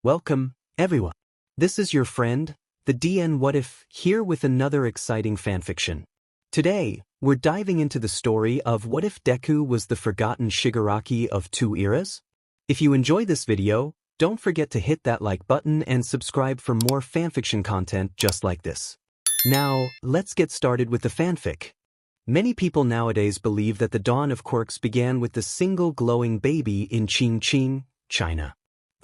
Welcome, everyone. This is your friend, the DN What If, here with another exciting fanfiction. Today, we're diving into the story of what if Deku was the forgotten Shigaraki of two eras? If you enjoy this video, don't forget to hit that like button and subscribe for more fanfiction content just like this. Now, let's get started with the fanfic. Many people nowadays believe that the dawn of quirks began with the single glowing baby in Qingqing, China.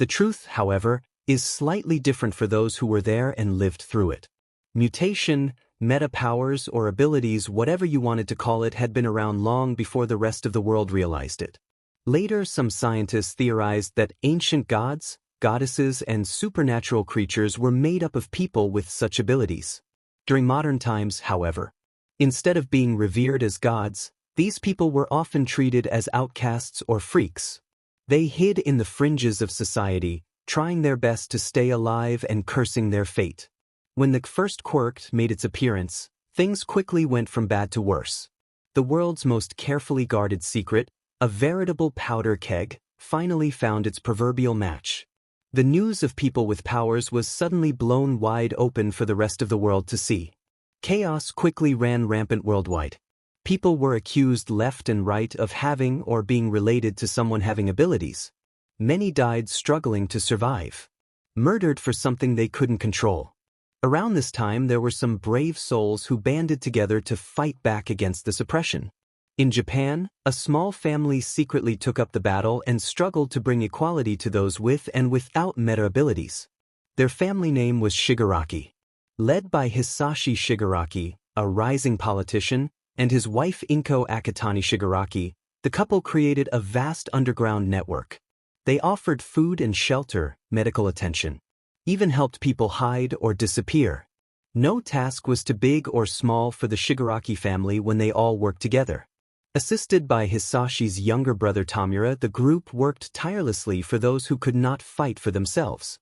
The truth, however, is slightly different for those who were there and lived through it. Mutation, meta powers, or abilities, whatever you wanted to call it, had been around long before the rest of the world realized it. Later, some scientists theorized that ancient gods, goddesses, and supernatural creatures were made up of people with such abilities. During modern times, however, instead of being revered as gods, these people were often treated as outcasts or freaks. They hid in the fringes of society, trying their best to stay alive and cursing their fate. When the first quirk made its appearance, things quickly went from bad to worse. The world's most carefully guarded secret, a veritable powder keg, finally found its proverbial match. The news of people with powers was suddenly blown wide open for the rest of the world to see. Chaos quickly ran rampant worldwide. People were accused left and right of having or being related to someone having abilities. Many died struggling to survive. Murdered for something they couldn't control. Around this time, there were some brave souls who banded together to fight back against the suppression. In Japan, a small family secretly took up the battle and struggled to bring equality to those with and without meta abilities. Their family name was Shigaraki. Led by Hitoshi Shigaraki, a rising politician, and his wife Inko Akitani Shigaraki, the couple created a vast underground network. They offered food and shelter, medical attention, even helped people hide or disappear. No task was too big or small for the Shigaraki family when they all worked together. Assisted by Hitoshi's younger brother Tamura, the group worked tirelessly for those who could not fight for themselves.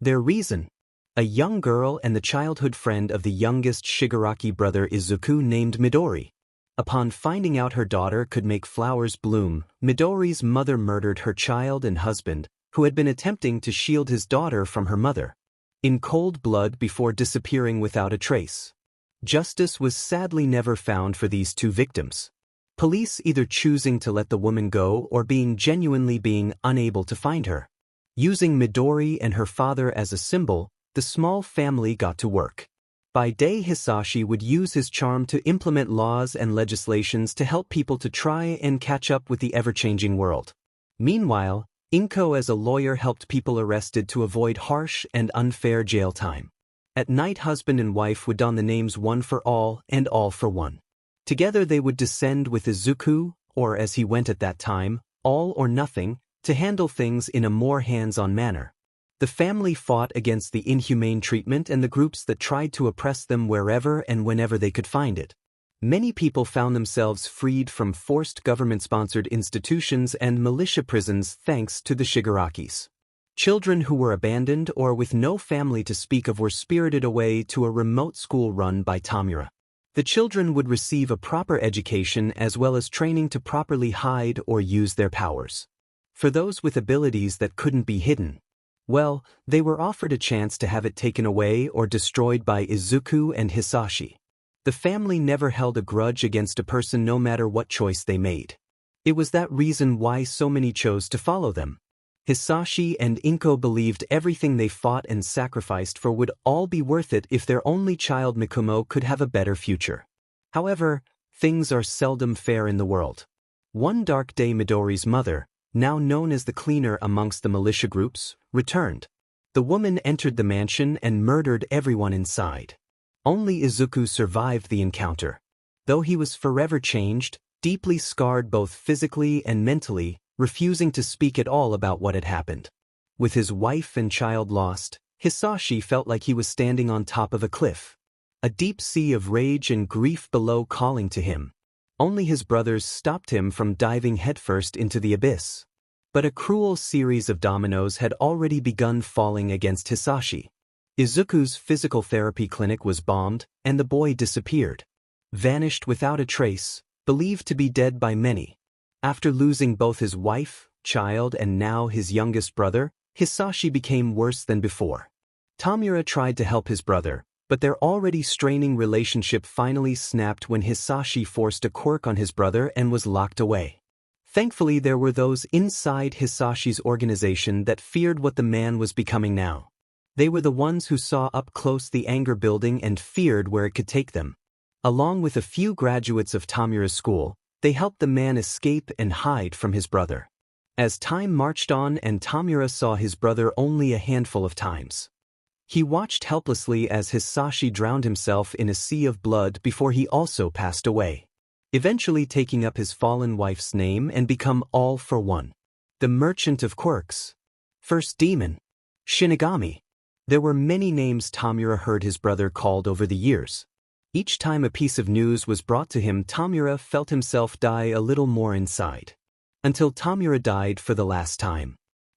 Their reason? A young girl and the childhood friend of the youngest Shigaraki brother Izuku named Midori. Upon finding out her daughter could make flowers bloom, Midori's mother murdered her child and husband, who had been attempting to shield his daughter from her mother, in cold blood before disappearing without a trace. Justice was sadly never found for these two victims. Police either choosing to let the woman go or being unable to find her. Using Midori and her father as a symbol, the small family got to work. By day, Hitoshi would use his charm to implement laws and legislations to help people to try and catch up with the ever-changing world. Meanwhile, Inko as a lawyer helped people arrested to avoid harsh and unfair jail time. At night, husband and wife would don the names One for All and All for One. Together they would descend with Izuku, or as he went at that time, All or Nothing, to handle things in a more hands-on manner. The family fought against the inhumane treatment and the groups that tried to oppress them wherever and whenever they could find it. Many people found themselves freed from forced government-sponsored institutions and militia prisons thanks to the Shigarakis. Children who were abandoned or with no family to speak of were spirited away to a remote school run by Tamura. The children would receive a proper education as well as training to properly hide or use their powers. For those with abilities that couldn't be hidden, well, they were offered a chance to have it taken away or destroyed by Izuku and Hitoshi. The family never held a grudge against a person no matter what choice they made. It was that reason why so many chose to follow them. Hitoshi and Inko believed everything they fought and sacrificed for would all be worth it if their only child Mikumo could have a better future. However, things are seldom fair in the world. One dark day, Midori's mother, now known as the cleaner amongst the militia groups, returned. The woman entered the mansion and murdered everyone inside. Only Izuku survived the encounter. Though he was forever changed, deeply scarred both physically and mentally, refusing to speak at all about what had happened. With his wife and child lost, Hitoshi felt like he was standing on top of a cliff. A deep sea of rage and grief below calling to him. Only his brothers stopped him from diving headfirst into the abyss. But a cruel series of dominoes had already begun falling against Hitoshi. Izuku's physical therapy clinic was bombed, and the boy disappeared. Vanished without a trace, believed to be dead by many. After losing both his wife, child, and now his youngest brother, Hisashi became worse than before. Tamura tried to help his brother, but their already straining relationship finally snapped when Hisashi forced a quirk on his brother and was locked away. Thankfully, there were those inside Hisashi's organization that feared what the man was becoming now. They were the ones who saw up close the anger building and feared where it could take them. Along with a few graduates of Tamura's school, they helped the man escape and hide from his brother. As time marched on and Tamura saw his brother only a handful of times, he watched helplessly as Hisashi drowned himself in a sea of blood before he also passed away, eventually taking up his fallen wife's name and become All for One, the Merchant of Quirks. First Demon, Shinigami. There were many names Tamura heard his brother called over the years. Each time a piece of news was brought to him, Tamura felt himself die a little more inside. Until Tamura died for the last time.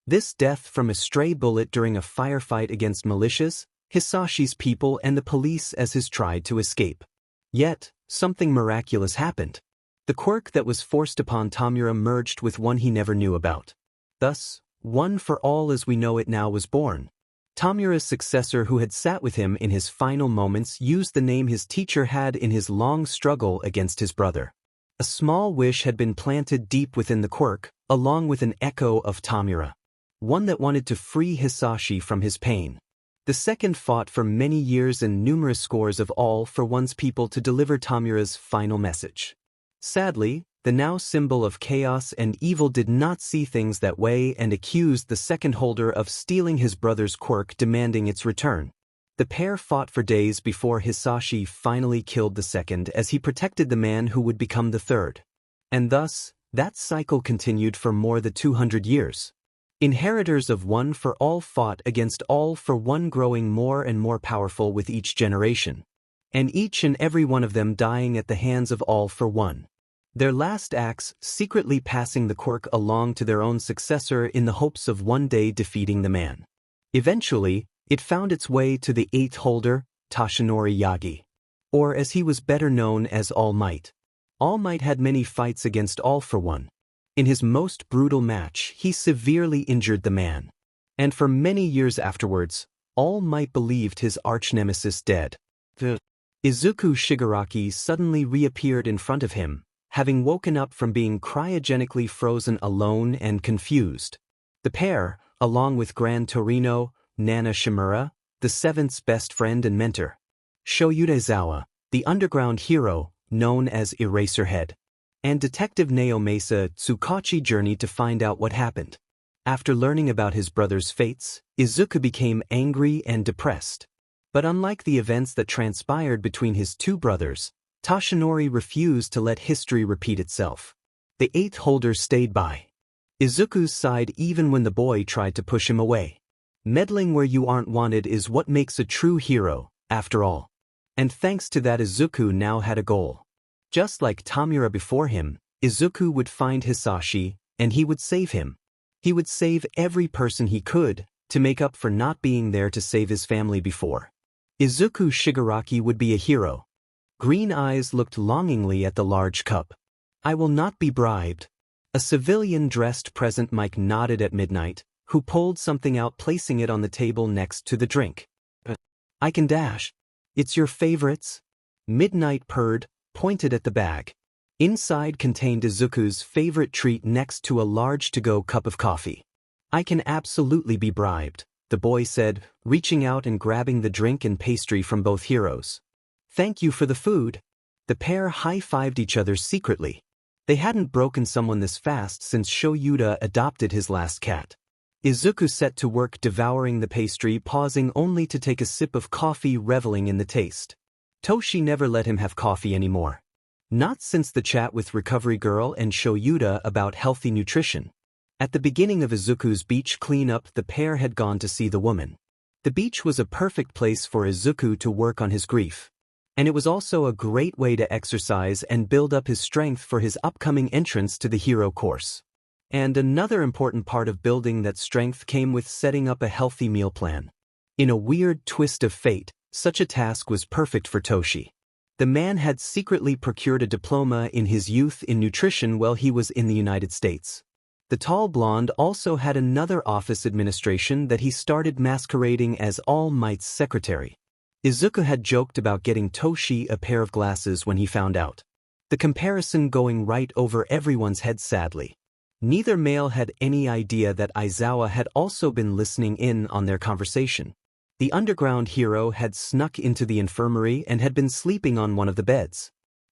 This death from a stray bullet during a firefight against militias, Hisashi's people and the police as his tried to escape. Yet, something miraculous happened. The quirk that was forced upon Tamura merged with one he never knew about. Thus, One for All as we know it now was born. Tamura's successor, who had sat with him in his final moments, used the name his teacher had in his long struggle against his brother. A small wish had been planted deep within the quirk, along with an echo of Tamura. One that wanted to free Hisashi from his pain. The second fought for many years and numerous scores of All for One's people to deliver Tamura's final message. Sadly, the now symbol of chaos and evil did not see things that way and accused the second holder of stealing his brother's quirk, demanding its return. The pair fought for days before Hisashi finally killed the second as he protected the man who would become the third. And thus, that cycle continued for more than 200 years. Inheritors of One for All fought against All for One, growing more and more powerful with each generation. And each and every one of them dying at the hands of All for One. Their last acts secretly passing the quirk along to their own successor in the hopes of one day defeating the man. Eventually, it found its way to the eighth holder, Toshinori Yagi. Or as he was better known as All Might. All Might had many fights against All for One. In his most brutal match, he severely injured the man. And for many years afterwards, All Might believed his arch-nemesis dead. Izuku Shigaraki suddenly reappeared in front of him, having woken up from being cryogenically frozen alone and confused. The pair, along with Grand Torino, Nana Shimura, the seventh's best friend and mentor, Shoyudezawa, the underground hero, known as Eraserhead, and Detective Nao Mesa Tsukachi journeyed to find out what happened. After learning about his brother's fates, Izuku became angry and depressed. But unlike the events that transpired between his two brothers, Toshinori refused to let history repeat itself. The eighth holder stayed by Izuku's side even when the boy tried to push him away. Meddling where you aren't wanted is what makes a true hero, after all. And thanks to that, Izuku now had a goal. Just like Tamura before him, Izuku would find Hisashi, and he would save him. He would save every person he could, to make up for not being there to save his family before. Izuku Shigaraki would be a hero. Green eyes looked longingly at the large cup. I will not be bribed. A civilian-dressed present Mike nodded at Midnight, who pulled something out, placing it on the table next to the drink. I can dash. It's your favorites? Midnight purred, pointed at the bag. Inside contained Izuku's favorite treat next to a large to-go cup of coffee. I can absolutely be bribed, the boy said, reaching out and grabbing the drink and pastry from both heroes. Thank you for the food. The pair high-fived each other secretly. They hadn't broken someone this fast since Shoyuda adopted his last cat. Izuku set to work devouring the pastry, pausing only to take a sip of coffee, reveling in the taste. Toshi never let him have coffee anymore. Not since the chat with Recovery Girl and Shoyuda about healthy nutrition. At the beginning of Izuku's beach cleanup, the pair had gone to see the woman. The beach was a perfect place for Izuku to work on his grief. And it was also a great way to exercise and build up his strength for his upcoming entrance to the hero course. And another important part of building that strength came with setting up a healthy meal plan. In a weird twist of fate, such a task was perfect for Toshi. The man had secretly procured a diploma in his youth in nutrition while he was in the United States. The tall blonde also had another office administration that he started masquerading as All Might's secretary. Izuku had joked about getting Toshi a pair of glasses when he found out. The comparison going right over everyone's head sadly. Neither male had any idea that Aizawa had also been listening in on their conversation. The underground hero had snuck into the infirmary and had been sleeping on one of the beds.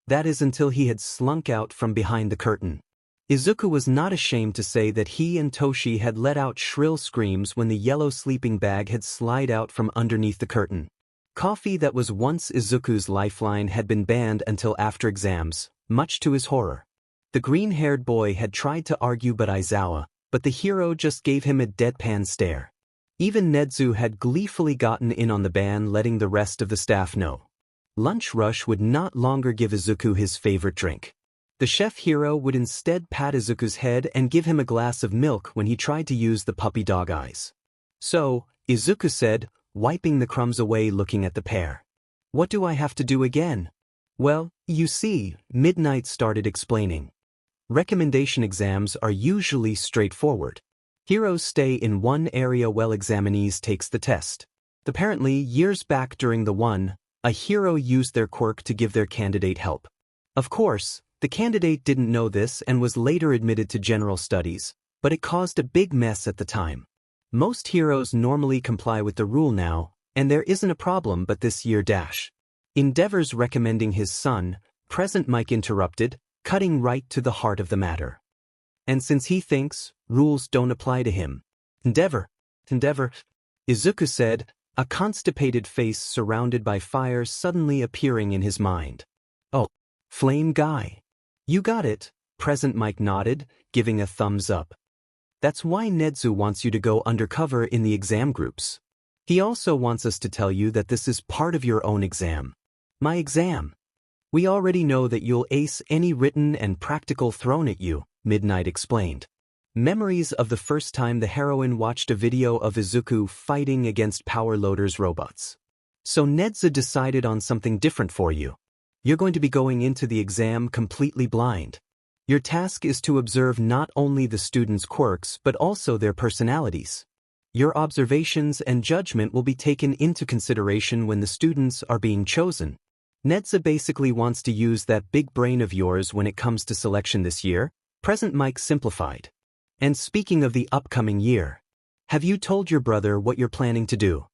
That is until he had slunk out from behind the curtain. Izuku was not ashamed to say that he and Toshi had let out shrill screams when the yellow sleeping bag had slid out from underneath the curtain. Coffee that was once Izuku's lifeline had been banned until after exams, much to his horror. The green-haired boy had tried to argue but the hero just gave him a deadpan stare. Even Nedzu had gleefully gotten in on the ban, letting the rest of the staff know. Lunch rush would not longer give Izuku his favorite drink. The chef hero would instead pat Izuku's head and give him a glass of milk when he tried to use the puppy dog eyes. So, Izuku said, wiping the crumbs away looking at the pair. What do I have to do again? Well, you see, Midnight started explaining. Recommendation exams are usually straightforward. Heroes stay in one area while examinees takes the test. Apparently, years back during the one, a hero used their quirk to give their candidate help. Of course, the candidate didn't know this and was later admitted to general studies, but it caused a big mess at the time. Most heroes normally comply with the rule now, and there isn't a problem but this year dash. Endeavor's recommending his son, Present Mike interrupted, cutting right to the heart of the matter. And since he thinks, rules don't apply to him. Endeavor, Izuku said, a constipated face surrounded by fire suddenly appearing in his mind. Oh, flame guy. You got it, Present Mike nodded, giving a thumbs up. That's why Nedzu wants you to go undercover in the exam groups. He also wants us to tell you that this is part of your own exam. My exam. We already know that you'll ace any written and practical thrown at you, Midnight explained. Memories of the first time the heroine watched a video of Izuku fighting against Power Loader's robots. So Nedzu decided on something different for you. You're going to be going into the exam completely blind. Your task is to observe not only the students' quirks but also their personalities. Your observations and judgment will be taken into consideration when the students are being chosen. Nedzu basically wants to use that big brain of yours when it comes to selection this year, Present Mike simplified. And speaking of the upcoming year, have you told your brother what you're planning to do?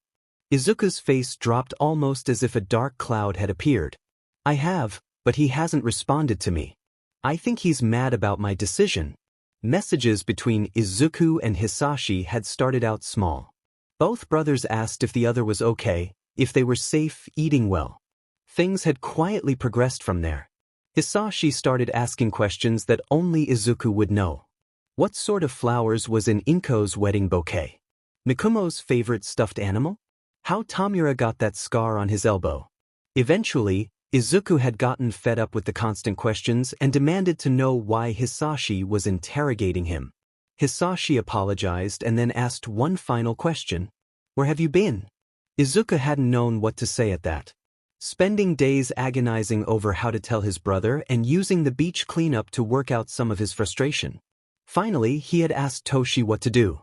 Izuku's face dropped almost as if a dark cloud had appeared. I have, but he hasn't responded to me. I think he's mad about my decision. Messages between Izuku and Hitoshi had started out small. Both brothers asked if the other was okay, if they were safe, eating well. Things had quietly progressed from there. Hitoshi started asking questions that only Izuku would know. What sort of flowers was in Inko's wedding bouquet? Mikumo's favorite stuffed animal? How Tamura got that scar on his elbow? Eventually, Izuku had gotten fed up with the constant questions and demanded to know why Hitoshi was interrogating him. Hitoshi apologized and then asked one final question. Where have you been? Izuku hadn't known what to say at that. Spending days agonizing over how to tell his brother and using the beach cleanup to work out some of his frustration. Finally, he had asked Toshi what to do.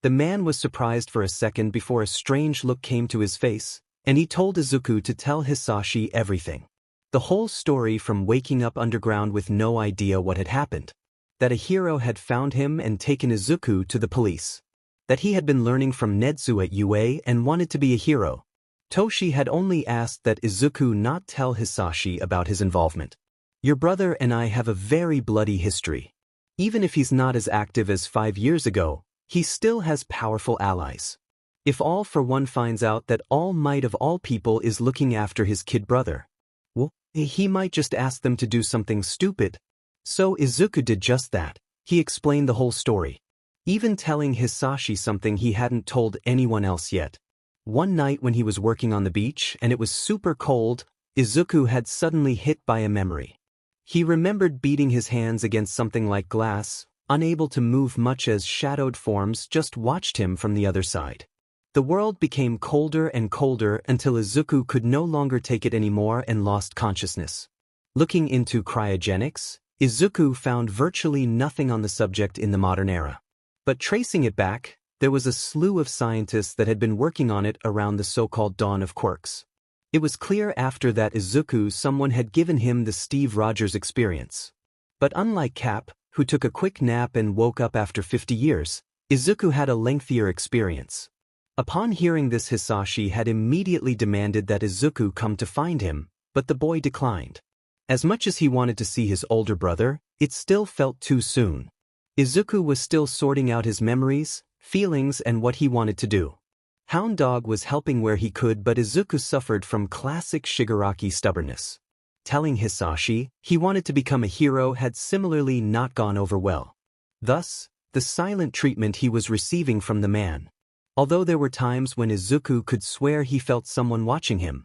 The man was surprised for a second before a strange look came to his face, and he told Izuku to tell Hitoshi everything. The whole story from waking up underground with no idea what had happened. That a hero had found him and taken Izuku to the police. That he had been learning from Nedzu at UA and wanted to be a hero. Toshi had only asked that Izuku not tell Hitoshi about his involvement. Your brother and I have a very bloody history. Even if he's not as active as 5 years ago, he still has powerful allies. If All for One finds out that All Might of all people is looking after his kid brother, well, he might just ask them to do something stupid. So Izuku did just that. He explained the whole story. Even telling Hitoshi something he hadn't told anyone else yet. One night when he was working on the beach and it was super cold, Izuku had suddenly hit by a memory. He remembered beating his hands against something like glass, unable to move much as shadowed forms just watched him from the other side. The world became colder and colder until Izuku could no longer take it anymore and lost consciousness. Looking into cryogenics, Izuku found virtually nothing on the subject in the modern era. But tracing it back, there was a slew of scientists that had been working on it around the so-called dawn of quirks. It was clear after that Izuku someone had given him the Steve Rogers experience. But unlike Cap, who took a quick nap and woke up after 50 years, Izuku had a lengthier experience. Upon hearing this, Hitoshi had immediately demanded that Izuku come to find him, but the boy declined. As much as he wanted to see his older brother, it still felt too soon. Izuku was still sorting out his memories, feelings, and what he wanted to do. Hound Dog was helping where he could, but Izuku suffered from classic Shigaraki stubbornness. Telling Hitoshi he wanted to become a hero had similarly not gone over well. Thus, the silent treatment he was receiving from the man. Although there were times when Izuku could swear he felt someone watching him.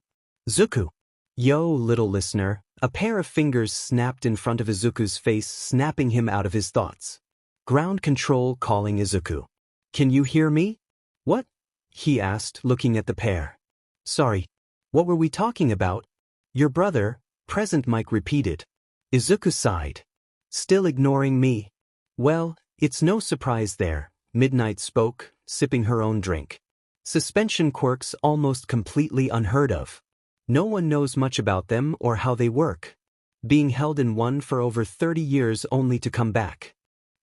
Zuku. Yo, little listener, a pair of fingers snapped in front of Izuku's face, snapping him out of his thoughts. Ground control calling Izuku. Can you hear me? What? He asked, looking at the pair. Sorry. What were we talking about? Your brother, present, Mike repeated. Izuku sighed. Still ignoring me? Well, it's no surprise there, Midnight spoke, sipping her own drink. Suspension quirks almost completely unheard of. No one knows much about them or how they work. Being held in one for over 30 years only to come back.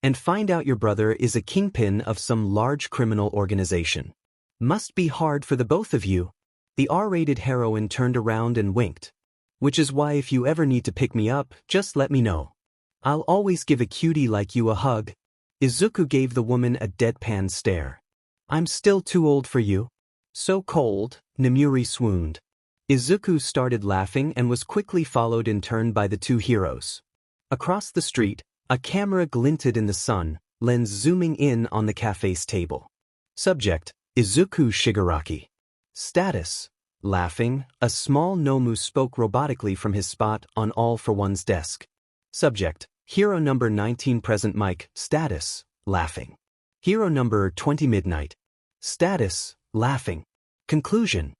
And find out your brother is a kingpin of some large criminal organization. Must be hard for the both of you. The R-rated heroine turned around and winked. Which is why if you ever need to pick me up, just let me know. I'll always give a cutie like you a hug. Izuku gave the woman a deadpan stare. I'm still too old for you. So cold, Nemuri swooned. Izuku started laughing and was quickly followed in turn by the two heroes. Across the street, a camera glinted in the sun, lens zooming in on the cafe's table. Subject, Izuku Shigaraki. Status, laughing, a small Nomu spoke robotically from his spot on All for One's desk. Subject, hero number 19 present Mike, status, laughing. Hero number 20 Midnight. Status, laughing. Conclusion.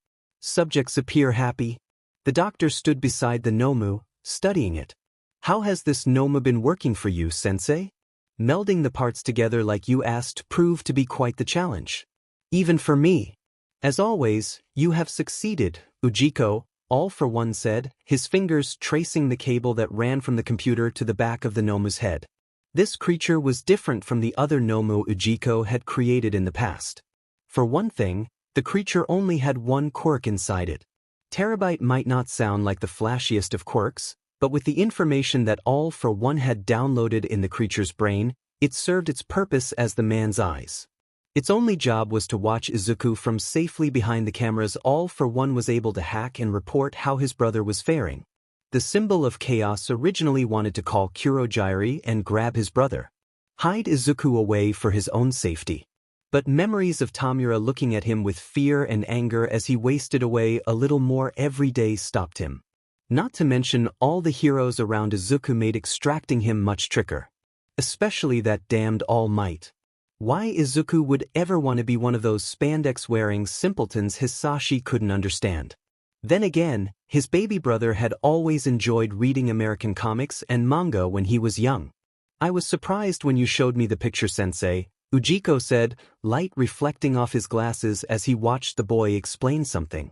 Subjects appear happy. The doctor stood beside the Nomu, studying it. How has this Nomu been working for you, sensei? Melding the parts together like you asked proved to be quite the challenge. Even for me. As always, you have succeeded, Ujiko, All for One said, his fingers tracing the cable that ran from the computer to the back of the Nomu's head. This creature was different from the other Nomu Ujiko had created in the past. For one thing, the creature only had one quirk inside it. Terabyte might not sound like the flashiest of quirks, but with the information that All for One had downloaded in the creature's brain, it served its purpose as the man's eyes. Its only job was to watch Izuku from safely behind the cameras. All for One was able to hack and report how his brother was faring. The symbol of chaos originally wanted to call Kurogiri and grab his brother. Hide Izuku away for his own safety. But memories of Tamura looking at him with fear and anger as he wasted away a little more every day stopped him. Not to mention all the heroes around Izuku made extracting him much trickier. Especially that damned All Might. Why Izuku would ever want to be one of those spandex-wearing simpletons Hitoshi couldn't understand. Then again, his baby brother had always enjoyed reading American comics and manga when he was young. I was surprised when you showed me the picture, sensei, Ujiko said, light reflecting off his glasses as he watched the boy explain something.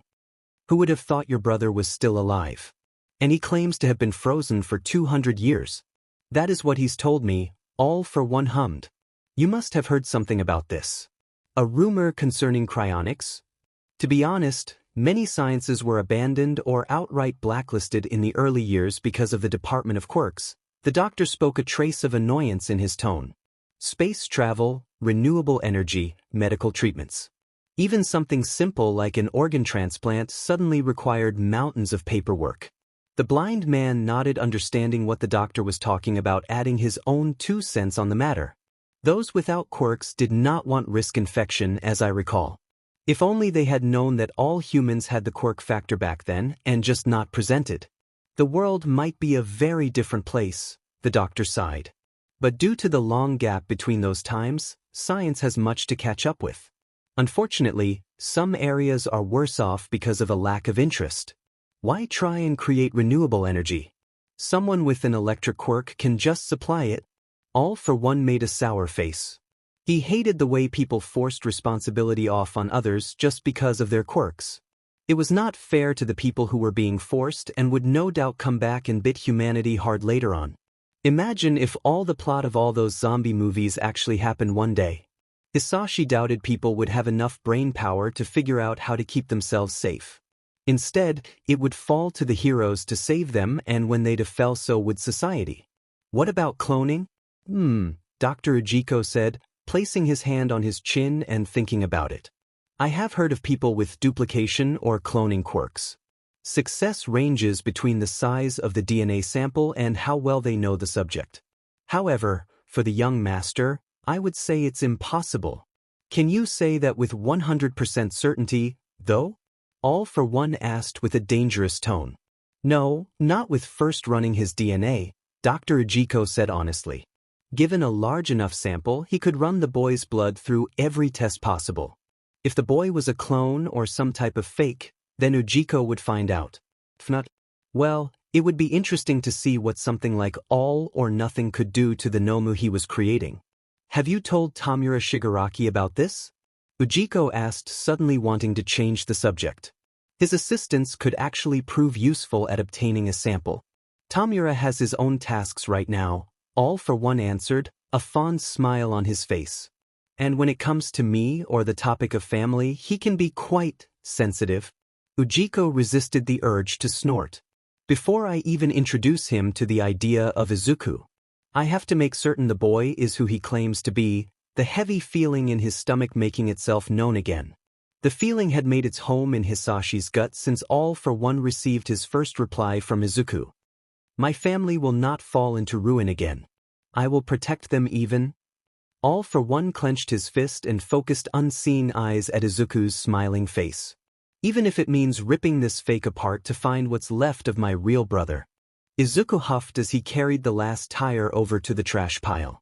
Who would have thought your brother was still alive? And he claims to have been frozen for 200 years. That is what he's told me, All for One hummed. You must have heard something about this. A rumor concerning cryonics? To be honest, many sciences were abandoned or outright blacklisted in the early years because of the Department of Quirks. The doctor spoke a trace of annoyance in his tone. Space travel, renewable energy, medical treatments. Even something simple like an organ transplant suddenly required mountains of paperwork. The blind man nodded, understanding what the doctor was talking about, adding his own 2 cents on the matter. Those without quirks did not want risk infection, as I recall. If only they had known that all humans had the quirk factor back then and just not presented. The world might be a very different place, the doctor sighed. But due to the long gap between those times, science has much to catch up with. Unfortunately, some areas are worse off because of a lack of interest. Why try and create renewable energy? Someone with an electric quirk can just supply it. All for One made a sour face. He hated the way people forced responsibility off on others just because of their quirks. It was not fair to the people who were being forced and would no doubt come back and bit humanity hard later on. Imagine if all the plot of all those zombie movies actually happened one day. Hitoshi doubted people would have enough brain power to figure out how to keep themselves safe. Instead, it would fall to the heroes to save them, and when they'd have fell, so would society. What about cloning? Dr. Ujiko said, placing his hand on his chin and thinking about it. I have heard of people with duplication or cloning quirks. Success ranges between the size of the DNA sample and how well they know the subject. However, for the young master, I would say it's impossible. Can you say that with 100% certainty, though? All for One asked with a dangerous tone. No, not with first running his DNA, Dr. Ujiko said honestly. Given a large enough sample, he could run the boy's blood through every test possible. If the boy was a clone or some type of fake, then Ujiko would find out. If not, well, it would be interesting to see what something like all or nothing could do to the Nomu he was creating. Have you told Tamura Shigaraki about this? Ujiko asked, suddenly wanting to change the subject. His assistance could actually prove useful at obtaining a sample. Tamura has his own tasks right now, All for One answered, a fond smile on his face. And when it comes to me or the topic of family, he can be quite sensitive. Ujiko resisted the urge to snort. Before I even introduce him to the idea of Izuku, I have to make certain the boy is who he claims to be, the heavy feeling in his stomach making itself known again. The feeling had made its home in Hisashi's gut since All for One received his first reply from Izuku. My family will not fall into ruin again. I will protect them even. All for One clenched his fist and focused unseeing eyes at Izuku's smiling face. Even if it means ripping this fake apart to find what's left of my real brother. Izuku huffed as he carried the last tire over to the trash pile.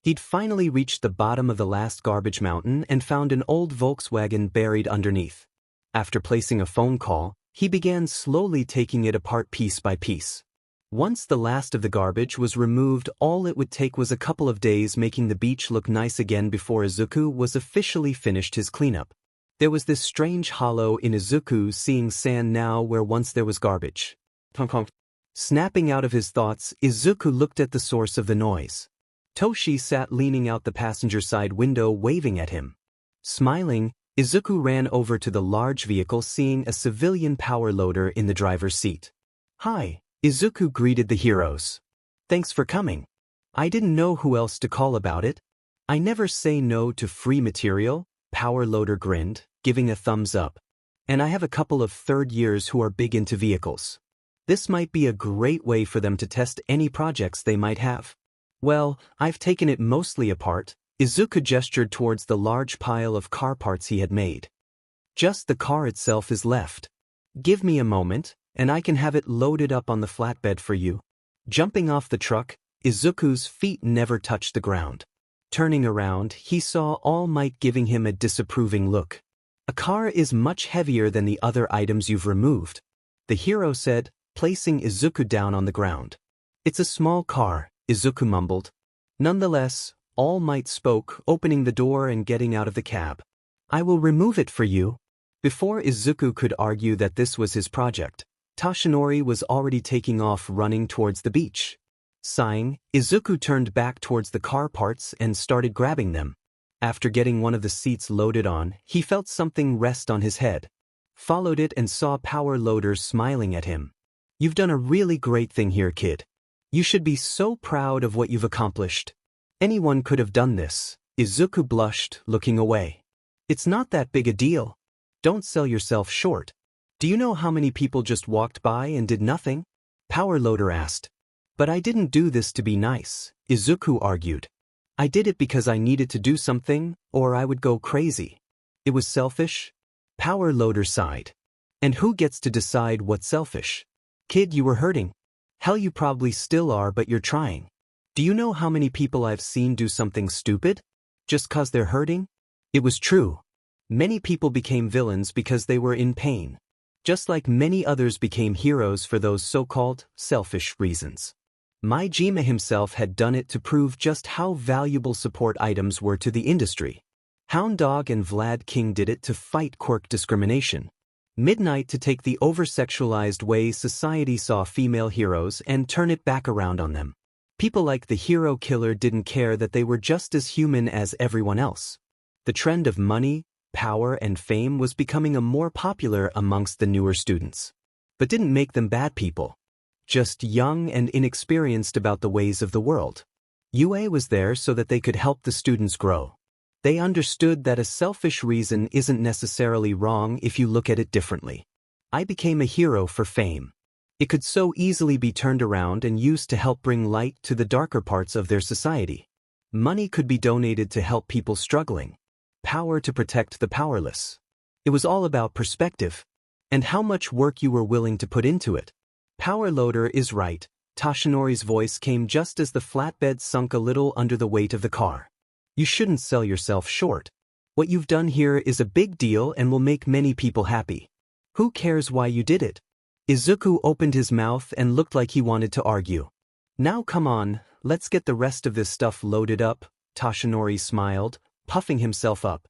He'd finally reached the bottom of the last garbage mountain and found an old Volkswagen buried underneath. After placing a phone call, he began slowly taking it apart piece by piece. Once the last of the garbage was removed, all it would take was a couple of days making the beach look nice again before Izuku was officially finished his cleanup. There was this strange hollow in Izuku seeing sand now where once there was garbage. Snapping out of his thoughts, Izuku looked at the source of the noise. Toshi sat leaning out the passenger side window waving at him. Smiling, Izuku ran over to the large vehicle seeing a civilian power loader in the driver's seat. Hi, Izuku greeted the heroes. Thanks for coming. I didn't know who else to call about it. I never say no to free material, power loader grinned, giving a thumbs up. And I have a couple of third years who are big into vehicles. This might be a great way for them to test any projects they might have. Well, I've taken it mostly apart. Izuku gestured towards the large pile of car parts he had made. Just the car itself is left. Give me a moment, and I can have it loaded up on the flatbed for you. Jumping off the truck, Izuku's feet never touched the ground. Turning around, he saw All Might giving him a disapproving look. A car is much heavier than the other items you've removed, the hero said, placing Izuku down on the ground. It's a small car, Izuku mumbled. Nonetheless, All Might spoke, opening the door and getting out of the cab. I will remove it for you. Before Izuku could argue that this was his project, Toshinori was already taking off running towards the beach. Sighing, Izuku turned back towards the car parts and started grabbing them. After getting one of the seats loaded on, he felt something rest on his head. Followed it and saw Power Loader smiling at him. You've done a really great thing here, kid. You should be so proud of what you've accomplished. Anyone could have done this. Izuku blushed, looking away. It's not that big a deal. Don't sell yourself short. Do you know how many people just walked by and did nothing? Power Loader asked. But I didn't do this to be nice, Izuku argued. I did it because I needed to do something, or I would go crazy. It was selfish? Power Loader sighed. And who gets to decide what's selfish? Kid, you were hurting. Hell, you probably still are, but you're trying. Do you know how many people I've seen do something stupid? Just 'cause they're hurting? It was true. Many people became villains because they were in pain. just like many others became heroes for those so-called selfish reasons. Majima himself had done it to prove just how valuable support items were to the industry. Hound Dog and Vlad King did it to fight quirk discrimination. Midnight to take the over-sexualized way society saw female heroes and turn it back around on them. People like the hero killer didn't care that they were just as human as everyone else. The trend of money, power, and fame was becoming more popular amongst the newer students. But didn't make them bad people. Just young and inexperienced about the ways of the world. UA was there so that they could help the students grow. They understood that a selfish reason isn't necessarily wrong if you look at it differently. I became a hero for fame. It could so easily be turned around and used to help bring light to the darker parts of their society. Money could be donated to help people struggling. Power to protect the powerless. It was all about perspective. And how much work you were willing to put into it. Power loader is right. Toshinori's voice came just as the flatbed sunk a little under the weight of the car. You shouldn't sell yourself short. What you've done here is a big deal and will make many people happy. Who cares why you did it? Izuku opened his mouth and looked like he wanted to argue. Now come on, let's get the rest of this stuff loaded up, Toshinori smiled, puffing himself up.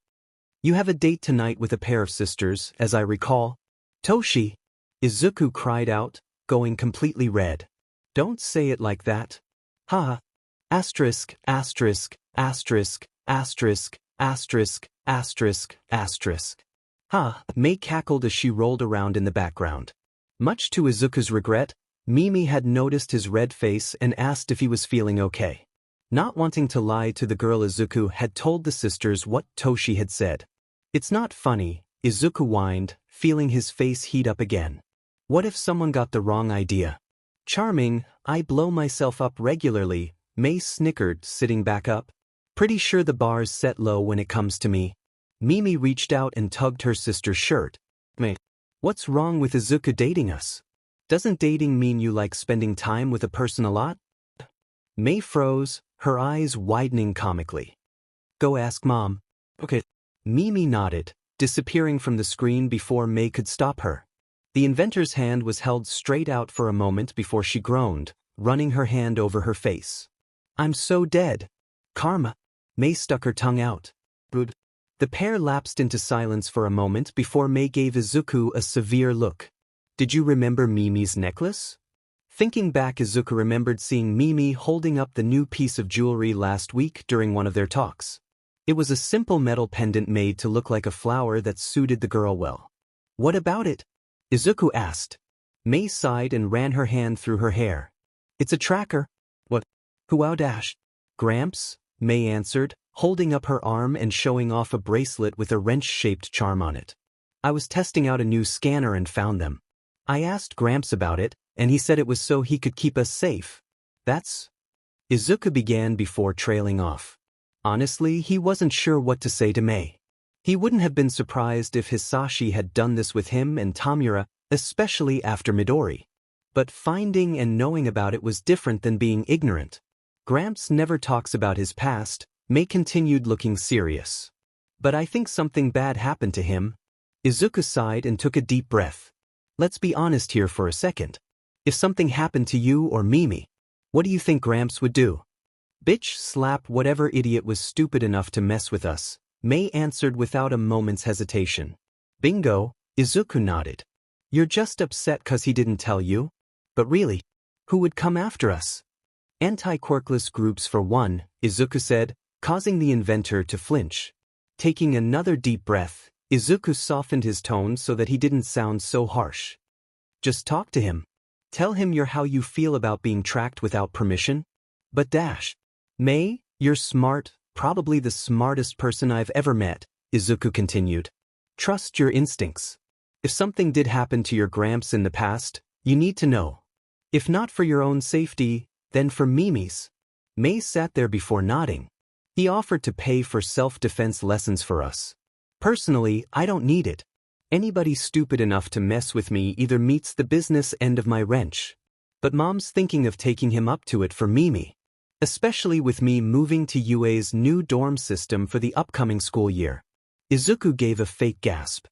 You have a date tonight with a pair of sisters, as I recall. Toshi! Izuku cried out, going completely red. Don't say it like that. Ha! Asterisk, asterisk, asterisk, asterisk, asterisk, asterisk, asterisk. Ha! Mei cackled as she rolled around in the background. Much to Izuku's regret, Mimi had noticed his red face and asked if he was feeling okay. Not wanting to lie to the girl, Izuku had told the sisters what Toshi had said. It's not funny, Izuku whined, feeling his face heat up again. What if someone got the wrong idea? Charming, I blow myself up regularly, Mei snickered, sitting back up. Pretty sure the bar's set low when it comes to me. Mimi reached out and tugged her sister's shirt. Mei, what's wrong with Izuku dating us? Doesn't dating mean you like spending time with a person a lot? Mei froze, her eyes widening comically. Go ask Mom. Okay. Mimi nodded, disappearing from the screen before Mei could stop her. The inventor's hand was held straight out for a moment before she groaned, running her hand over her face. I'm so dead. Karma. Mei stuck her tongue out. Good. The pair lapsed into silence for a moment before Mei gave Izuku a severe look. Did you remember Mimi's necklace? Thinking back, Izuku remembered seeing Mimi holding up the new piece of jewelry last week during one of their talks. It was a simple metal pendant made to look like a flower that suited the girl well. What about it? Izuku asked. Mei sighed and ran her hand through her hair. It's a tracker. What? Huao dash. Gramps, Mei answered, holding up her arm and showing off a bracelet with a wrench-shaped charm on it. I was testing out a new scanner and found them. I asked Gramps about it, and he said it was so he could keep us safe. That's... Izuku began before trailing off. Honestly, he wasn't sure what to say to Mei. He wouldn't have been surprised if Hisashi had done this with him and Tamura, especially after Midori. But finding and knowing about it was different than being ignorant. Gramps never talks about his past, Mei continued looking serious. But I think something bad happened to him. Izuku sighed and took a deep breath. Let's be honest here for a second. If something happened to you or Mimi, what do you think Gramps would do? Bitch slap whatever idiot was stupid enough to mess with us, Mei answered without a moment's hesitation. Bingo, Izuku nodded. You're just upset 'cause he didn't tell you? But really, who would come after us? Anti-quirkless groups for one, Izuku said, causing the inventor to flinch. Taking another deep breath, Izuku softened his tone so that he didn't sound so harsh. Just talk to him. Tell him you're how you feel about being tracked without permission. But dash. Mei, you're smart, probably the smartest person I've ever met, Izuku continued. Trust your instincts. If something did happen to your Gramps in the past, you need to know. If not for your own safety, then for Mimi's. Mei sat there before nodding. He offered to pay for self-defense lessons for us. Personally, I don't need it. Anybody stupid enough to mess with me either meets the business end of my wrench. But Mom's thinking of taking him up to it for Mimi. Especially with me moving to UA's new dorm system for the upcoming school year. Izuku gave a fake gasp.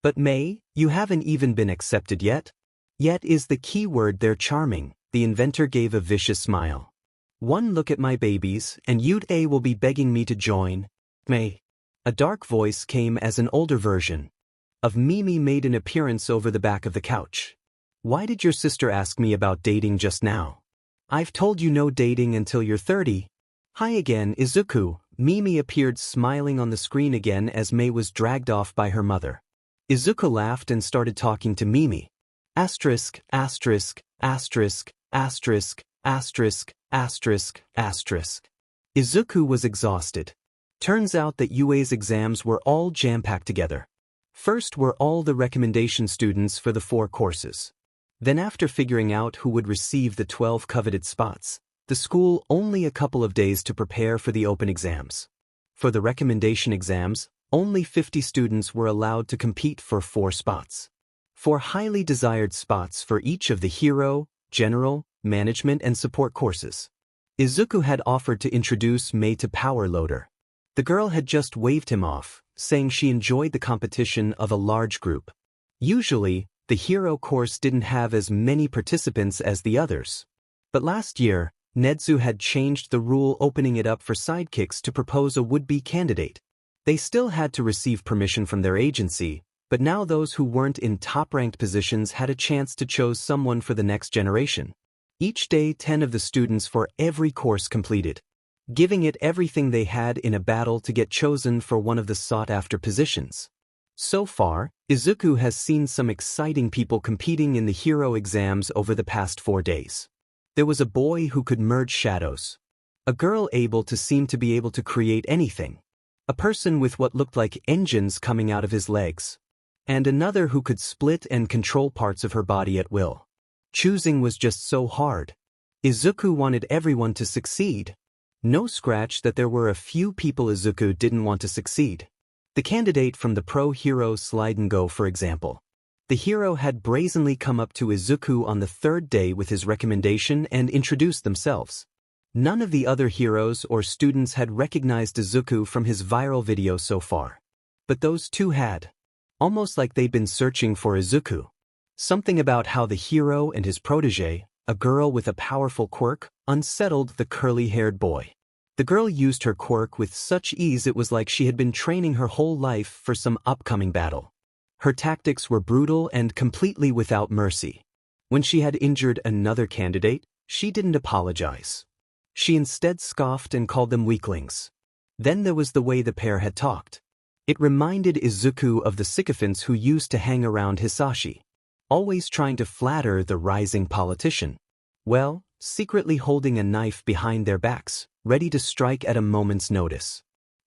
But May, you haven't even been accepted yet? Yet is the key word there. Charming, the inventor gave a vicious smile. One look at my babies, and you'd will be begging me to join. May. A dark voice came as an older version of Mimi made an appearance over the back of the couch. Why did your sister ask me about dating just now? I've told you no dating until you're 30. Hi again, Izuku. Mimi appeared smiling on the screen again as May was dragged off by her mother. Izuku laughed and started talking to Mimi. Asterisk, asterisk, asterisk, asterisk, asterisk, asterisk, asterisk. Izuku was exhausted. Turns out that UA's exams were all jam-packed together. First were all the recommendation students for the 4 courses. Then after figuring out who would receive the 12 coveted spots, the school only a couple of days to prepare for the open exams. For the recommendation exams, only 50 students were allowed to compete for 4 spots. 4 highly desired spots for each of the hero, general, management and support courses. Izuku had offered to introduce May to Power Loader. The girl had just waved him off, saying she enjoyed the competition of a large group. Usually, the hero course didn't have as many participants as the others. But last year, Nedzu had changed the rule, opening it up for sidekicks to propose a would-be candidate. They still had to receive permission from their agency, but now those who weren't in top-ranked positions had a chance to choose someone for the next generation. Each day 10 of the students for every course completed, giving it everything they had in a battle to get chosen for one of the sought-after positions. So far, Izuku has seen some exciting people competing in the hero exams over the past 4 days. There was a boy who could merge shadows, a girl able to be able to create anything, a person with what looked like engines coming out of his legs, and another who could split and control parts of her body at will. Choosing was just so hard. Izuku wanted everyone to succeed. No scratch that there were a few people Izuku didn't want to succeed. The candidate from the Pro Hero Slide and Go, for example. The hero had brazenly come up to Izuku on the 3rd day with his recommendation and introduced themselves. None of the other heroes or students had recognized Izuku from his viral video so far. But those 2 had. Almost like they'd been searching for Izuku. Something about how the hero and his protege, a girl with a powerful quirk, unsettled the curly-haired boy. The girl used her quirk with such ease it was like she had been training her whole life for some upcoming battle. Her tactics were brutal and completely without mercy. When she had injured another candidate, she didn't apologize. She instead scoffed and called them weaklings. Then there was the way the pair had talked. It reminded Izuku of the sycophants who used to hang around Hitoshi, always trying to flatter the rising politician. Well, secretly holding a knife behind their backs, ready to strike at a moment's notice.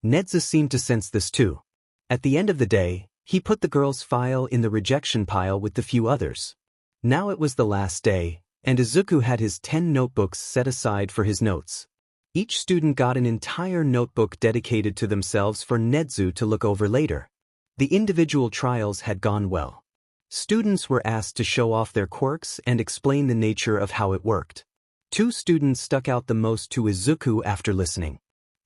Nedzu seemed to sense this too. At the end of the day, he put the girl's file in the rejection pile with the few others. Now it was the last day, and Izuku had his 10 notebooks set aside for his notes. Each student got an entire notebook dedicated to themselves for Nedzu to look over later. The individual trials had gone well. Students were asked to show off their quirks and explain the nature of how it worked. 2 students stuck out the most to Izuku after listening.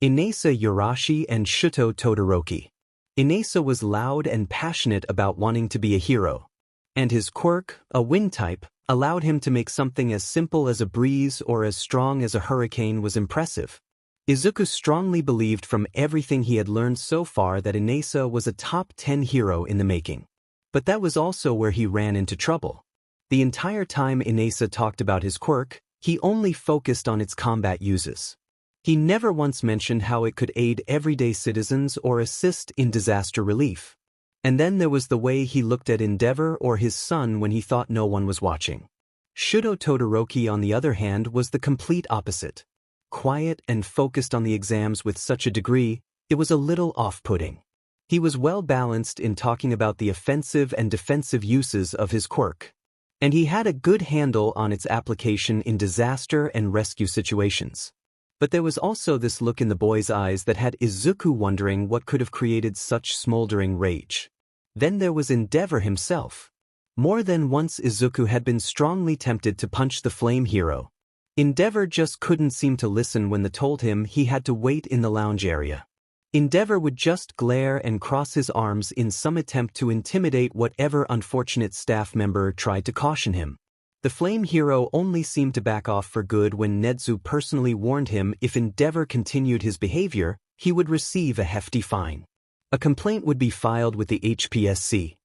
Inasa Urashi and Shuto Todoroki. Inasa was loud and passionate about wanting to be a hero. And his quirk, a wind type, allowed him to make something as simple as a breeze or as strong as a hurricane was impressive. Izuku strongly believed from everything he had learned so far that Inasa was a top 10 hero in the making. But that was also where he ran into trouble. The entire time Inasa talked about his quirk, he only focused on its combat uses. He never once mentioned how it could aid everyday citizens or assist in disaster relief. And then there was the way he looked at Endeavor or his son when he thought no one was watching. Shuto Todoroki, on the other hand, was the complete opposite. Quiet and focused on the exams with such a degree, it was a little off-putting. He was well-balanced in talking about the offensive and defensive uses of his quirk. And he had a good handle on its application in disaster and rescue situations. But there was also this look in the boy's eyes that had Izuku wondering what could have created such smoldering rage. Then there was Endeavor himself. More than once Izuku had been strongly tempted to punch the flame hero. Endeavor just couldn't seem to listen when they told him he had to wait in the lounge area. Endeavor would just glare and cross his arms in some attempt to intimidate whatever unfortunate staff member tried to caution him. The flame hero only seemed to back off for good when Netsu personally warned him if Endeavor continued his behavior, he would receive a hefty fine. A complaint would be filed with the HPSC,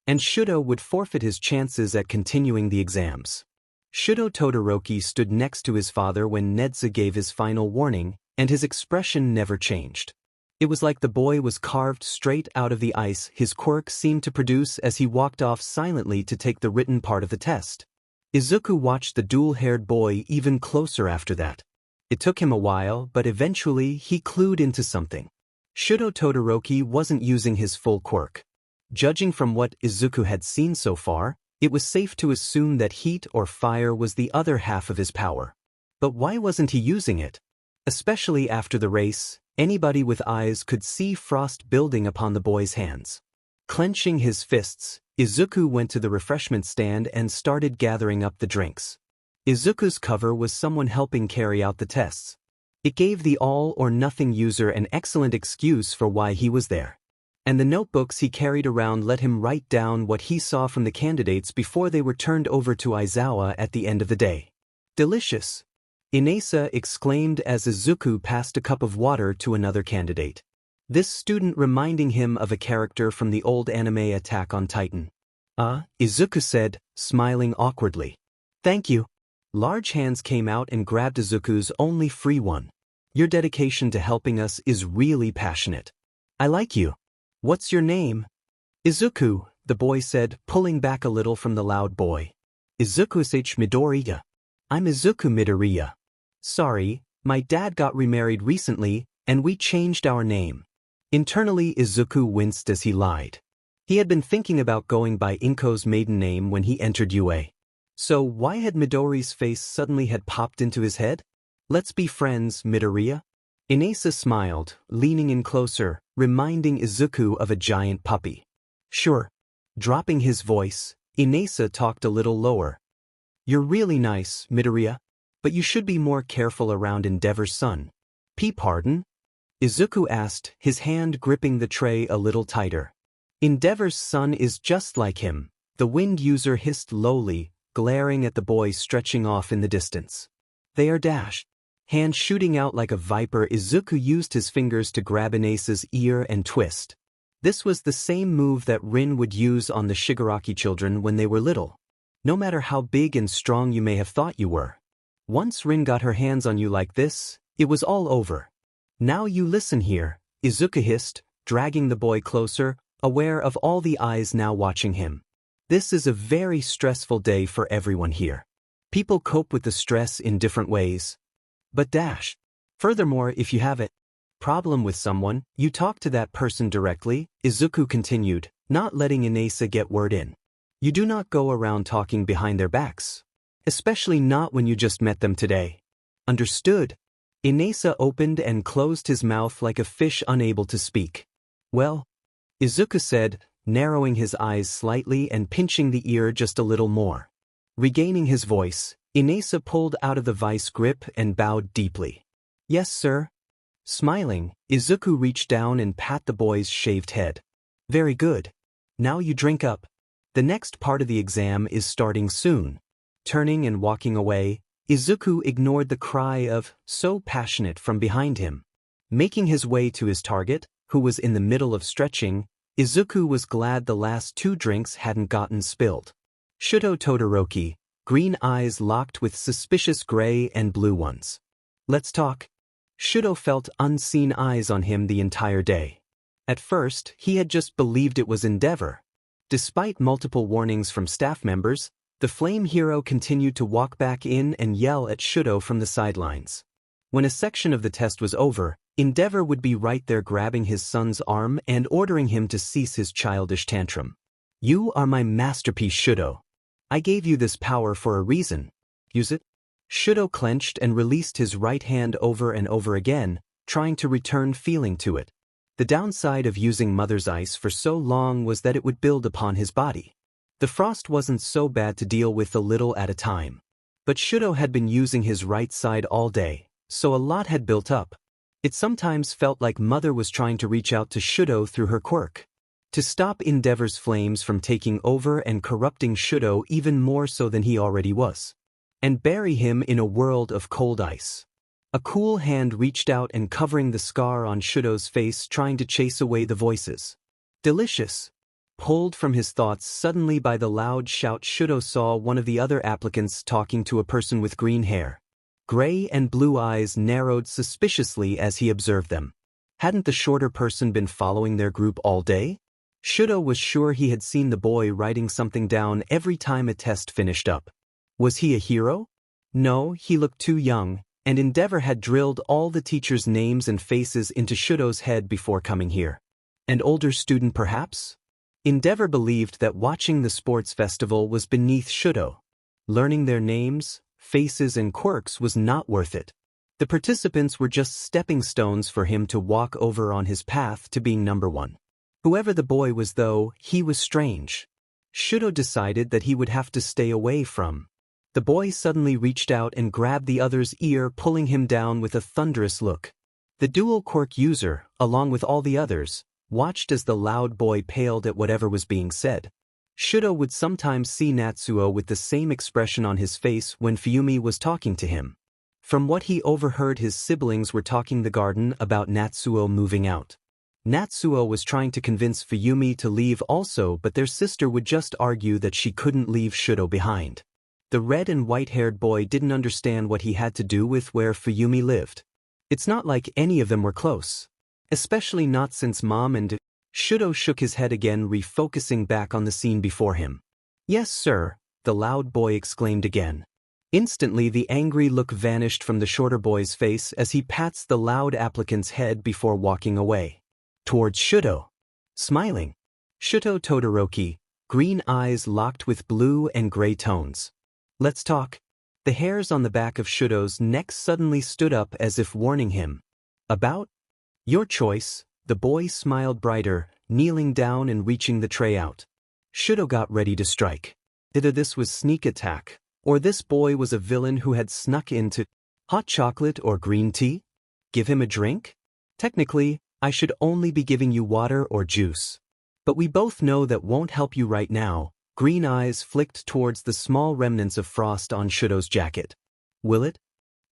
and Shudo would forfeit his chances at continuing the exams. Shudo Todoroki stood next to his father when Netsu gave his final warning, and his expression never changed. It was like the boy was carved straight out of the ice his quirk seemed to produce as he walked off silently to take the written part of the test. Izuku watched the dual-haired boy even closer after that. It took him a while, but eventually he clued into something. Shudo Todoroki wasn't using his full quirk. Judging from what Izuku had seen so far, it was safe to assume that heat or fire was the other half of his power. But why wasn't he using it? Especially after the race, anybody with eyes could see frost building upon the boy's hands. Clenching his fists, Izuku went to the refreshment stand and started gathering up the drinks. Izuku's cover was someone helping carry out the tests. It gave the all-or-nothing user an excellent excuse for why he was there. And the notebooks he carried around let him write down what he saw from the candidates before they were turned over to Aizawa at the end of the day. Delicious! Inesa exclaimed as Izuku passed a cup of water to another candidate. This student reminding him of a character from the old anime Attack on Titan. Izuku said, smiling awkwardly. Thank you. Large hands came out and grabbed Izuku's only free one. Your dedication to helping us is really passionate. I like you. What's your name? Izuku, the boy said, pulling back a little from the loud boy. Izuku-h Midoriya. I'm Izuku Midoriya. Sorry, my dad got remarried recently, and we changed our name. Internally Izuku winced as he lied. He had been thinking about going by Inko's maiden name when he entered UA. So why had Midori's face suddenly had popped into his head? Let's be friends, Midoriya. Inesa smiled, leaning in closer, reminding Izuku of a giant puppy. Sure. Dropping his voice, Inesa talked a little lower. You're really nice, Midoriya, but you should be more careful around Endeavor's son. Pardon? Izuku asked, his hand gripping the tray a little tighter. Endeavor's son is just like him, the wind user hissed lowly, glaring at the boy stretching off in the distance. They are dashed. Hand shooting out like a viper, Izuku used his fingers to grab Inesa's ear and twist. This was the same move that Rin would use on the Shigaraki children when they were little. No matter how big and strong you may have thought you were. Once Rin got her hands on you like this, it was all over. Now you listen here, Izuku hissed, dragging the boy closer, aware of all the eyes now watching him. This is a very stressful day for everyone here. People cope with the stress in different ways. But furthermore, if you have a problem with someone, you talk to that person directly, Izuku continued, not letting Inesa get word in. You do not go around talking behind their backs. Especially not when you just met them today. Understood? Inesa opened and closed his mouth like a fish unable to speak. Well, Izuku said, narrowing his eyes slightly and pinching the ear just a little more. Regaining his voice, Inesa pulled out of the vice grip and bowed deeply. Yes, sir. Smiling, Izuku reached down and pat the boy's shaved head. Very good. Now you drink up. The next part of the exam is starting soon. Turning and walking away, Izuku ignored the cry of, so passionate from behind him. Making his way to his target, who was in the middle of stretching, Izuku was glad the last 2 drinks hadn't gotten spilled. Shudo Todoroki, green eyes locked with suspicious gray and blue ones. Let's talk. Shudo felt unseen eyes on him the entire day. At first, he had just believed it was Endeavor. Despite multiple warnings from staff members, the flame hero continued to walk back in and yell at Shudo from the sidelines. When a section of the test was over, Endeavor would be right there grabbing his son's arm and ordering him to cease his childish tantrum. You are my masterpiece, Shudo. I gave you this power for a reason. Use it? Shudo clenched and released his right hand over and over again, trying to return feeling to it. The downside of using Mother's Ice for so long was that it would build upon his body. The frost wasn't so bad to deal with a little at a time. But Shudo had been using his right side all day, so a lot had built up. It sometimes felt like Mother was trying to reach out to Shudo through her quirk. To stop Endeavor's flames from taking over and corrupting Shudo even more so than he already was. And bury him in a world of cold ice. A cool hand reached out and covering the scar on Shudo's face, trying to chase away the voices. Delicious. Pulled from his thoughts suddenly by the loud shout, Shudo saw one of the other applicants talking to a person with green hair. Gray and blue eyes narrowed suspiciously as he observed them. Hadn't the shorter person been following their group all day? Shudo was sure he had seen the boy writing something down every time a test finished up. Was he a hero? No, he looked too young, and Endeavor had drilled all the teachers' names and faces into Shudo's head before coming here. An older student perhaps? Endeavor believed that watching the sports festival was beneath Shudo. Learning their names, faces and quirks was not worth it. The participants were just stepping stones for him to walk over on his path to being number one. Whoever the boy was though, he was strange. Shudo decided that he would have to stay away from. The boy suddenly reached out and grabbed the other's ear, pulling him down with a thunderous look. The dual quirk user, along with all the others, watched as the loud boy paled at whatever was being said. Shudo would sometimes see Natsuo with the same expression on his face when Fuyumi was talking to him. From what he overheard, his siblings were talking the garden about Natsuo moving out. Natsuo was trying to convince Fuyumi to leave also, but their sister would just argue that she couldn't leave Shudo behind. The red and white-haired boy didn't understand what he had to do with where Fuyumi lived. It's not like any of them were close. Especially not since Mom and... Shudo shook his head again, refocusing back on the scene before him. Yes, sir, the loud boy exclaimed again. Instantly the angry look vanished from the shorter boy's face as he pats the loud applicant's head before walking away. Towards Shudo. Smiling. Shudo Todoroki, green eyes locked with blue and gray tones. Let's talk. The hairs on the back of Shudo's neck suddenly stood up as if warning him. About? Your choice. The boy smiled brighter, kneeling down and reaching the tray out. Shudo got ready to strike. Either this was sneak attack, or this boy was a villain who had snuck into hot chocolate or green tea? Give him a drink? Technically, I should only be giving you water or juice. But we both know that won't help you right now. Green eyes flicked towards the small remnants of frost on Shudo's jacket. Will it?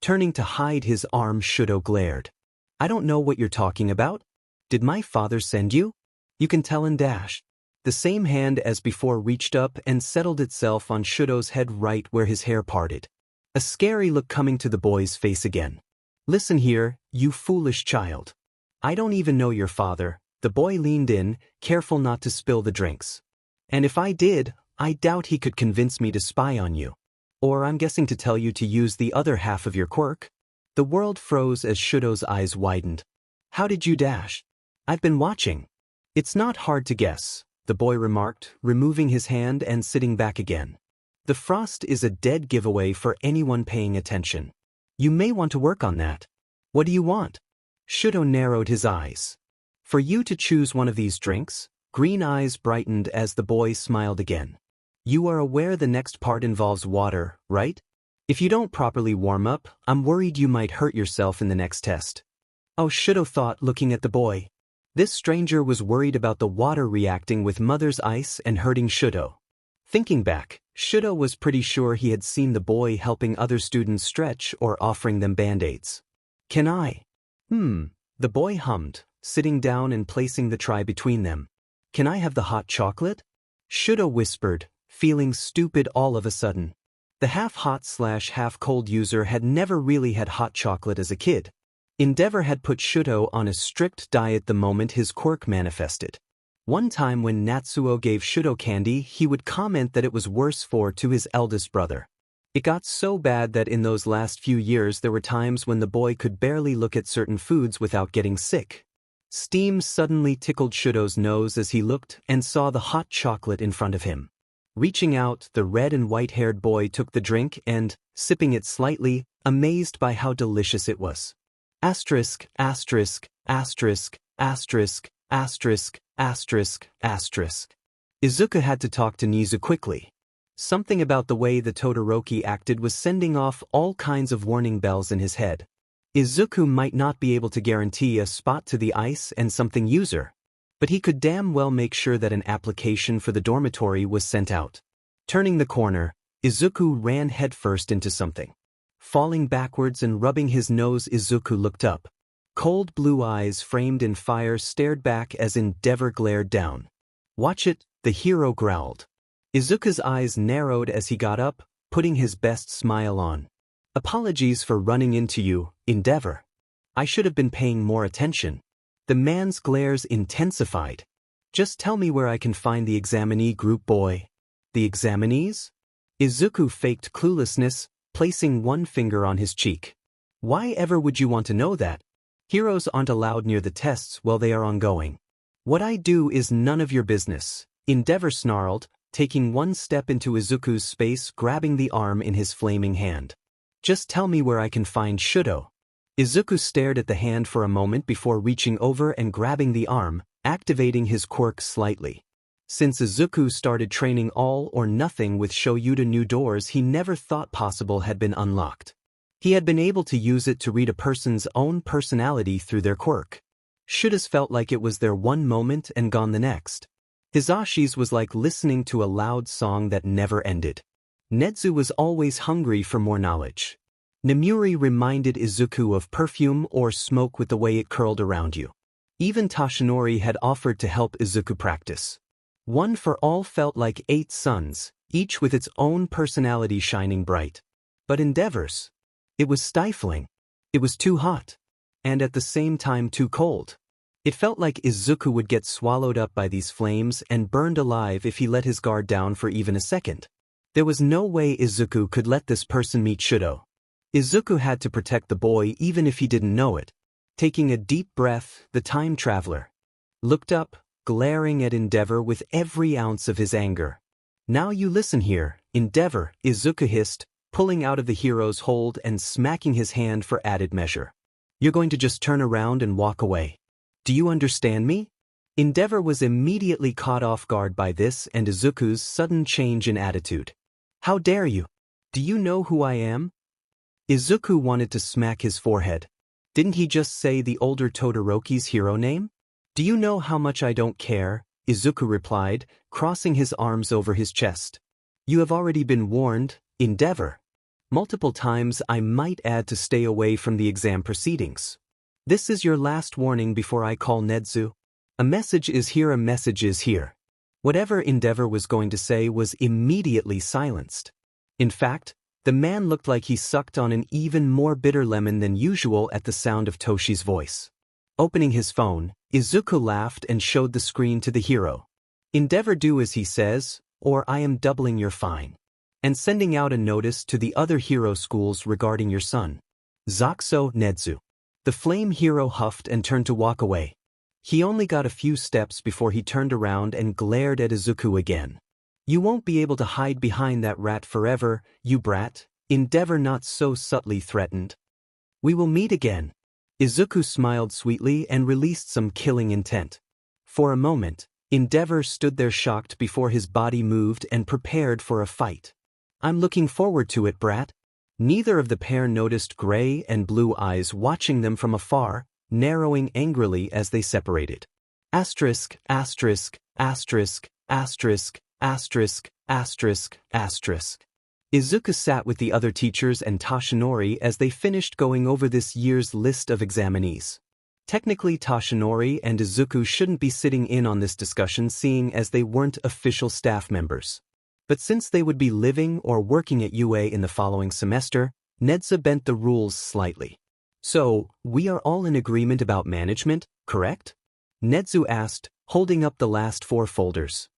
Turning to hide his arm, Shudo glared. I don't know what you're talking about. Did my father send you? You can tell and dash. The same hand as before reached up and settled itself on Shudo's head right where his hair parted. A scary look coming to the boy's face again. Listen here, you foolish child. I don't even know your father. The boy leaned in, careful not to spill the drinks. And if I did, I doubt he could convince me to spy on you. Or I'm guessing to tell you to use the other half of your quirk. The world froze as Shudo's eyes widened. How did you dash? I've been watching. It's not hard to guess, the boy remarked, removing his hand and sitting back again. The frost is a dead giveaway for anyone paying attention. You may want to work on that. What do you want? Shudo narrowed his eyes. For you to choose one of these drinks? Green eyes brightened as the boy smiled again. You are aware the next part involves water, right? If you don't properly warm up, I'm worried you might hurt yourself in the next test. Oh, Shudo thought, looking at the boy. This stranger was worried about the water reacting with Mother's ice and hurting Shudo. Thinking back, Shudo was pretty sure he had seen the boy helping other students stretch or offering them band-aids. Can I? The boy hummed, sitting down and placing the tray between them. Can I have the hot chocolate? Shudo whispered, feeling stupid all of a sudden. The half-hot/half-cold user had never really had hot chocolate as a kid. Endeavor had put Shudo on a strict diet the moment his quirk manifested. One time when Natsuo gave Shudo candy, he would comment that it was worse to his eldest brother. It got so bad that in those last few years there were times when the boy could barely look at certain foods without getting sick. Steam suddenly tickled Shudo's nose as he looked and saw the hot chocolate in front of him. Reaching out, the red and white-haired boy took the drink and, sipping it slightly, amazed by how delicious it was. Asterisk, asterisk, asterisk, asterisk, asterisk, asterisk, asterisk. Izuku had to talk to Nizu quickly. Something about the way the Todoroki acted was sending off all kinds of warning bells in his head. Izuku might not be able to guarantee a spot to the ice and something user, but he could damn well make sure that an application for the dormitory was sent out. Turning the corner, Izuku ran headfirst into something. Falling backwards and rubbing his nose, Izuku looked up. Cold blue eyes framed in fire stared back as Endeavor glared down. "Watch it," the hero growled. Izuku's eyes narrowed as he got up, putting his best smile on. "Apologies for running into you, Endeavor. I should have been paying more attention." The man's glares intensified. "Just tell me where I can find the examinee group, boy." "The examinees?" Izuku faked cluelessness, placing one finger on his cheek. "Why ever would you want to know that? Heroes aren't allowed near the tests while they are ongoing." "What I do is none of your business," Endeavor snarled, taking one step into Izuku's space, grabbing the arm in his flaming hand. "Just tell me where I can find Shudo." Izuku stared at the hand for a moment before reaching over and grabbing the arm, activating his quirk slightly. Since Izuku started training all or nothing with Shoyuda, new doors he never thought possible had been unlocked. He had been able to use it to read a person's own personality through their quirk. Shuda's felt like it was there one moment and gone the next. Hisashi's was like listening to a loud song that never ended. Nedzu was always hungry for more knowledge. Nemuri reminded Izuku of perfume or smoke with the way it curled around you. Even Toshinori had offered to help Izuku practice. One for All felt like 8 suns, each with its own personality shining bright. But Endeavor's, it was stifling. It was too hot. And at the same time too cold. It felt like Izuku would get swallowed up by these flames and burned alive if he let his guard down for even a second. There was no way Izuku could let this person meet Shudo. Izuku had to protect the boy even if he didn't know it. Taking a deep breath, the time traveler looked up, glaring at Endeavor with every ounce of his anger. "Now you listen here, Endeavor," Izuku hissed, pulling out of the hero's hold and smacking his hand for added measure. "You're going to just turn around and walk away. Do you understand me?" Endeavor was immediately caught off guard by this and Izuku's sudden change in attitude. "How dare you? Do you know who I am?" Izuku wanted to smack his forehead. Didn't he just say the older Todoroki's hero name? "Do you know how much I don't care?" Izuku replied, crossing his arms over his chest. "You have already been warned, Endeavor. Multiple times, I might add, to stay away from the exam proceedings. This is your last warning before I call Nedzu. A message is here, a message is here." Whatever Endeavor was going to say was immediately silenced. In fact, the man looked like he sucked on an even more bitter lemon than usual at the sound of Toshi's voice. Opening his phone, Izuku laughed and showed the screen to the hero. "Endeavor, do as he says, or I am doubling your fine. And sending out a notice to the other hero schools regarding your son. Zakuso Nedzu." The flame hero huffed and turned to walk away. He only got a few steps before he turned around and glared at Izuku again. "You won't be able to hide behind that rat forever, you brat," Endeavor not so subtly threatened. "We will meet again." Izuku smiled sweetly and released some killing intent. For a moment, Endeavor stood there shocked before his body moved and prepared for a fight. "I'm looking forward to it, brat." Neither of the pair noticed gray and blue eyes watching them from afar, narrowing angrily as they separated. Asterisk, asterisk, asterisk, asterisk, asterisk, asterisk, asterisk. Izuku sat with the other teachers and Toshinori as they finished going over this year's list of examinees. Technically, Toshinori and Izuku shouldn't be sitting in on this discussion seeing as they weren't official staff members. But since they would be living or working at UA in the following semester, Nedza bent the rules slightly. "So, we are all in agreement about management, correct?" Nedzu asked, holding up the last 4 folders.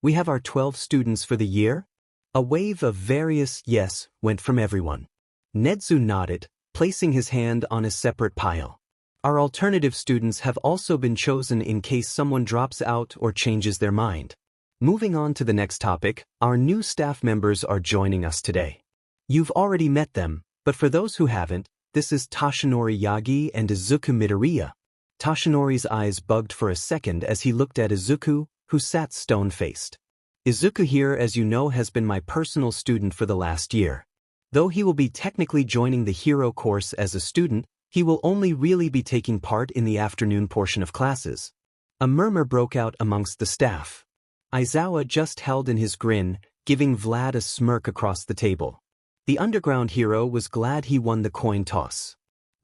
"We have our 12 students for the year?" A wave of various yes went from everyone. Nedzu nodded, placing his hand on a separate pile. "Our alternative students have also been chosen in case someone drops out or changes their mind." Moving on to the next topic, our new staff members are joining us today. You've already met them, but for those who haven't, this is Toshinori Yagi and Izuku Midoriya. Toshinori's eyes bugged for a second as he looked at Izuku, who sat stone-faced. "Izuku here, as you know, has been my personal student for the last year. Though he will be technically joining the hero course as a student, He will only really be taking part in the afternoon portion of classes. A murmur broke out amongst the staff. Aizawa just held in his grin, giving Vlad a smirk across the table. The underground hero was glad he won the coin toss.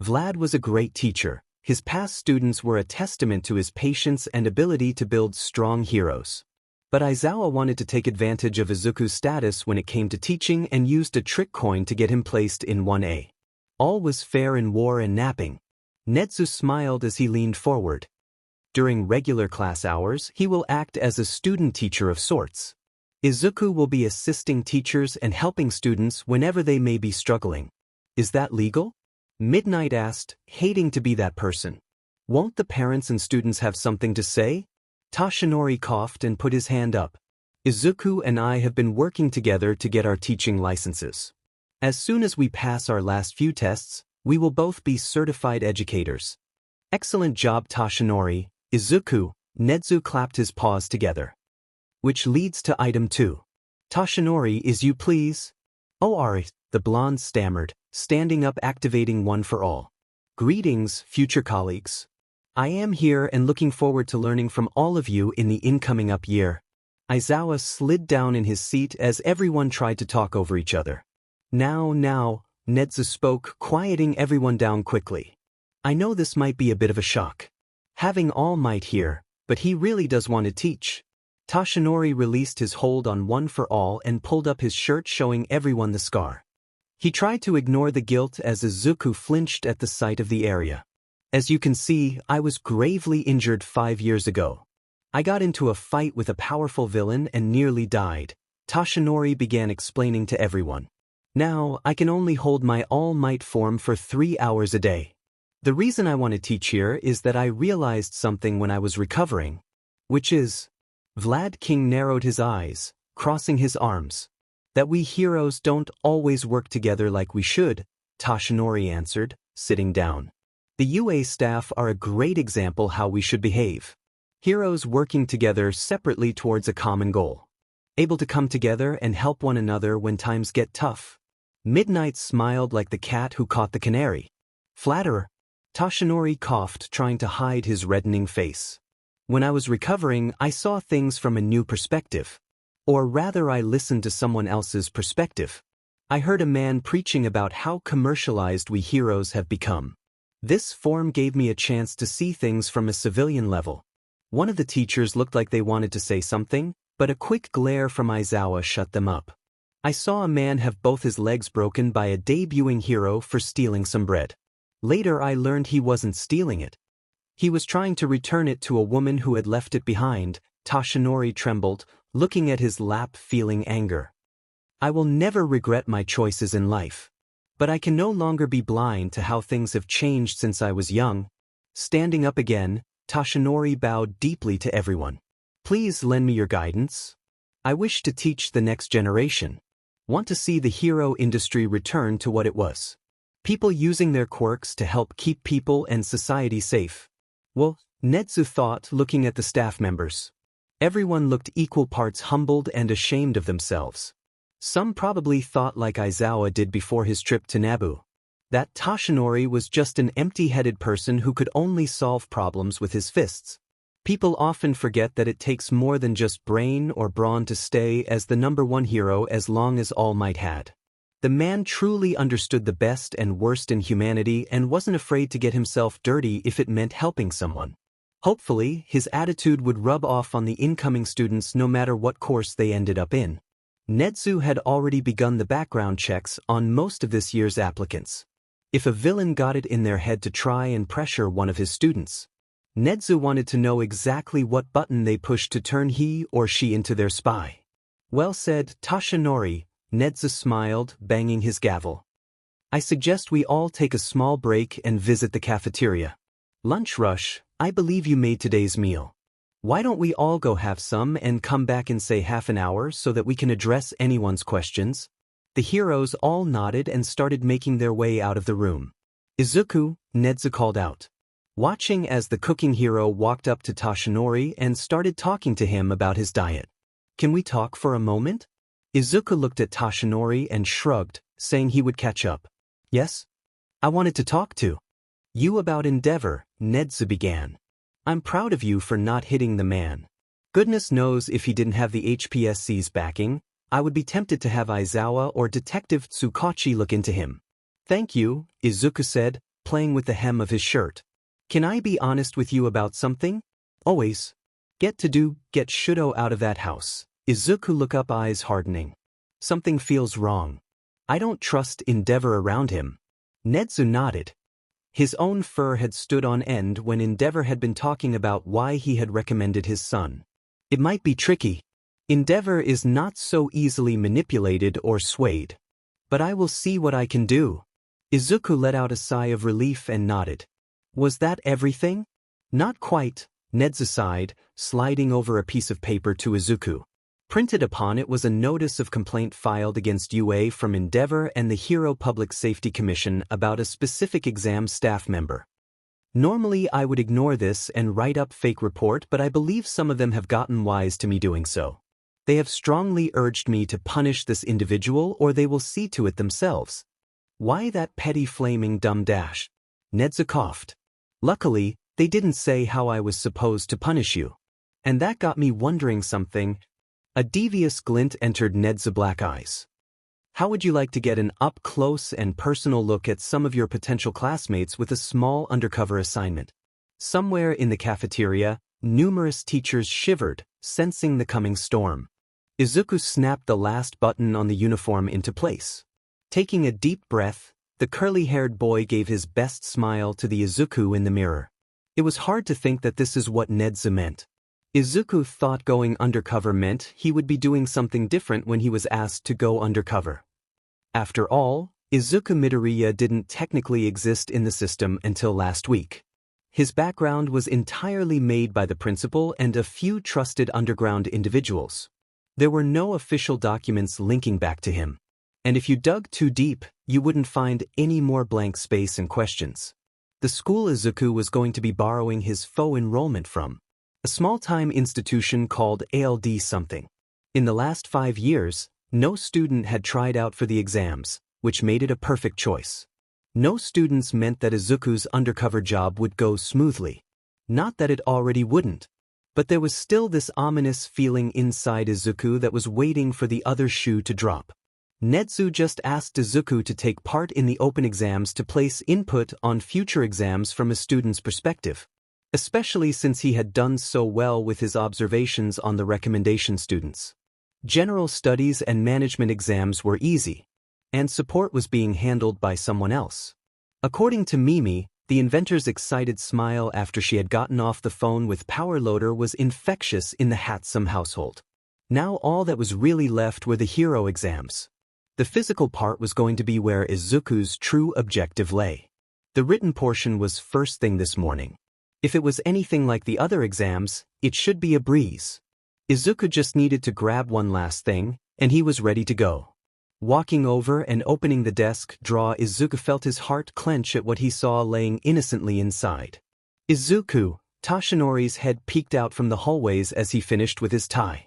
Vlad was a great teacher. His past students were a testament to his patience and ability to build strong heroes. But Aizawa wanted to take advantage of Izuku's status when it came to teaching and used a trick coin to get him placed in 1A. All was fair in war and napping. Netsu smiled as he leaned forward. During regular class hours, he will act as a student teacher of sorts. Izuku will be assisting teachers and helping students whenever they may be struggling. Is that legal? Midnight asked, hating to be that person. Won't the parents and students have something to say? Toshinori coughed and put his hand up. Izuku and I have been working together to get our teaching licenses. As soon as we pass our last few tests, we will both be certified educators. Excellent job, Toshinori. Izuku, Netsu clapped his paws together. Which leads to item 2. Toshinori, is you please? Oh, Ari, the blonde stammered, standing up activating one for all. Greetings, future colleagues. I am here and looking forward to learning from all of you in the incoming up year. Aizawa slid down in his seat as everyone tried to talk over each other. Now, Netsu spoke, quieting everyone down quickly. I know this might be a bit of a shock. Having All Might here, but he really does want to teach. Toshinori released his hold on One for All and pulled up his shirt showing everyone the scar. He tried to ignore the guilt as Izuku flinched at the sight of the area. As you can see, I was gravely injured 5 years ago. I got into a fight with a powerful villain and nearly died. Toshinori began explaining to everyone. Now, I can only hold my All Might form for 3 hours a day. The reason I want to teach here is that I realized something when I was recovering. Which is... Vlad King narrowed his eyes, crossing his arms. That we heroes don't always work together like we should, Toshinori answered, sitting down. The UA staff are a great example how we should behave. Heroes working together separately towards a common goal. Able to come together and help one another when times get tough. Midnight smiled like the cat who caught the canary. Flatterer. Toshinori coughed, trying to hide his reddening face. When I was recovering, I saw things from a new perspective. Or rather, I listened to someone else's perspective. I heard a man preaching about how commercialized we heroes have become. This form gave me a chance to see things from a civilian level. One of the teachers looked like they wanted to say something, but a quick glare from Aizawa shut them up. I saw a man have both his legs broken by a debuting hero for stealing some bread. Later I learned he wasn't stealing it. He was trying to return it to a woman who had left it behind. Toshinori trembled, looking at his lap feeling anger. I will never regret my choices in life. But I can no longer be blind to how things have changed since I was young. Standing up again, Toshinori bowed deeply to everyone. Please lend me your guidance. I wish to teach the next generation. Want to see the hero industry return to what it was. People using their quirks to help keep people and society safe. Well, Netsu thought, looking at the staff members. Everyone looked equal parts humbled and ashamed of themselves. Some probably thought like Aizawa did before his trip to Naboo. That Toshinori was just an empty-headed person who could only solve problems with his fists. People often forget that it takes more than just brain or brawn to stay as the #1 hero as long as All Might had. The man truly understood the best and worst in humanity and wasn't afraid to get himself dirty if it meant helping someone. Hopefully, his attitude would rub off on the incoming students no matter what course they ended up in. Netsu had already begun the background checks on most of this year's applicants. If a villain got it in their head to try and pressure one of his students, Netsu wanted to know exactly what button they pushed to turn he or she into their spy. Well said, Toshinori, Netsu smiled, banging his gavel. I suggest we all take a small break and visit the cafeteria. Lunch rush, I believe you made today's meal. Why don't we all go have some and come back in say half an hour so that we can address anyone's questions? The heroes all nodded and started making their way out of the room. Izuku, Netsu called out. Watching as the cooking hero walked up to Toshinori and started talking to him about his diet. Can we talk for a moment? Izuku looked at Toshinori and shrugged, saying he would catch up. Yes? I wanted to talk to. You about Endeavor, Nedzu began. I'm proud of you for not hitting the man. Goodness knows if he didn't have the HPSC's backing, I would be tempted to have Aizawa or Detective Tsukachi look into him. Thank you, Izuku said, playing with the hem of his shirt. Can I be honest with you about something? Always. Get Shudo out of that house. Izuku looked up, eyes hardening. Something feels wrong. I don't trust Endeavor around him. Nedzu nodded. His own fur had stood on end when Endeavor had been talking about why he had recommended his son. It might be tricky. Endeavor is not so easily manipulated or swayed. But I will see what I can do. Izuku let out a sigh of relief and nodded. Was that everything? Not quite, Nedzu sighed, sliding over a piece of paper to Izuku. Printed upon it was a notice of complaint filed against UA from Endeavor and the Hero Public Safety Commission about a specific exam staff member. Normally I would ignore this and write up fake report, but I believe some of them have gotten wise to me doing so. They have strongly urged me to punish this individual or they will see to it themselves. Why that petty flaming dumb dash? Nedzu coughed. Luckily, they didn't say how I was supposed to punish you. And that got me wondering something. A devious glint entered Nedzu's black eyes. How would you like to get an up-close and personal look at some of your potential classmates with a small undercover assignment? Somewhere in the cafeteria, numerous teachers shivered, sensing the coming storm. Izuku snapped the last button on the uniform into place. Taking a deep breath, the curly-haired boy gave his best smile to the Izuku in the mirror. It was hard to think that this is what Nedzu meant. Izuku thought going undercover meant he would be doing something different when he was asked to go undercover. After all, Izuku Midoriya didn't technically exist in the system until last week. His background was entirely made by the principal and a few trusted underground individuals. There were no official documents linking back to him. And if you dug too deep, you wouldn't find any more blank space and questions. The school Izuku was going to be borrowing his faux enrollment from. A small-time institution called ALD something. In the last 5 years, no student had tried out for the exams, which made it a perfect choice. No students meant that Izuku's undercover job would go smoothly. Not that it already wouldn't. But there was still this ominous feeling inside Izuku that was waiting for the other shoe to drop. Nedzu just asked Izuku to take part in the open exams to place input on future exams from a student's perspective. Especially since he had done so well with his observations on the recommendation students. General studies and management exams were easy, and support was being handled by someone else. According to Mimi, the inventor's excited smile after she had gotten off the phone with Power Loader was infectious in the Hatsum household. Now all that was really left were the hero exams. The physical part was going to be where Izuku's true objective lay. The written portion was first thing this morning. If it was anything like the other exams, it should be a breeze. Izuku just needed to grab one last thing, and he was ready to go. Walking over and opening the desk drawer, Izuku felt his heart clench at what he saw laying innocently inside. Izuku, Toshinori's head peeked out from the hallways as he finished with his tie.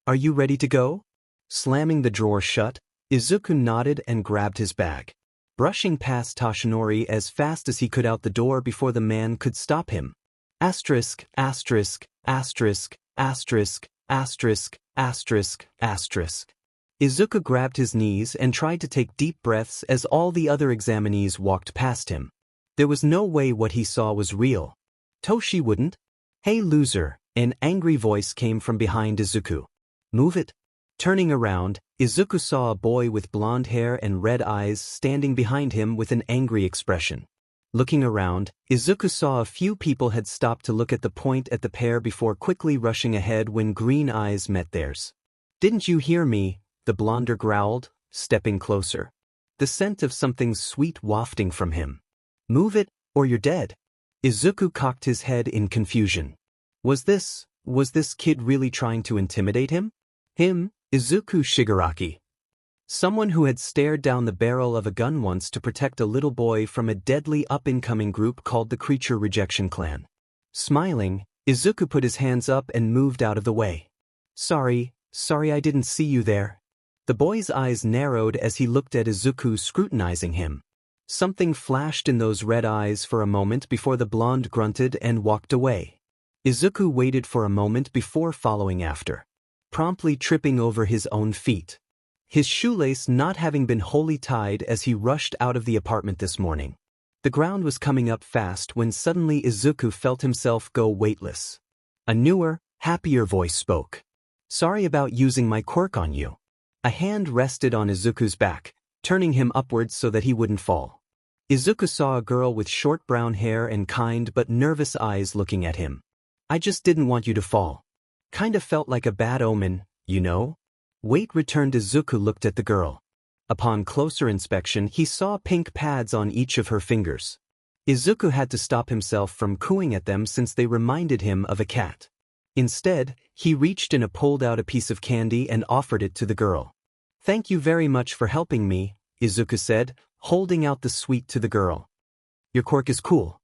Are you ready to go? Slamming the drawer shut, Izuku nodded and grabbed his bag. Brushing past Toshinori as fast as he could out the door before the man could stop him. Asterisk, asterisk, asterisk, asterisk, asterisk, asterisk, asterisk. Izuku grabbed his knees and tried to take deep breaths as all the other examinees walked past him. There was no way what he saw was real. Toshi wouldn't. Hey loser, an angry voice came from behind Izuku. Move it. Turning around, Izuku saw a boy with blonde hair and red eyes standing behind him with an angry expression. Looking around, Izuku saw a few people had stopped to look at the point at the pair before quickly rushing ahead when green eyes met theirs. Didn't you hear me? The blonder growled, stepping closer. The scent of something sweet wafting from him. Move it, or you're dead. Izuku cocked his head in confusion. Was this kid really trying to intimidate him? Him, Izuku Shigaraki. Someone who had stared down the barrel of a gun once to protect a little boy from a deadly up-and-coming group called the Creature Rejection Clan. Smiling, Izuku put his hands up and moved out of the way. Sorry I didn't see you there. The boy's eyes narrowed as he looked at Izuku scrutinizing him. Something flashed in those red eyes for a moment before the blonde grunted and walked away. Izuku waited for a moment before following after, promptly tripping over his own feet, his shoelace not having been wholly tied as he rushed out of the apartment this morning. The ground was coming up fast when suddenly Izuku felt himself go weightless. A newer, happier voice spoke. "Sorry about using my quirk on you." A hand rested on Izuku's back, turning him upwards so that he wouldn't fall. Izuku saw a girl with short brown hair and kind but nervous eyes looking at him. "I just didn't want you to fall. Kinda felt like a bad omen, you know?" Weight returned. Izuku looked at the girl. Upon closer inspection, he saw pink pads on each of her fingers. Izuku had to stop himself from cooing at them since they reminded him of a cat. Instead, he reached in and pulled out a piece of candy and offered it to the girl. "Thank you very much for helping me," Izuku said, holding out the sweet to the girl. "Your quirk is cool.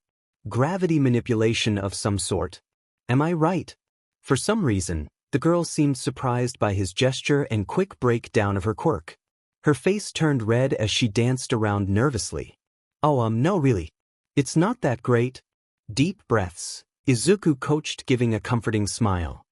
Gravity manipulation of some sort. Am I right?" For some reason, the girl seemed surprised by his gesture and quick breakdown of her quirk. Her face turned red as she danced around nervously. "Oh, no really. It's not that great." Deep breaths, Izuku coached, giving a comforting smile.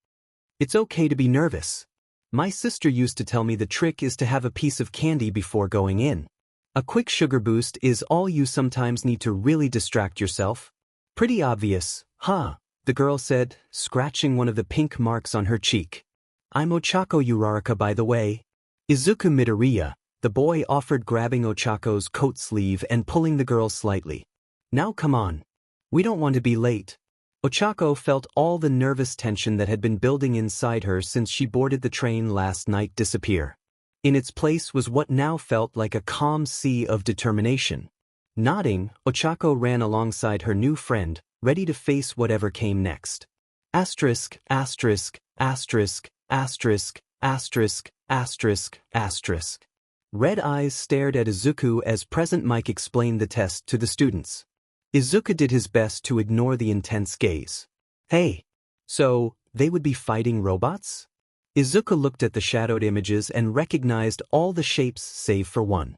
"It's okay to be nervous. My sister used to tell me the trick is to have a piece of candy before going in. A quick sugar boost is all you sometimes need to really distract yourself." "Pretty obvious, huh?" the girl said, scratching one of the pink marks on her cheek. "I'm Ochako Uraraka, by the way." Izuku Midoriya, the boy offered, grabbing Ochako's coat sleeve and pulling the girl slightly. "Now come on. We don't want to be late." Ochako felt all the nervous tension that had been building inside her since she boarded the train last night disappear. In its place was what now felt like a calm sea of determination. Nodding, Ochako ran alongside her new friend, ready to face whatever came next. Asterisk, asterisk, asterisk, asterisk, asterisk, asterisk, asterisk. Red eyes stared at Izuku as Present Mike explained the test to the students. Izuku did his best to ignore the intense gaze. "Hey, so, they would be fighting robots?" Izuku looked at the shadowed images and recognized all the shapes save for one.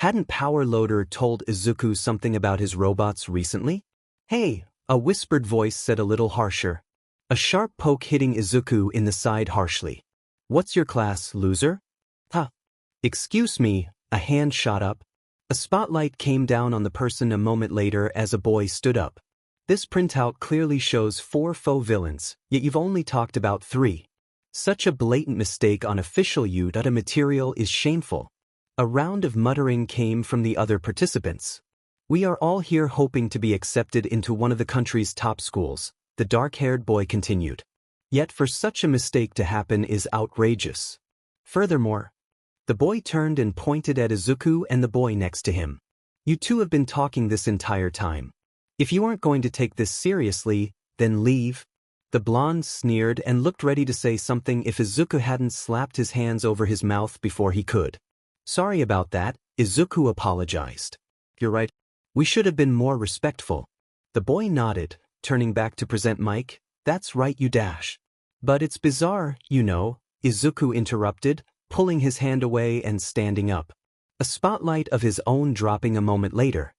Hadn't Power Loader told Izuku something about his robots recently? "Hey," a whispered voice said a little harsher. A sharp poke hitting Izuku in the side harshly. "What's your class, loser?" "Huh. Excuse me," a hand shot up. A spotlight came down on the person a moment later as a boy stood up. "This printout clearly shows 4 faux villains, yet you've only talked about 3. Such a blatant mistake on official data material is shameful." A round of muttering came from the other participants. "We are all here hoping to be accepted into one of the country's top schools," the dark-haired boy continued. "Yet for such a mistake to happen is outrageous. Furthermore," the boy turned and pointed at Izuku and the boy next to him. "You two have been talking this entire time. If you aren't going to take this seriously, then leave." The blonde sneered and looked ready to say something if Izuku hadn't slapped his hands over his mouth before he could. "Sorry about that," Izuku apologized. "You're right. We should have been more respectful." The boy nodded, turning back to Present Mike. "That's right, you dash." "But it's bizarre, you know," Izuku interrupted, pulling his hand away and standing up. A spotlight of his own dropping a moment later.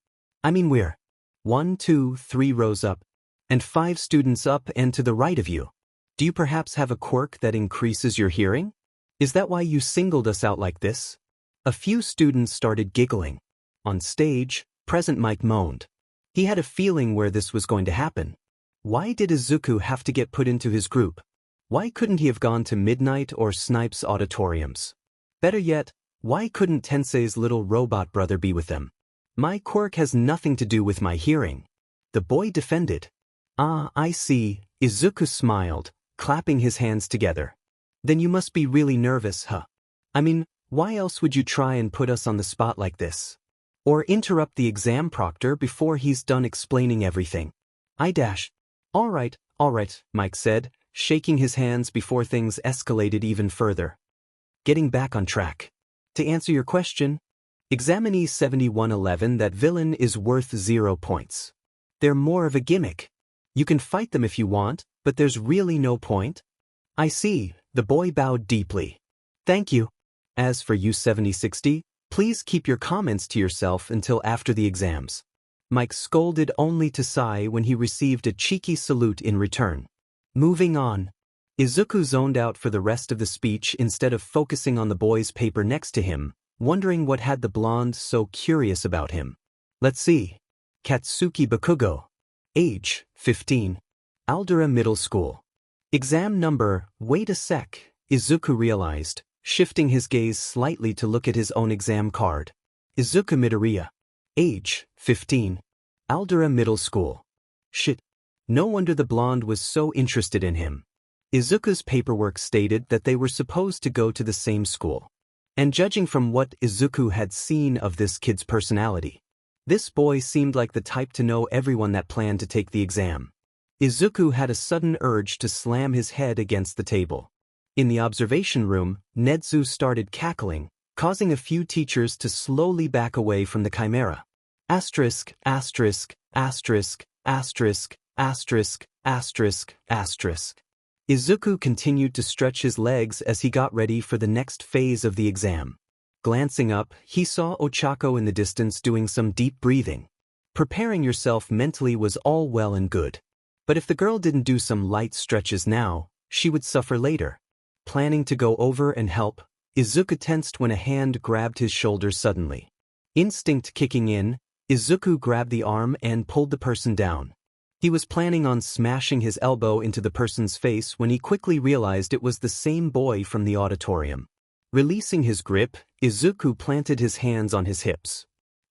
"I mean we're 1, 2, 3 rows up, and 5 students up and to the right of you. Do you perhaps have a quirk that increases your hearing? Is that why you singled us out like this?" A few students started giggling. On stage, Present Mike moaned. He had a feeling where this was going to happen. Why did Izuku have to get put into his group? Why couldn't he have gone to Midnight or Snipes auditoriums? Better yet, why couldn't Tensei's little robot brother be with them? "My quirk has nothing to do with my hearing," the boy defended. "Ah, I see," Izuku smiled, clapping his hands together. "Then you must be really nervous, huh? I mean, why else would you try and put us on the spot like this? Or interrupt the exam proctor before he's done explaining everything?" All right, Mike said, shaking his hands before things escalated even further. Getting back on track. To answer your question, Examinee 7111, that villain is worth 0 points. They're more of a gimmick. You can fight them if you want, but there's really no point. "I see," the boy bowed deeply. "Thank you. As for you 7060, Please keep your comments to yourself until after the exams. Mike scolded only to sigh when he received a cheeky salute in return. Moving on. Izuku zoned out for the rest of the speech instead of focusing on the boy's paper next to him, wondering what had the blonde so curious about him. Let's see. Katsuki Bakugo. Age, 15. Aldera Middle School. Exam number, wait a sec, Izuku realized, shifting his gaze slightly to look at his own exam card. Izuku Midoriya. Age, 15. Aldera Middle School. Shit. No wonder the blonde was so interested in him. Izuku's paperwork stated that they were supposed to go to the same school. And judging from what Izuku had seen of this kid's personality, this boy seemed like the type to know everyone that planned to take the exam. Izuku had a sudden urge to slam his head against the table. In the observation room, Netsu started cackling, causing a few teachers to slowly back away from the chimera. Asterisk, asterisk, asterisk, asterisk, asterisk, asterisk, asterisk. Izuku continued to stretch his legs as he got ready for the next phase of the exam. Glancing up, he saw Ochako in the distance doing some deep breathing. Preparing yourself mentally was all well and good. But if the girl didn't do some light stretches now, she would suffer later. Planning to go over and help, Izuku tensed when a hand grabbed his shoulder suddenly. Instinct kicking in, Izuku grabbed the arm and pulled the person down. He was planning on smashing his elbow into the person's face when he quickly realized it was the same boy from the auditorium. Releasing his grip, Izuku planted his hands on his hips.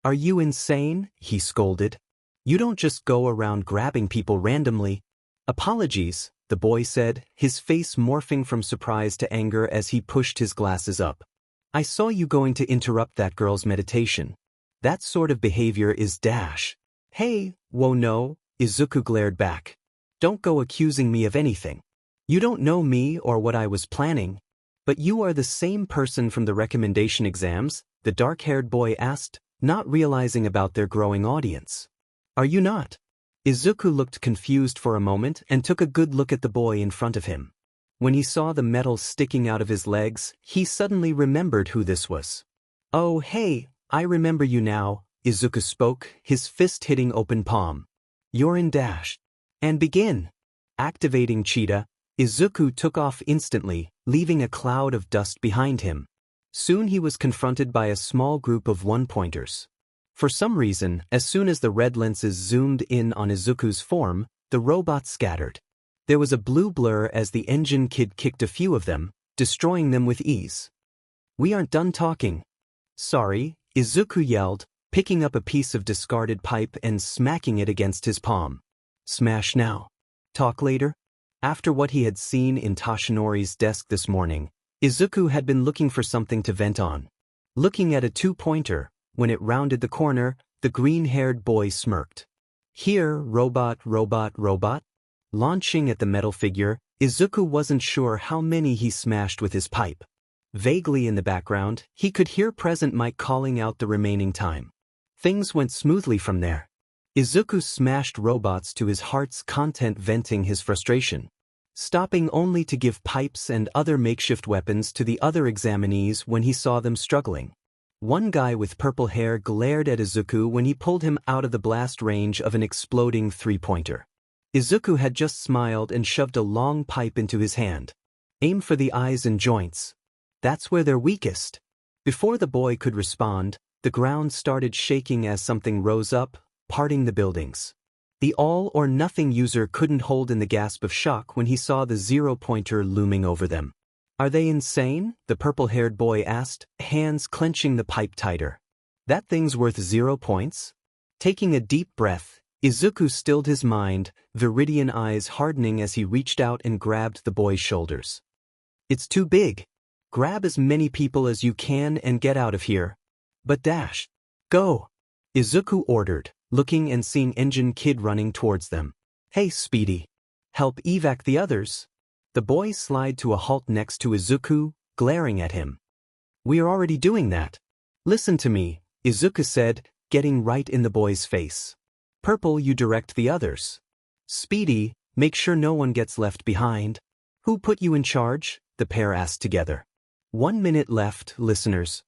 "Are you insane?" he scolded. "You don't just go around grabbing people randomly." "Apologies," the boy said, his face morphing from surprise to anger as he pushed his glasses up. "I saw you going to interrupt that girl's meditation. That sort of behavior is dash." "Hey, whoa no," Izuku glared back. "Don't go accusing me of anything. You don't know me or what I was planning." "But you are the same person from the recommendation exams?" the dark-haired boy asked, not realizing about their growing audience. "Are you not?" Izuku looked confused for a moment and took a good look at the boy in front of him. When he saw the metal sticking out of his legs, he suddenly remembered who this was. "Oh hey, I remember you now," Izuku spoke, his fist hitting open palm. "You're in dash." "And begin." Activating Cheetah, Izuku took off instantly, leaving a cloud of dust behind him. Soon he was confronted by a small group of one-pointers. For some reason, as soon as the red lenses zoomed in on Izuku's form, the robots scattered. There was a blue blur as the engine kid kicked a few of them, destroying them with ease. "We aren't done talking." "Sorry," Izuku yelled, picking up a piece of discarded pipe and smacking it against his palm. "Smash now. Talk later." After what he had seen in Toshinori's desk this morning, Izuku had been looking for something to vent on. Looking at a two-pointer, when it rounded the corner, the green-haired boy smirked. "Here, robot, robot, robot." Launching at the metal figure, Izuku wasn't sure how many he smashed with his pipe. Vaguely in the background, he could hear present Mike calling out the remaining time. Things went smoothly from there. Izuku smashed robots to his heart's content, venting his frustration, stopping only to give pipes and other makeshift weapons to the other examinees when he saw them struggling. One guy with purple hair glared at Izuku when he pulled him out of the blast range of an exploding three-pointer. Izuku had just smiled and shoved a long pipe into his hand. "Aim for the eyes and joints. That's where they're weakest." Before the boy could respond, the ground started shaking as something rose up, parting the buildings. The all-or-nothing user couldn't hold in the gasp of shock when he saw the zero-pointer looming over them. "Are they insane?" the purple-haired boy asked, hands clenching the pipe tighter. "That thing's worth 0 points?" Taking a deep breath, Izuku stilled his mind, Viridian eyes hardening as he reached out and grabbed the boy's shoulders. "It's too big. Grab as many people as you can and get out of here." "But dash. Go," Izuku ordered, looking and seeing Engine Kid running towards them. "Hey, Speedy. Help evac the others." The boy slid to a halt next to Izuku, glaring at him. "We're already doing that." "Listen to me," Izuku said, getting right in the boy's face. "Purple, you direct the others. Speedy, make sure no one gets left behind." "Who put you in charge?" the pair asked together. 1 minute left, listeners.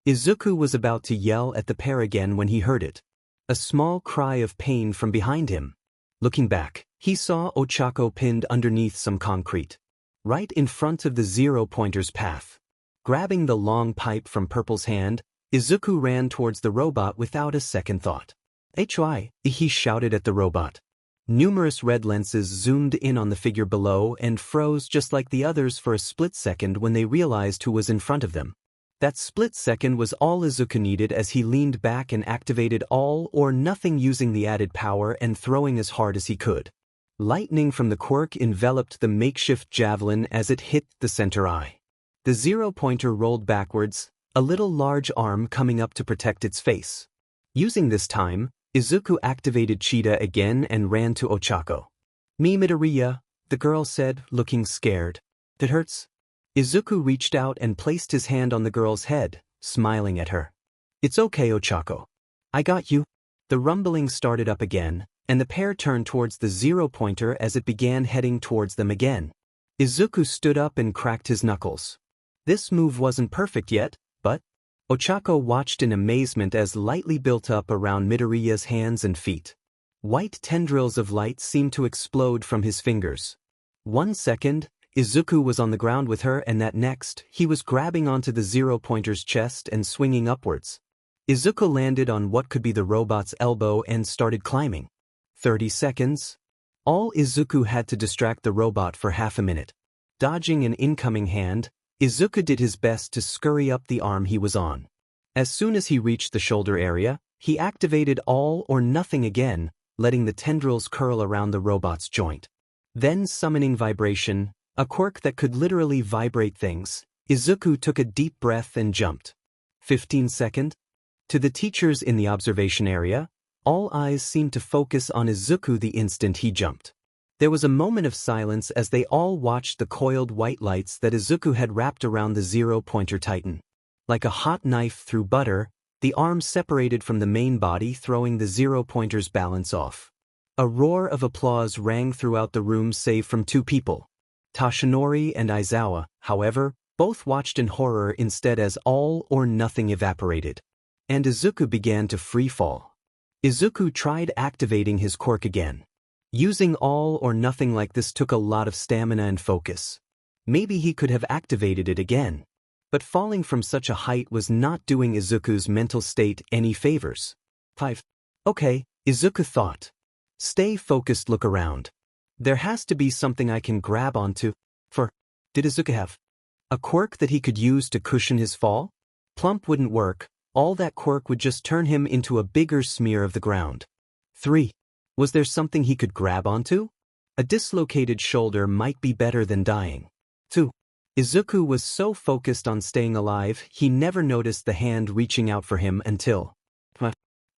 Izuku was about to yell at the pair again when he heard it. A small cry of pain from behind him. Looking back, he saw Ochako pinned underneath some concrete. Right in front of the zero-pointer's path. Grabbing the long pipe from Purple's hand, Izuku ran towards the robot without a second thought. "Hi!" he shouted at the robot. Numerous red lenses zoomed in on the figure below and froze just like the others for a split second when they realized who was in front of them. That split second was all Izuku needed as he leaned back and activated all or nothing using the added power and throwing as hard as he could. Lightning from the quirk enveloped the makeshift javelin as it hit the center eye. The zero-pointer rolled backwards, a little large arm coming up to protect its face. Using this time, Izuku activated Cheetah again and ran to Ochako. "Me Midoriya," the girl said, looking scared. "That hurts?" Izuku reached out and placed his hand on the girl's head, smiling at her. "It's okay, Ochako. I got you." The rumbling started up again, and the pair turned towards the zero-pointer as it began heading towards them again. Izuku stood up and cracked his knuckles. This move wasn't perfect yet, but Ochako watched in amazement as lightly built up around Midoriya's hands and feet. White tendrils of light seemed to explode from his fingers. 1 second, Izuku was on the ground with her, and that next, he was grabbing onto the zero-pointer's chest and swinging upwards. Izuku landed on what could be the robot's elbow and started climbing. 30 seconds. All Izuku had to distract the robot for half a minute. Dodging an incoming hand, Izuku did his best to scurry up the arm he was on. As soon as he reached the shoulder area, he activated all or nothing again, letting the tendrils curl around the robot's joint. Then summoning vibration, a quirk that could literally vibrate things, Izuku took a deep breath and jumped. 15 seconds. To the teachers in the observation area, all eyes seemed to focus on Izuku the instant he jumped. There was a moment of silence as they all watched the coiled white lights that Izuku had wrapped around the zero-pointer titan. Like a hot knife through butter, the arm separated from the main body, throwing the zero-pointer's balance off. A roar of applause rang throughout the room save from 2 people. Toshinori and Aizawa, however, both watched in horror instead as all or nothing evaporated. And Izuku began to free fall. Izuku tried activating his quirk again. Using all or nothing like this took a lot of stamina and focus. Maybe he could have activated it again. But falling from such a height was not doing Izuku's mental state any favors. 5. Okay, Izuku thought. Stay focused, look around. There has to be something I can grab onto. Did Izuku have a quirk that he could use to cushion his fall? Plump wouldn't work. All that quirk would just turn him into a bigger smear of the ground. 3. Was there something he could grab onto? A dislocated shoulder might be better than dying. 2. Izuku was so focused on staying alive, he never noticed the hand reaching out for him until...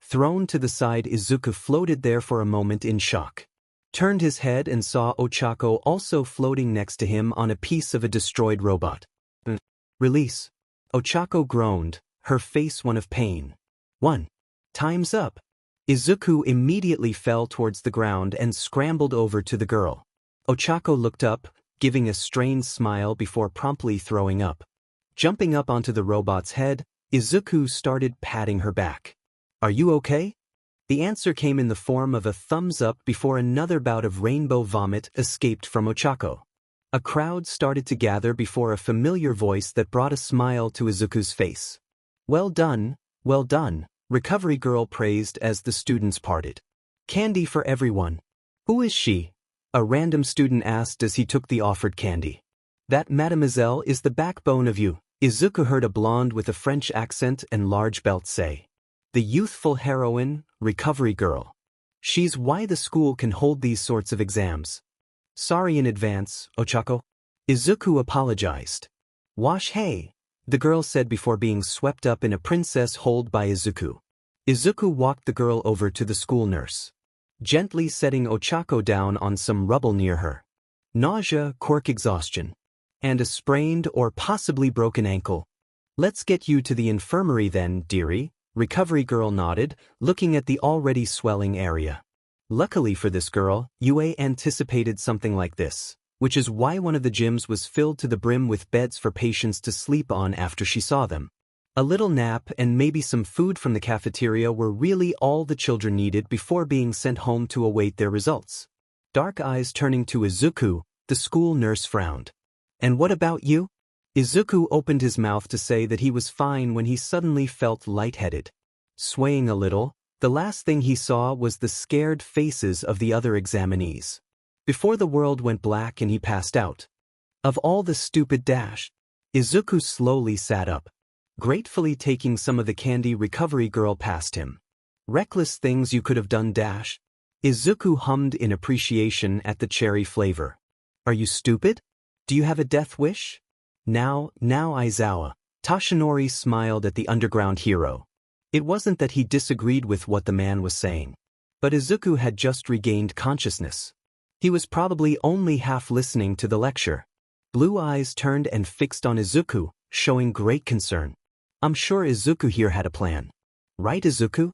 Thrown to the side, Izuku floated there for a moment in shock. Turned his head and saw Ochako also floating next to him on a piece of a destroyed robot. Release. Ochako groaned, her face one of pain. 1. Time's up. Izuku immediately fell towards the ground and scrambled over to the girl. Ochako looked up, giving a strained smile before promptly throwing up. Jumping up onto the robot's head, Izuku started patting her back. "Are you okay?" The answer came in the form of a thumbs up before another bout of rainbow vomit escaped from Ochako. A crowd started to gather before a familiar voice that brought a smile to Izuku's face. Well done, Recovery Girl praised as the students parted. "Candy for everyone." "Who is she?" a random student asked as he took the offered candy. "That mademoiselle is the backbone of you," Izuku heard a blonde with a French accent and large belt say. "The youthful heroine, Recovery Girl. She's why the school can hold these sorts of exams." "Sorry in advance, Ochako." Izuku apologized. "Wash hey," the girl said before being swept up in a princess hold by Izuku. Izuku walked the girl over to the school nurse, gently setting Ochako down on some rubble near her. Nausea, quirk exhaustion, and a sprained or possibly broken ankle. "Let's get you to the infirmary then, dearie," Recovery Girl nodded, looking at the already swelling area. Luckily for this girl, Yue anticipated something like this, which is why one of the gyms was filled to the brim with beds for patients to sleep on after she saw them. A little nap and maybe some food from the cafeteria were really all the children needed before being sent home to await their results. Dark eyes turning to Izuku, the school nurse frowned. "And what about you?" Izuku opened his mouth to say that he was fine when he suddenly felt lightheaded. Swaying a little, the last thing he saw was the scared faces of the other examinees. Before the world went black and he passed out. Of all the stupid dash. Izuku slowly sat up, gratefully taking some of the candy recovery girl passed him. "Reckless things you could have done dash." Izuku hummed in appreciation at the cherry flavor. "Are you stupid? Do you have a death wish?" Now Aizawa. Toshinori smiled at the underground hero. It wasn't that he disagreed with what the man was saying. But Izuku had just regained consciousness. He was probably only half listening to the lecture. Blue eyes turned and fixed on Izuku, showing great concern. "I'm sure Izuku here had a plan. Right, Izuku?"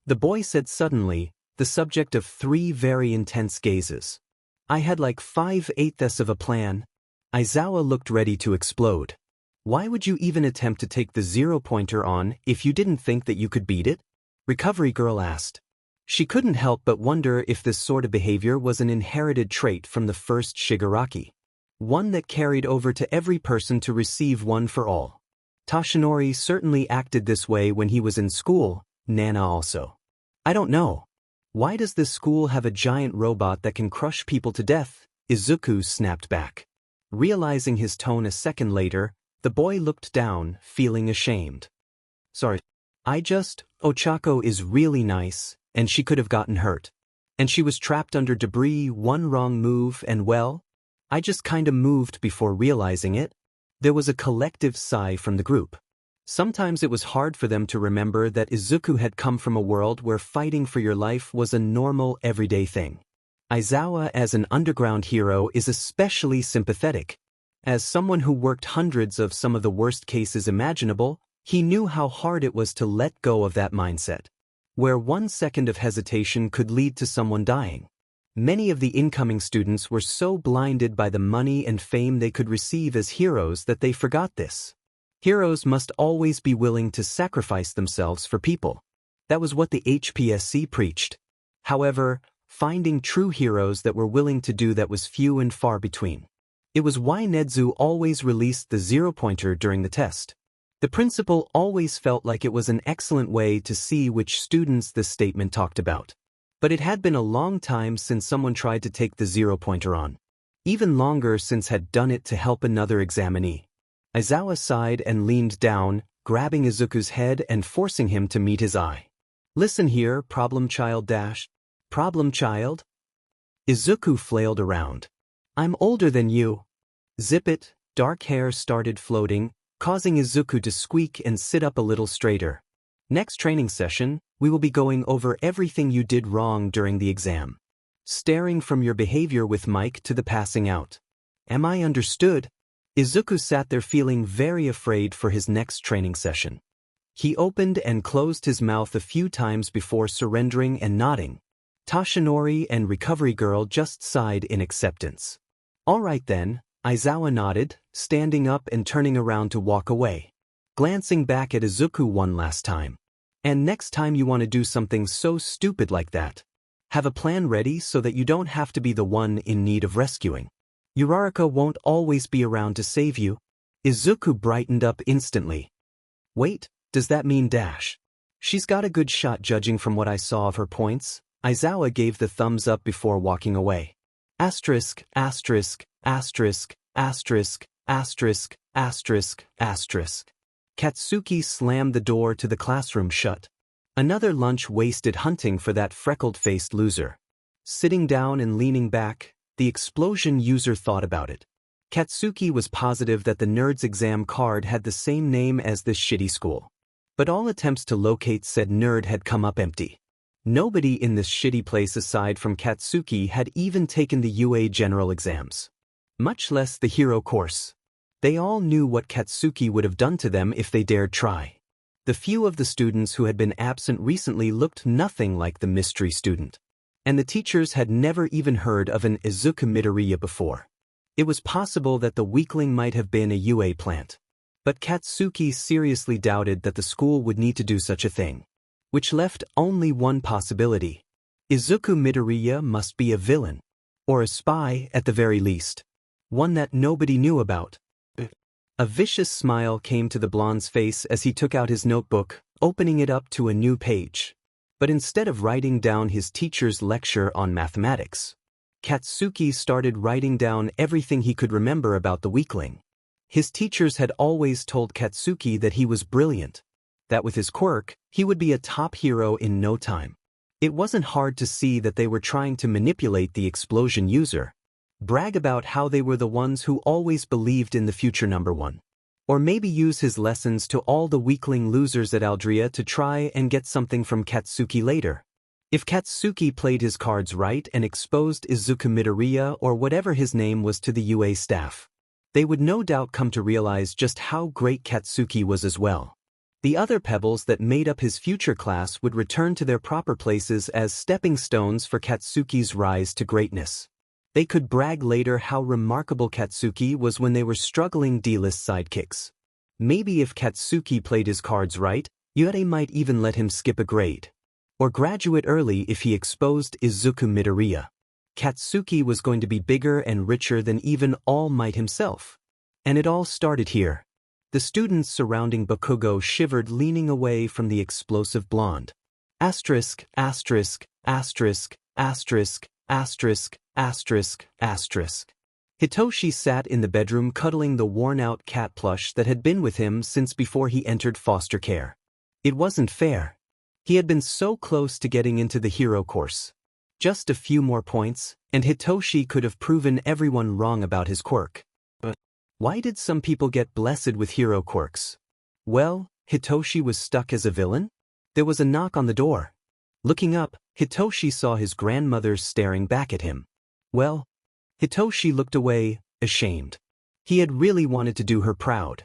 The boy said suddenly, the subject of 3 very intense gazes. "I had like 5/8 of a plan." Aizawa looked ready to explode. "Why would you even attempt to take the 0-pointer on if you didn't think that you could beat it?" Recovery girl asked. She couldn't help but wonder if this sort of behavior was an inherited trait from the first Shigaraki. One that carried over to every person to receive one for all. Toshinori certainly acted this way when he was in school, Nana also. "I don't know. Why does this school have a giant robot that can crush people to death?" Izuku snapped back. Realizing his tone a second later, the boy looked down, feeling ashamed. "Sorry. Ochako is really nice, and she could have gotten hurt. And she was trapped under debris, one wrong move and well, I just kinda moved before realizing it." There was a collective sigh from the group. Sometimes it was hard for them to remember that Izuku had come from a world where fighting for your life was a normal, everyday thing. Aizawa as an underground hero is especially sympathetic. As someone who worked hundreds of some of the worst cases imaginable, he knew how hard it was to let go of that mindset, where 1 second of hesitation could lead to someone dying. Many of the incoming students were so blinded by the money and fame they could receive as heroes that they forgot this. Heroes must always be willing to sacrifice themselves for people. That was what the HPSC preached. However, finding true heroes that were willing to do that was few and far between. It was why Nedzu always released the 0-pointer during the test. The principal always felt like it was an excellent way to see which students this statement talked about. But it had been a long time since someone tried to take the 0-pointer on. Even longer since had done it to help another examinee. Aizawa sighed and leaned down, grabbing Izuku's head and forcing him to meet his eye. "Listen here, problem child dash." "Problem child?" Izuku flailed around. "I'm older than you." "Zip it." Dark hair started floating, causing Izuku to squeak and sit up a little straighter. "Next training session, we will be going over everything you did wrong during the exam. Staring from your behavior with Mike to the passing out. Am I understood?" Izuku sat there feeling very afraid for his next training session. He opened and closed his mouth a few times before surrendering and nodding. Toshinori and Recovery Girl just sighed in acceptance. "All right then," Aizawa nodded, standing up and turning around to walk away. Glancing back at Izuku one last time. "And next time you want to do something so stupid like that, have a plan ready so that you don't have to be the one in need of rescuing. Uraraka won't always be around to save you." Izuku brightened up instantly. "Wait, does that mean dash? She's got a good shot judging from what I saw of her points." Aizawa gave the thumbs up before walking away. Asterisk, asterisk, asterisk, asterisk, asterisk, asterisk, asterisk. Katsuki slammed the door to the classroom shut. Another lunch wasted hunting for that freckled-faced loser. Sitting down and leaning back, the expulsion user thought about it. Katsuki was positive that the nerd's exam card had the same name as this shitty school. But all attempts to locate said nerd had come up empty. Nobody in this shitty place aside from Katsuki had even taken the UA general exams. Much less the hero course. They all knew what Katsuki would have done to them if they dared try. The few of the students who had been absent recently looked nothing like the mystery student. And the teachers had never even heard of an Izuku Midoriya before. It was possible that the weakling might have been a UA plant. But Katsuki seriously doubted that the school would need to do such a thing. Which left only one possibility. Izuku Midoriya must be a villain. Or a spy, at the very least. One that nobody knew about. A vicious smile came to the blonde's face as he took out his notebook, opening it up to a new page. But instead of writing down his teacher's lecture on mathematics, Katsuki started writing down everything he could remember about the weakling. His teachers had always told Katsuki that he was brilliant, that with his quirk, he would be a top hero in no time. It wasn't hard to see that they were trying to manipulate the expulsion user, brag about how they were the ones who always believed in the future #1. Or maybe use his lessons to all the weakling losers at Aldria to try and get something from Katsuki later. If Katsuki played his cards right and exposed Izuku Midoriya or whatever his name was to the UA staff, they would no doubt come to realize just how great Katsuki was as well. The other pebbles that made up his future class would return to their proper places as stepping stones for Katsuki's rise to greatness. They could brag later how remarkable Katsuki was when they were struggling D-list sidekicks. Maybe if Katsuki played his cards right, Yurei might even let him skip a grade. Or graduate early if he exposed Izuku Midoriya. Katsuki was going to be bigger and richer than even All Might himself. And it all started here. The students surrounding Bakugo shivered, leaning away from the explosive blonde. Asterisk, asterisk, asterisk, asterisk, asterisk, asterisk, asterisk. Hitoshi sat in the bedroom cuddling the worn-out cat plush that had been with him since before he entered foster care. It wasn't fair. He had been so close to getting into the hero course. Just a few more points, and Hitoshi could have proven everyone wrong about his quirk. But why did some people get blessed with hero quirks? Well, Hitoshi was stuck as a villain? There was a knock on the door. Looking up, Hitoshi saw his grandmother staring back at him. Well, Hitoshi looked away, ashamed. He had really wanted to do her proud.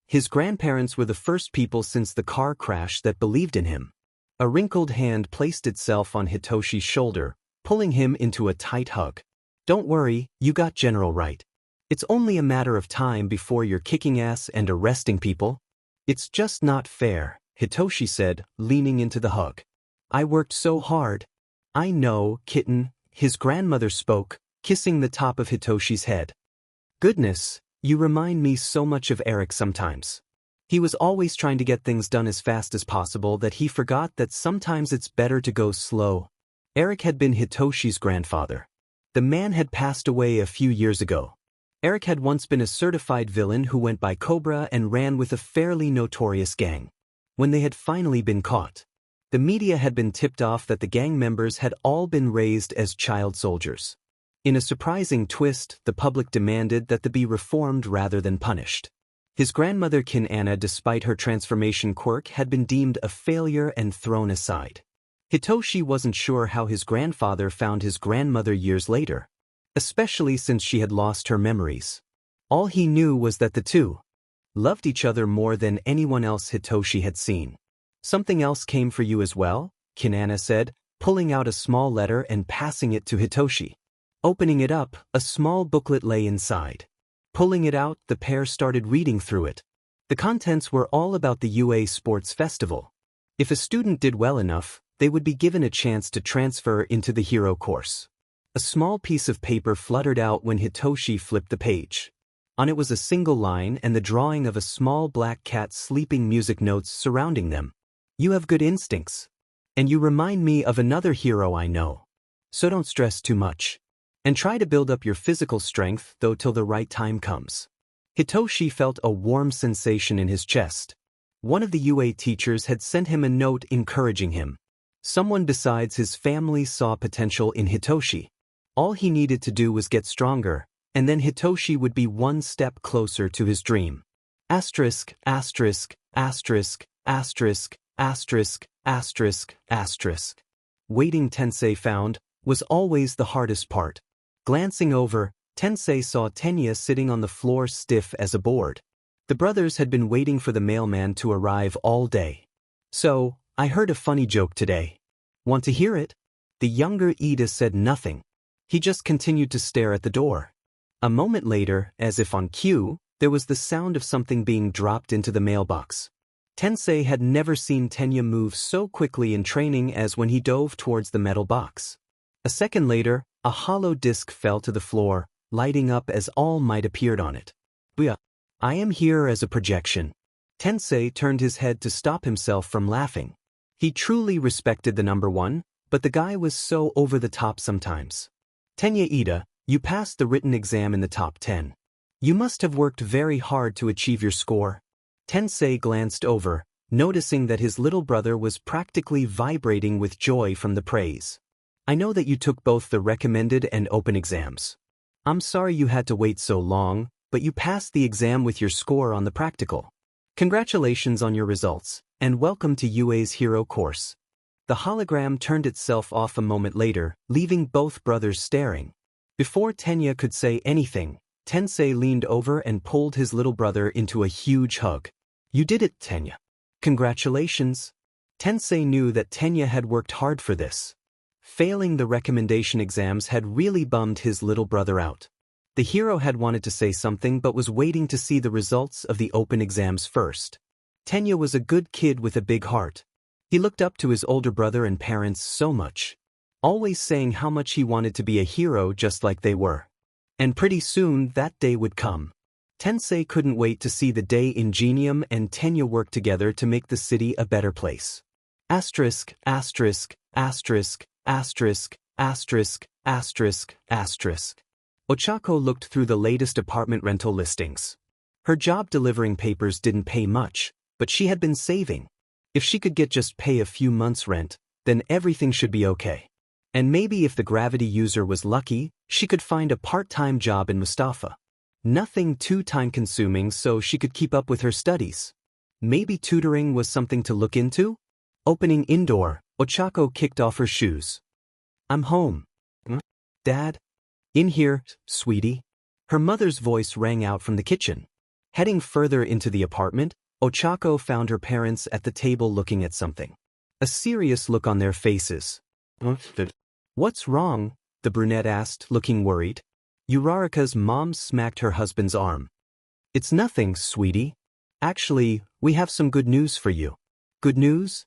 His grandparents were the first people since the car crash that believed in him. A wrinkled hand placed itself on Hitoshi's shoulder, pulling him into a tight hug. Don't worry, you got General right. It's only a matter of time before you're kicking ass and arresting people. It's just not fair, Hitoshi said, leaning into the hug. I worked so hard. I know, kitten, his grandmother spoke, kissing the top of Hitoshi's head. Goodness, you remind me so much of Eric sometimes. He was always trying to get things done as fast as possible that he forgot that sometimes it's better to go slow. Eric had been Hitoshi's grandfather. The man had passed away a few years ago. Eric had once been a certified villain who went by Cobra and ran with a fairly notorious gang. When they had finally been caught, the media had been tipped off that the gang members had all been raised as child soldiers. In a surprising twist, the public demanded that they be reformed rather than punished. His grandmother Kinana, despite her transformation quirk, had been deemed a failure and thrown aside. Hitoshi wasn't sure how his grandfather found his grandmother years later, especially since she had lost her memories. All he knew was that the two loved each other more than anyone else Hitoshi had seen. Something else came for you as well, Kinana said, pulling out a small letter and passing it to Hitoshi. Opening it up, a small booklet lay inside. Pulling it out, the pair started reading through it. The contents were all about the UA Sports Festival. If a student did well enough, they would be given a chance to transfer into the hero course. A small piece of paper fluttered out when Hitoshi flipped the page. On it was a single line and the drawing of a small black cat sleeping, music notes surrounding them. You have good instincts. And you remind me of another hero I know. So don't stress too much. And try to build up your physical strength, though, till the right time comes. Hitoshi felt a warm sensation in his chest. One of the UA teachers had sent him a note encouraging him. Someone besides his family saw potential in Hitoshi. All he needed to do was get stronger, and then Hitoshi would be one step closer to his dream. Asterisk, asterisk, asterisk, asterisk, asterisk, asterisk, asterisk. Waiting, Tensei found, was always the hardest part. Glancing over, Tensei saw Tenya sitting on the floor stiff as a board. The brothers had been waiting for the mailman to arrive all day. So, I heard a funny joke today. Want to hear it? The younger Ida said nothing. He just continued to stare at the door. A moment later, as if on cue, There was the sound of something being dropped into the mailbox. Tensei had never seen Tenya move so quickly in training as when he dove towards the metal box. A second later, a hollow disc fell to the floor, lighting up as All Might appeared on it. "Booyah! I am here as a projection." Tensei turned his head to stop himself from laughing. He truly respected the number one, but the guy was so over the top sometimes. "Tenya Ida, you passed the written exam in the top 10. You must have worked very hard to achieve your score." Tensei glanced over, noticing that his little brother was practically vibrating with joy from the praise. "I know that you took both the recommended and open exams. I'm sorry you had to wait so long, but you passed the exam with your score on the practical. Congratulations on your results, and welcome to UA's Hero course." The hologram turned itself off a moment later, leaving both brothers staring. Before Tenya could say anything, Tensei leaned over and pulled his little brother into a huge hug. "You did it, Tenya. Congratulations." Tensei knew that Tenya had worked hard for this. Failing the recommendation exams had really bummed his little brother out. The hero had wanted to say something but was waiting to see the results of the open exams first. Tenya was a good kid with a big heart. He looked up to his older brother and parents so much, always saying how much he wanted to be a hero just like they were. And pretty soon that day would come. Tensei couldn't wait to see the day Ingenium and Tenya work together to make the city a better place. Asterisk, asterisk, asterisk, asterisk, asterisk, asterisk, asterisk. Ochako looked through the latest apartment rental listings. Her job delivering papers didn't pay much, but she had been saving. If she could just pay a few months' rent, then everything should be okay. And maybe if the gravity user was lucky, she could find a part-time job in Mustafa. Nothing too time-consuming so she could keep up with her studies. Maybe tutoring was something to look into? Opening indoor, Ochako kicked off her shoes. "I'm home." "Dad?" "In here, sweetie." Her mother's voice rang out from the kitchen. Heading further into the apartment, Ochako found her parents at the table looking at something. A serious look on their faces. "What's wrong?" the brunette asked, looking worried. Uraraka's mom smacked her husband's arm. "It's nothing, sweetie. Actually, we have some good news for you." "Good news?"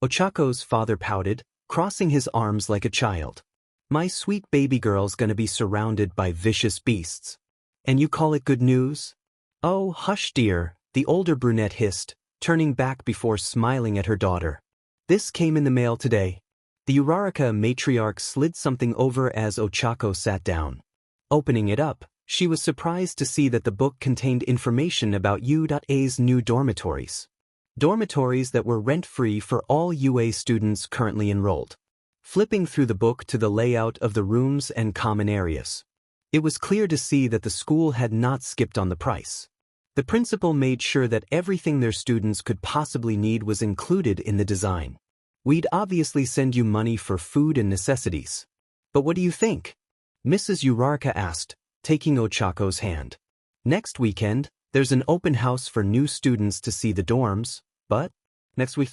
Ochako's father pouted, crossing his arms like a child. "My sweet baby girl's gonna be surrounded by vicious beasts. And you call it good news?" "Oh, hush dear," the older brunette hissed, turning back before smiling at her daughter. "This came in the mail today." The Uraraka matriarch slid something over as Ochako sat down. Opening it up, she was surprised to see that the book contained information about UA's new dormitories. Dormitories that were rent-free for all UA students currently enrolled. Flipping through the book to the layout of the rooms and common areas, it was clear to see that the school had not skipped on the price. The principal made sure that everything their students could possibly need was included in the design. "We'd obviously send you money for food and necessities. But what do you think?" Mrs. Uraraka asked, taking Ochako's hand. "Next weekend, there's an open house for new students to see the dorms, but next week..."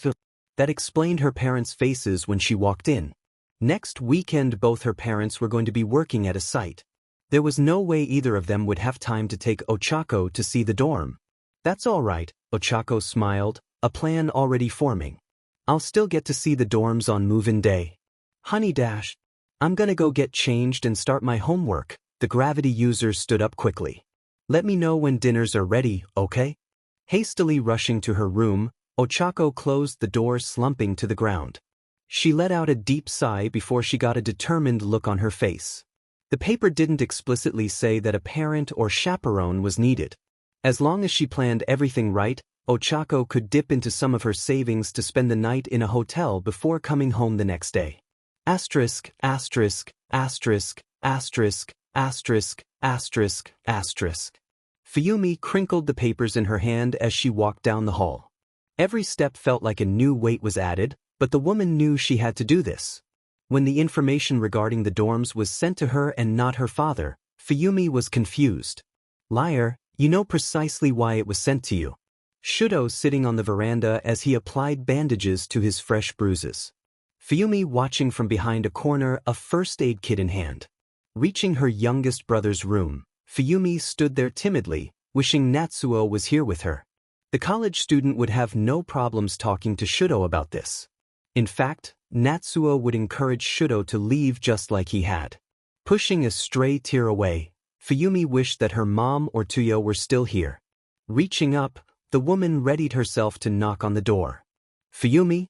That explained her parents' faces when she walked in. Next weekend both her parents were going to be working at a site. There was no way either of them would have time to take Ochako to see the dorm. "That's all right," Ochako smiled, a plan already forming. "I'll still get to see the dorms on move-in day." "Honey dash. I'm gonna go get changed and start my homework." The gravity user stood up quickly. "Let me know when dinners are ready, okay?" Hastily rushing to her room, Ochako closed the door, slumping to the ground. She let out a deep sigh before she got a determined look on her face. The paper didn't explicitly say that a parent or chaperone was needed. As long as she planned everything right, Ochako could dip into some of her savings to spend the night in a hotel before coming home the next day. Asterisk, asterisk, asterisk, asterisk, asterisk, asterisk, asterisk. Fuyumi crinkled the papers in her hand as she walked down the hall. Every step felt like a new weight was added, but the woman knew she had to do this. When the information regarding the dorms was sent to her and not her father, Fuyumi was confused. "Liar, you know precisely why it was sent to you." Shudo sitting on the veranda as he applied bandages to his fresh bruises. Fuyumi watching from behind a corner, a first aid kit in hand. Reaching her youngest brother's room, Fuyumi stood there timidly, wishing Natsuo was here with her. The college student would have no problems talking to Shudo about this. In fact, Natsuo would encourage Shudo to leave just like he had. Pushing a stray tear away, Fuyumi wished that her mom or Tuyo were still here. Reaching up, the woman readied herself to knock on the door. "Fuyumi?"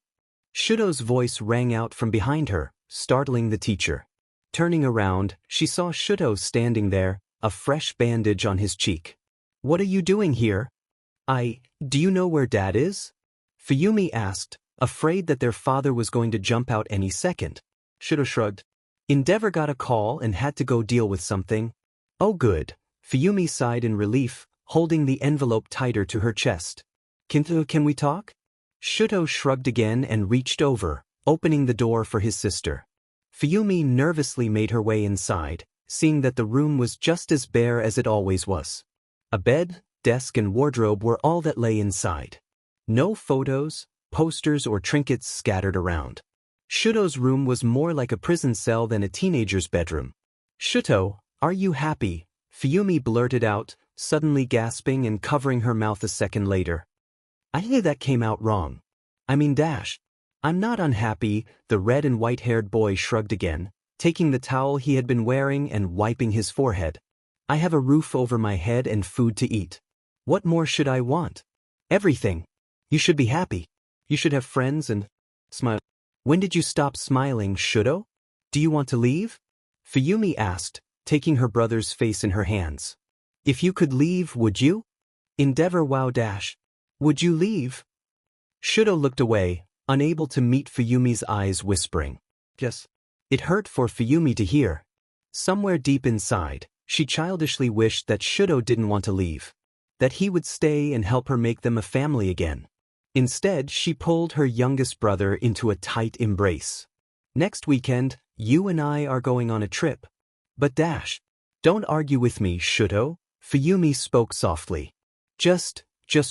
Shudo's voice rang out from behind her, startling the teacher. Turning around, she saw Shudo standing there, a fresh bandage on his cheek. "What are you doing here?" Do you know where Dad is?" Fuyumi asked, afraid that their father was going to jump out any second. Shudo shrugged. "Endeavor got a call and had to go deal with something." "Oh good," Fuyumi sighed in relief, holding the envelope tighter to her chest. Can we talk?" Shudo shrugged again and reached over, opening the door for his sister. Fuyumi nervously made her way inside, seeing that the room was just as bare as it always was. A bed, desk and wardrobe were all that lay inside. No photos, posters or trinkets scattered around. Shudo's room was more like a prison cell than a teenager's bedroom. "Shuto, are you happy?" Fuyumi blurted out, suddenly gasping and covering her mouth a second later. "I knew that came out wrong. I mean dash. I'm not unhappy," the red and white-haired boy shrugged again, taking the towel he had been wearing and wiping his forehead. "I have a roof over my head and food to eat. What more should I want? Everything. You should be happy. You should have friends and..." Smile. "When did you stop smiling, Shudo? Do you want to leave?" Fuyumi asked, taking her brother's face in her hands. "If you could leave, would you?" Endeavor wow dash. "Would you leave?" Shudo looked away, unable to meet Fuyumi's eyes, whispering, "Yes." It hurt for Fuyumi to hear. Somewhere deep inside, she childishly wished that Shudo didn't want to leave, that he would stay and help her make them a family again. Instead, she pulled her youngest brother into a tight embrace. "Next weekend, you and I are going on a trip. But dash. Don't argue with me, Shudo," Fuyumi spoke softly. Just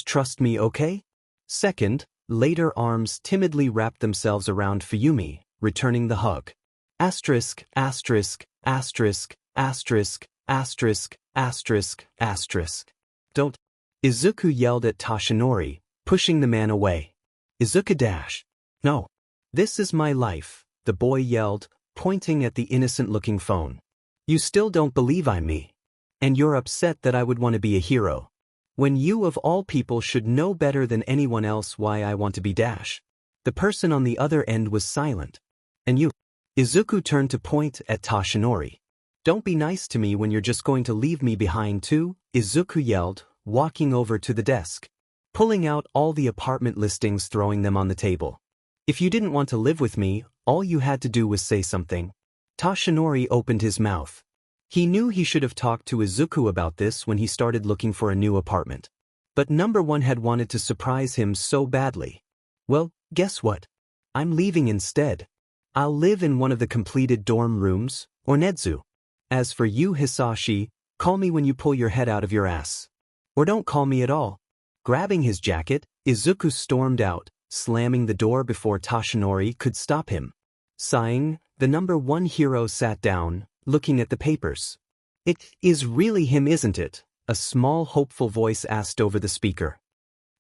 trust me, okay?" Second, later arms timidly wrapped themselves around Fuyumi, returning the hug. Asterisk, asterisk, asterisk, asterisk, asterisk, asterisk, asterisk. "Don't." Izuku yelled at Toshinori, pushing the man away. "Izuku dash. No. This is my life," the boy yelled, pointing at the innocent-looking phone. "You still don't believe I'm me. And you're upset that I would want to be a hero. When you of all people should know better than anyone else why I want to be dash." The person on the other end was silent. "And you?" Izuku turned to point at Toshinori. "Don't be nice to me when you're just going to leave me behind too," Izuku yelled, walking over to the desk, pulling out all the apartment listings, throwing them on the table. "If you didn't want to live with me, all you had to do was say something." Toshinori opened his mouth. He knew he should have talked to Izuku about this when he started looking for a new apartment. But number one had wanted to surprise him so badly. "Well, guess what? I'm leaving instead. I'll live in one of the completed dorm rooms, or Nedzu. As for you, Hisashi, call me when you pull your head out of your ass. Or don't call me at all." Grabbing his jacket, Izuku stormed out, slamming the door before Toshinori could stop him. Sighing, the number one hero sat down, looking at the papers. "It is really him, isn't it?" a small hopeful voice asked over the speaker.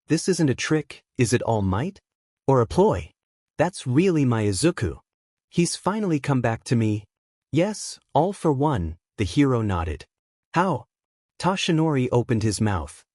"This isn't a trick, is it, All Might? Or a ploy? That's really my Izuku. He's finally come back to me." "Yes, all for one," the hero nodded. "How?" Toshinori opened his mouth.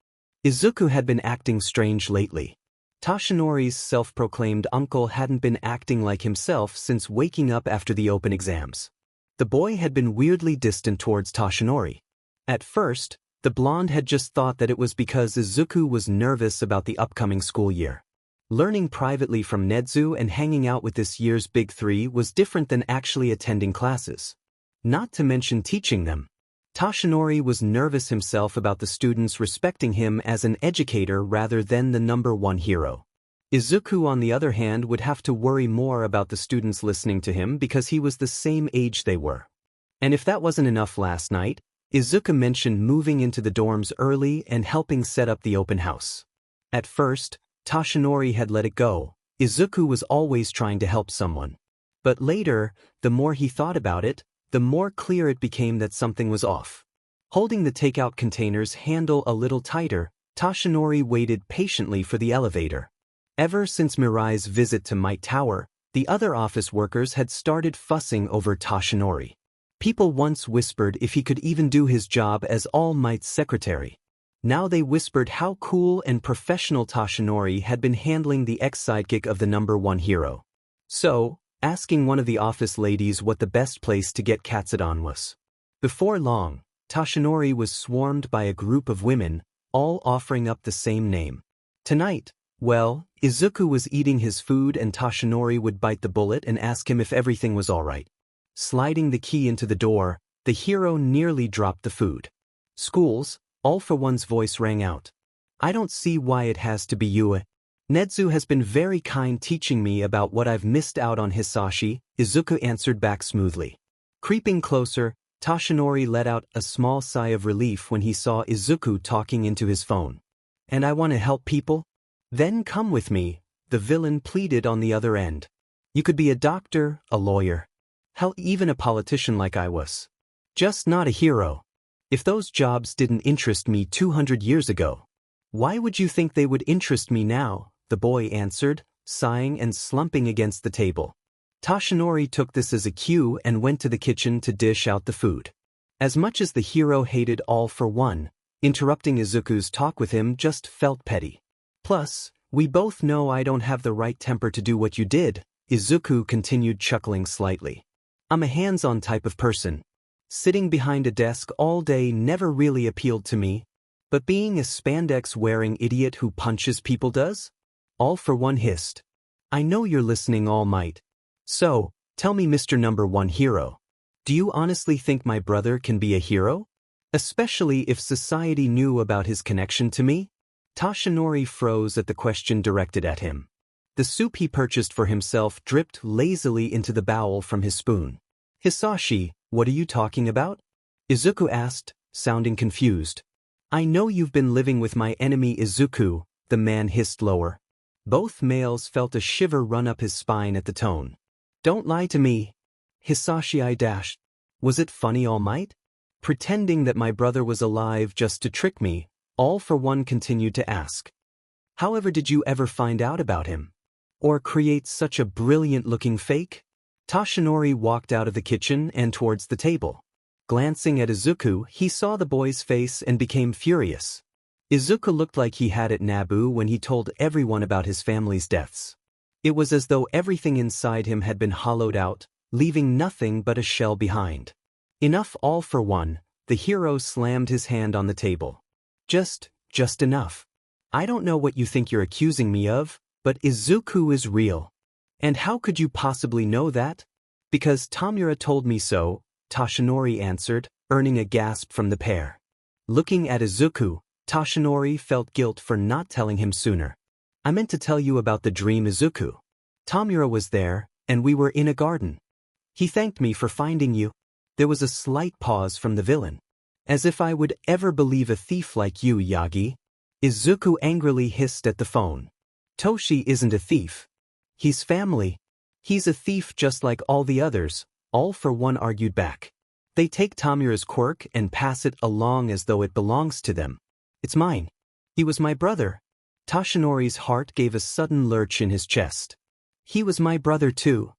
Izuku had been acting strange lately. Toshinori's self-proclaimed uncle hadn't been acting like himself since waking up after the open exams. The boy had been weirdly distant towards Toshinori. At first, the blonde had just thought that it was because Izuku was nervous about the upcoming school year. Learning privately from Nedzu and hanging out with this year's Big Three was different than actually attending classes. Not to mention teaching them. Toshinori was nervous himself about the students respecting him as an educator rather than the number one hero. Izuku, on the other hand, would have to worry more about the students listening to him because he was the same age they were. And if that wasn't enough last night, Izuku mentioned moving into the dorms early and helping set up the open house. At first, Toshinori had let it go. Izuku was always trying to help someone. But later, the more he thought about it, the more clear it became that something was off. Holding the takeout container's handle a little tighter, Toshinori waited patiently for the elevator. Ever since Mirai's visit to Might Tower, the other office workers had started fussing over Toshinori. People once whispered if he could even do his job as All Might's secretary. Now they whispered how cool and professional Toshinori had been handling the ex-sidekick of the #1 hero. So, asking one of the office ladies what the best place to get Katsudon was. Before long, Toshinori was swarmed by a group of women, all offering up the same name. Tonight, well, Izuku was eating his food and Toshinori would bite the bullet and ask him if everything was alright. Sliding the key into the door, the hero nearly dropped the food. Schools, All for One's voice rang out. I don't see why it has to be you. Nedzu has been very kind teaching me about what I've missed out on. Hisashi, Izuku answered back smoothly. Creeping closer, Toshinori let out a small sigh of relief when he saw Izuku talking into his phone. And I want to help people? Then come with me, the villain pleaded on the other end. You could be a doctor, a lawyer. Hell, even a politician like I was. Just not a hero. If those jobs didn't interest me 200 years ago, why would you think they would interest me now? The boy answered, sighing and slumping against the table. Toshinori took this as a cue and went to the kitchen to dish out the food. As much as the hero hated All for One, interrupting Izuku's talk with him just felt petty. Plus, we both know I don't have the right temper to do what you did, Izuku continued, chuckling slightly. I'm a hands-on type of person. Sitting behind a desk all day never really appealed to me. But being a spandex-wearing idiot who punches people does? All for One hissed. I know you're listening, All Might. So, tell me, Mr. #1 hero. Do you honestly think my brother can be a hero? Especially if society knew about his connection to me? Toshinori froze at the question directed at him. The soup he purchased for himself dripped lazily into the bowl from his spoon. Hisashi, what are you talking about? Izuku asked, sounding confused. I know you've been living with my enemy Izuku, the man hissed lower. Both males felt a shiver run up his spine at the tone. Don't lie to me. Hisashi I dashed. Was it funny, All Might? Pretending that my brother was alive just to trick me, All for One continued to ask. However, did you ever find out about him? Or create such a brilliant-looking fake? Toshinori walked out of the kitchen and towards the table. Glancing at Izuku, he saw the boy's face and became furious. Izuku looked like he had it Naboo when he told everyone about his family's deaths. It was as though everything inside him had been hollowed out, leaving nothing but a shell behind. Enough, All for One, the hero slammed his hand on the table. Just enough. I don't know what you think you're accusing me of, but Izuku is real. And how could you possibly know that? Because Tamura told me so, Toshinori answered, earning a gasp from the pair. Looking at Izuku, Toshinori felt guilt for not telling him sooner. I meant to tell you about the dream, Izuku. Tamura was there, and we were in a garden. He thanked me for finding you. There was a slight pause from the villain. As if I would ever believe a thief like you, Yagi. Izuku angrily hissed at the phone. Toshi isn't a thief. He's family. He's a thief just like all the others, All for One argued back. They take Tamura's quirk and pass it along as though it belongs to them. It's mine. He was my brother. Toshinori's heart gave a sudden lurch in his chest. He was my brother too.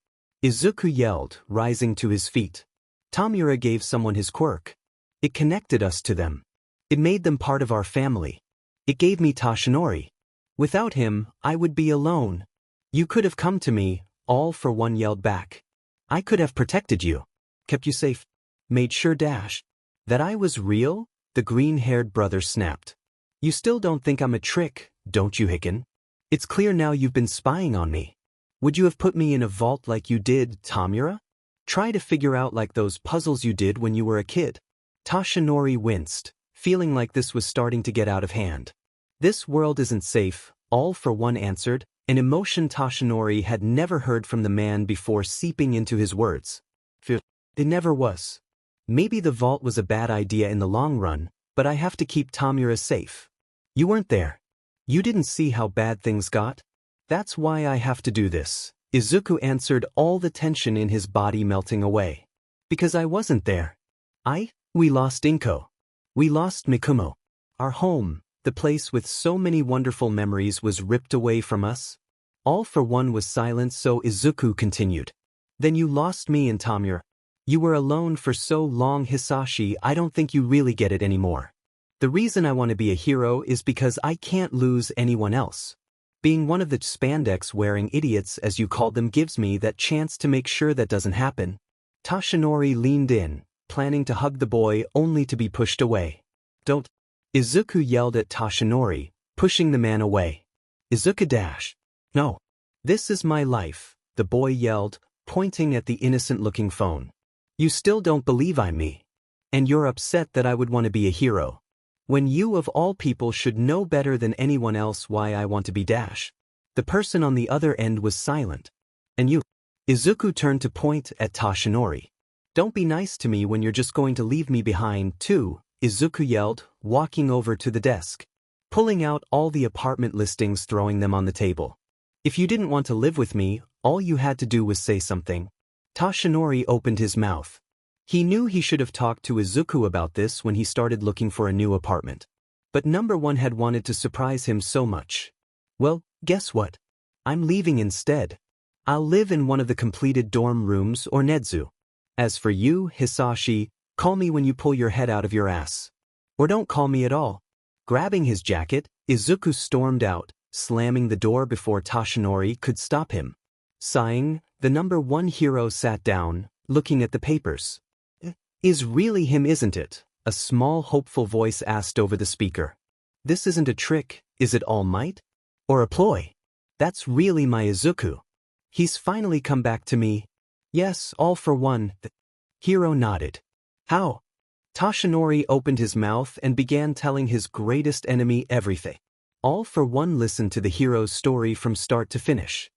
Izuku yelled, rising to his feet. Tamura gave someone his quirk. It connected us to them. It made them part of our family. It gave me Toshinori. Without him, I would be alone. You could have come to me, All for One yelled back. I could have protected you. Kept you safe. Made sure that I was real, the green-haired brother snapped. You still don't think I'm a trick, don't you, Hicken? It's clear now you've been spying on me. Would you have put me in a vault like you did, Tamura? Try to figure out like those puzzles you did when you were a kid. Toshinori winced, feeling like this was starting to get out of hand. This world isn't safe, All for One answered, an emotion Toshinori had never heard from the man before seeping into his words. It never was. Maybe the vault was a bad idea in the long run, but I have to keep Tamura safe. You weren't there. You didn't see how bad things got? That's why I have to do this, Izuku answered, all the tension in his body melting away. Because I wasn't there. We lost Inko. We lost Mikumo. Our home, the place with so many wonderful memories, was ripped away from us. All for one was silent, so Izuku continued. Then you lost me and Tamura. You were alone for so long, Hisashi. I don't think you really get it anymore. The reason I want to be a hero is because I can't lose anyone else. Being one of the spandex-wearing idiots, as you called them, gives me that chance to make sure that doesn't happen. Tashinori leaned in, planning to hug the boy, only to be pushed away. Don't. Izuku yelled at Tashinori, pushing the man away. Izuku dash. No. This is my life, the boy yelled, pointing at the innocent-looking phone. You still don't believe I'm me. And you're upset that I would want to be a hero. When you of all people should know better than anyone else why I want to be dash. The person on the other end was silent. And you. Izuku turned to point at Tashinori. Don't be nice to me when you're just going to leave me behind, too, Izuku yelled, walking over to the desk. Pulling out all the apartment listings, throwing them on the table. If you didn't want to live with me, all you had to do was say something. Tashinori opened his mouth. He knew he should have talked to Izuku about this when he started looking for a new apartment. But number one had wanted to surprise him so much. Well, guess what? I'm leaving instead. I'll live in one of the completed dorm rooms or Nedzu. As for you, Hisashi, call me when you pull your head out of your ass. Or don't call me at all. Grabbing his jacket, Izuku stormed out, slamming the door before Tashinori could stop him. Sighing, the number one hero sat down, looking at the papers. Is really him, isn't it? A small hopeful voice asked over the speaker. This isn't a trick, is it All Might? Or a ploy? That's really my Izuku. He's finally come back to me. Yes, all for one. The hero nodded. How? Tashinori opened his mouth and began telling his greatest enemy everything. All for one listened to the hero's story from start to finish.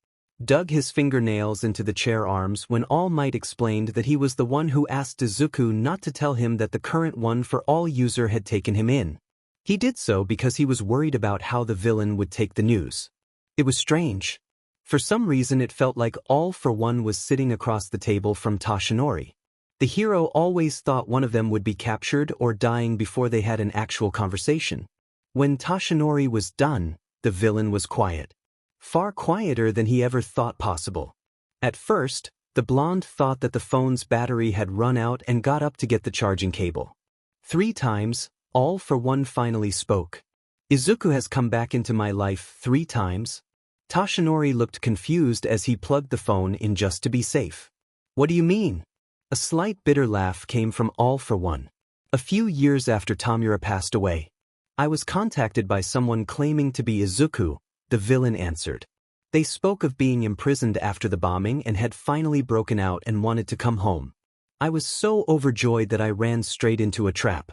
Dug his fingernails into the chair arms when All Might explained that he was the one who asked Izuku not to tell him that the current one for all user had taken him in. He did so because he was worried about how the villain would take the news. It was strange. For some reason it felt like All for One was sitting across the table from Tashinori. The hero always thought one of them would be captured or dying before they had an actual conversation. When Tashinori was done, the villain was quiet. Far quieter than he ever thought possible. At first, the blonde thought that the phone's battery had run out and got up to get the charging cable. 3 times, All for One finally spoke. Izuku has come back into my life 3 times. Tashinori looked confused as he plugged the phone in just to be safe. What do you mean? A slight bitter laugh came from All for One. A few years after Tamura passed away, I was contacted by someone claiming to be Izuku, the villain answered. They spoke of being imprisoned after the bombing and had finally broken out and wanted to come home. I was so overjoyed that I ran straight into a trap.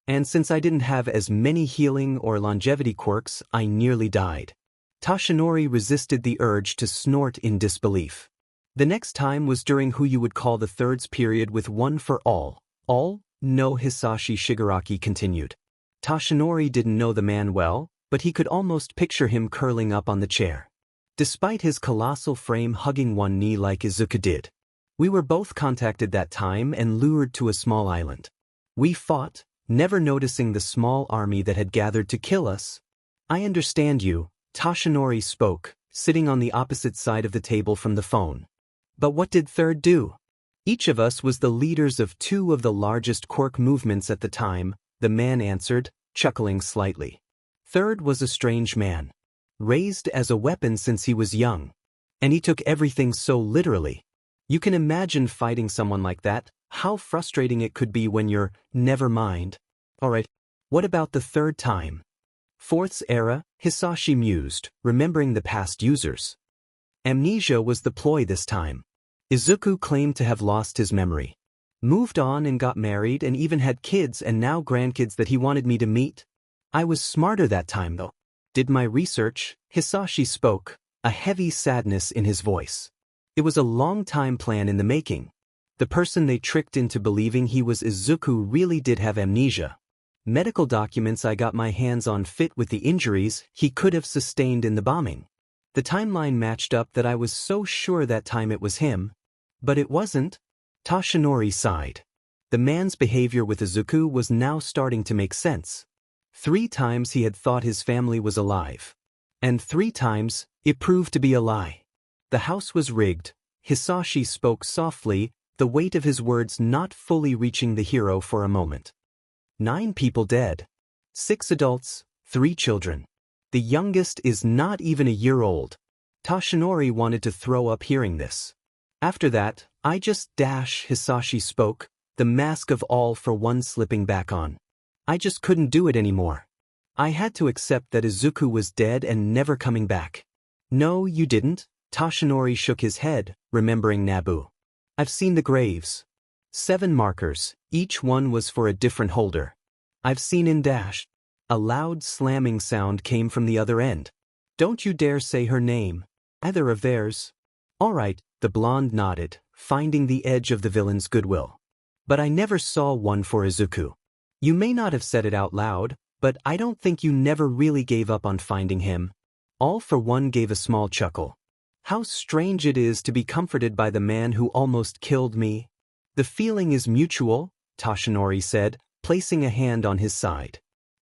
And since I didn't have as many healing or longevity quirks, I nearly died. Tashinori resisted the urge to snort in disbelief. The next time was during who you would call the thirds period with One for All. All? No, Hisashi Shigaraki continued. Tashinori didn't know the man well, but he could almost picture him curling up on the chair. Despite his colossal frame hugging one knee like Izuku did. We were both contacted that time and lured to a small island. We fought, never noticing the small army that had gathered to kill us. I understand you, Tashinori spoke, sitting on the opposite side of the table from the phone. But what did Third do? Each of us was the leaders of 2 of the largest quirk movements at the time, the man answered, chuckling slightly. Third was a strange man. Raised as a weapon since he was young. And he took everything so literally. You can imagine fighting someone like that, how frustrating it could be when you're, never mind. Alright, what about the third time? Fourth's era, Hisashi mused, remembering the past users. Amnesia was the ploy this time. Izuku claimed to have lost his memory. Moved on and got married and even had kids and now grandkids that he wanted me to meet. I was smarter that time though. Did my research, Hisashi spoke, a heavy sadness in his voice. It was a long-time plan in the making. The person they tricked into believing he was Izuku really did have amnesia. Medical documents I got my hands on fit with the injuries he could have sustained in the bombing. The timeline matched up that I was so sure that time it was him. But it wasn't. Tashinori sighed. The man's behavior with Izuku was now starting to make sense. 3 times he had thought his family was alive. And 3 times, it proved to be a lie. The house was rigged. Hitoshi spoke softly, the weight of his words not fully reaching the hero for a moment. 9 people dead. 6 adults, 3 children. The youngest is not even a year old. Toshinori wanted to throw up hearing this. After that, Hitoshi spoke, the mask of all for one slipping back on. I just couldn't do it anymore. I had to accept that Izuku was dead and never coming back. No, you didn't. Toshinori shook his head, remembering Nabu. I've seen the graves. 7 markers, each one was for a different holder. I've seen in dash. A loud slamming sound came from the other end. Don't you dare say her name. Either of theirs. All right, the blonde nodded, finding the edge of the villain's goodwill. But I never saw one for Izuku. You may not have said it out loud, but I don't think you never really gave up on finding him. All for one gave a small chuckle. How strange it is to be comforted by the man who almost killed me. The feeling is mutual, Toshinori said, placing a hand on his side.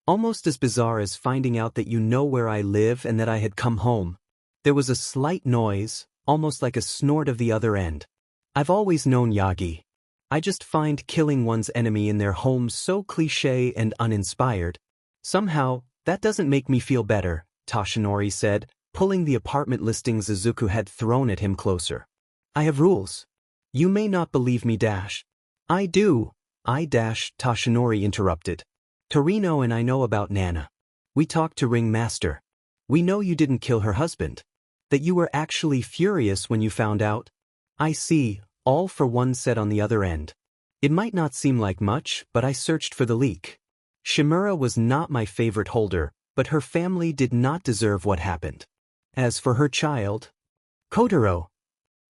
Almost as bizarre as finding out that you know where I live and that I had come home. There was a slight noise, almost like a snort of the other end. I've always known Yagi. I just find killing one's enemy in their home so cliché and uninspired. Somehow, that doesn't make me feel better, Toshinori said, pulling the apartment listings Izuku had thrown at him closer. I have rules. You may not believe me dash. I do. Toshinori interrupted. Torino and I know about Nana. We talked to Ring Master. We know you didn't kill her husband. That you were actually furious when you found out. I see, all for one said on the other end. It might not seem like much, but I searched for the leak. Shimura was not my favorite holder, but her family did not deserve what happened. As for her child, Kotaro.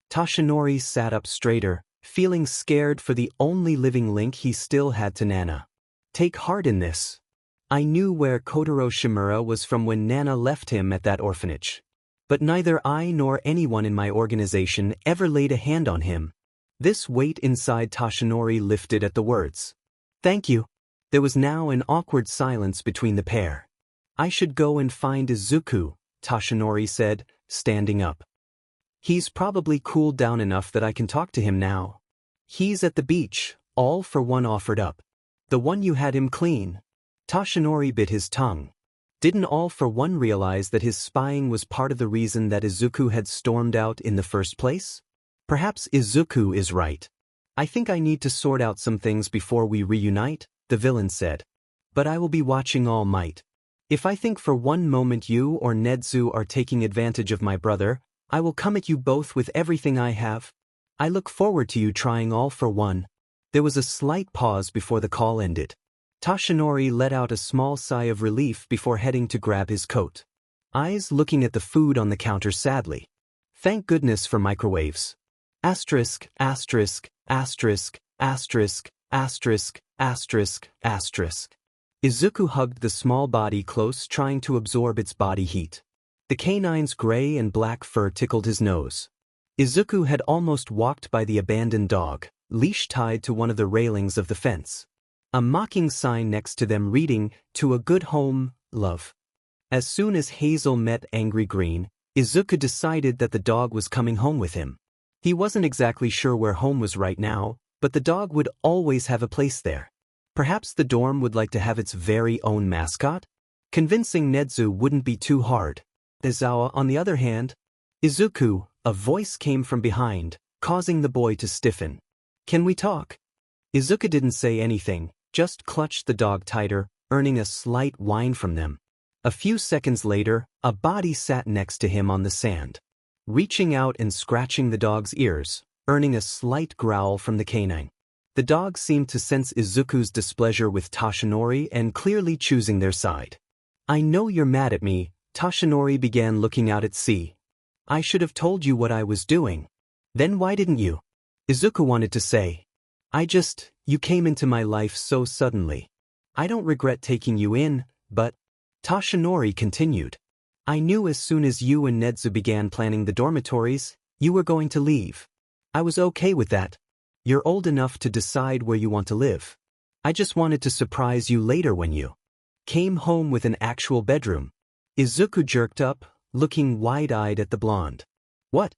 Toshinori sat up straighter, feeling scared for the only living link he still had to Nana. Take heart in this. I knew where Kotaro Shimura was from when Nana left him at that orphanage. But neither I nor anyone in my organization ever laid a hand on him. This weight inside Toshinori lifted at the words. Thank you. There was now an awkward silence between the pair. I should go and find Izuku, Toshinori said, standing up. He's probably cooled down enough that I can talk to him now. He's at the beach, all for one offered up. The one you had him clean. Toshinori bit his tongue. Didn't all for one realize that his spying was part of the reason that Izuku had stormed out in the first place? Perhaps Izuku is right. I think I need to sort out some things before we reunite, the villain said. But I will be watching all might. If I think for one moment you or Nedzu are taking advantage of my brother, I will come at you both with everything I have. I look forward to you trying all for one. There was a slight pause before the call ended. Toshinori let out a small sigh of relief before heading to grab his coat. Eyes looking at the food on the counter sadly. Thank goodness for microwaves. Asterisk, asterisk, asterisk, asterisk, asterisk, asterisk, asterisk. Izuku hugged the small body close, trying to absorb its body heat. The canine's gray and black fur tickled his nose. Izuku had almost walked by the abandoned dog, leash tied to one of the railings of the fence. A mocking sign next to them reading, "To a good home, love." As soon as Hazel met Angry Green, Izuku decided that the dog was coming home with him. He wasn't exactly sure where home was right now, but the dog would always have a place there. Perhaps the dorm would like to have its very own mascot? Convincing Nedzu wouldn't be too hard. Izawa, on the other hand, Izuku, a voice came from behind, causing the boy to stiffen. Can we talk? Izuku didn't say anything, just clutched the dog tighter, earning a slight whine from them. A few seconds later, a body sat next to him on the sand. Reaching out and scratching the dog's ears, earning a slight growl from the canine. The dog seemed to sense Izuku's displeasure with Toshinori and clearly choosing their side. I know you're mad at me, Toshinori began looking out at sea. I should have told you what I was doing. Then why didn't you? Izuku wanted to say. You came into my life so suddenly. I don't regret taking you in, but... Toshinori continued. I knew as soon as you and Nedzu began planning the dormitories, you were going to leave. I was okay with that. You're old enough to decide where you want to live. I just wanted to surprise you later when you came home with an actual bedroom. Izuku jerked up, looking wide-eyed at the blonde. What?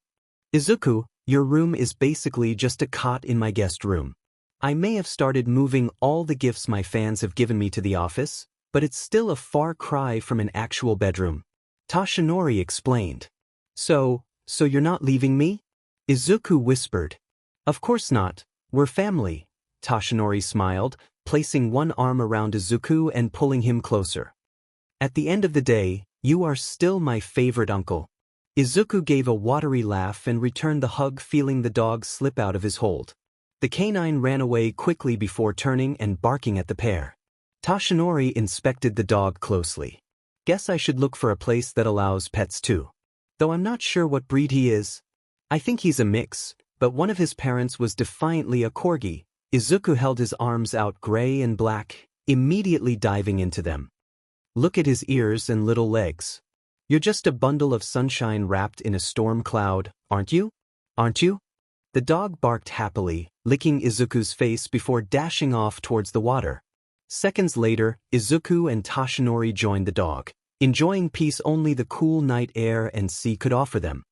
Izuku, your room is basically just a cot in my guest room. I may have started moving all the gifts my fans have given me to the office, but it's still a far cry from an actual bedroom. Toshinori explained. So you're not leaving me? Izuku whispered. Of course not, we're family. Toshinori smiled, placing one arm around Izuku and pulling him closer. At the end of the day, you are still my favorite uncle. Izuku gave a watery laugh and returned the hug, feeling the dog slip out of his hold. The canine ran away quickly before turning and barking at the pair. Toshinori inspected the dog closely. Guess I should look for a place that allows pets too. Though I'm not sure what breed he is. I think he's a mix, but one of his parents was defiantly a corgi. Izuku held his arms out, gray and black, immediately diving into them. Look at his ears and little legs. You're just a bundle of sunshine wrapped in a storm cloud, aren't you? Aren't you? The dog barked happily, licking Izuku's face before dashing off towards the water. Seconds later, Izuku and Toshinori joined the dog, enjoying peace only the cool night air and sea could offer them.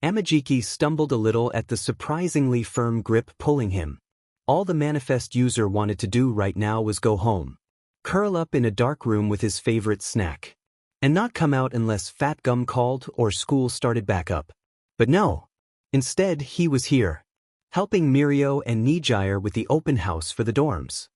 Amajiki stumbled a little at the surprisingly firm grip pulling him. All the manifest user wanted to do right now was go home. Curl up in a dark room with his favorite snack. And not come out unless Fat Gum called or school started back up. But no. Instead, he was here, helping Mirio and Nijire with the open house for the dorms.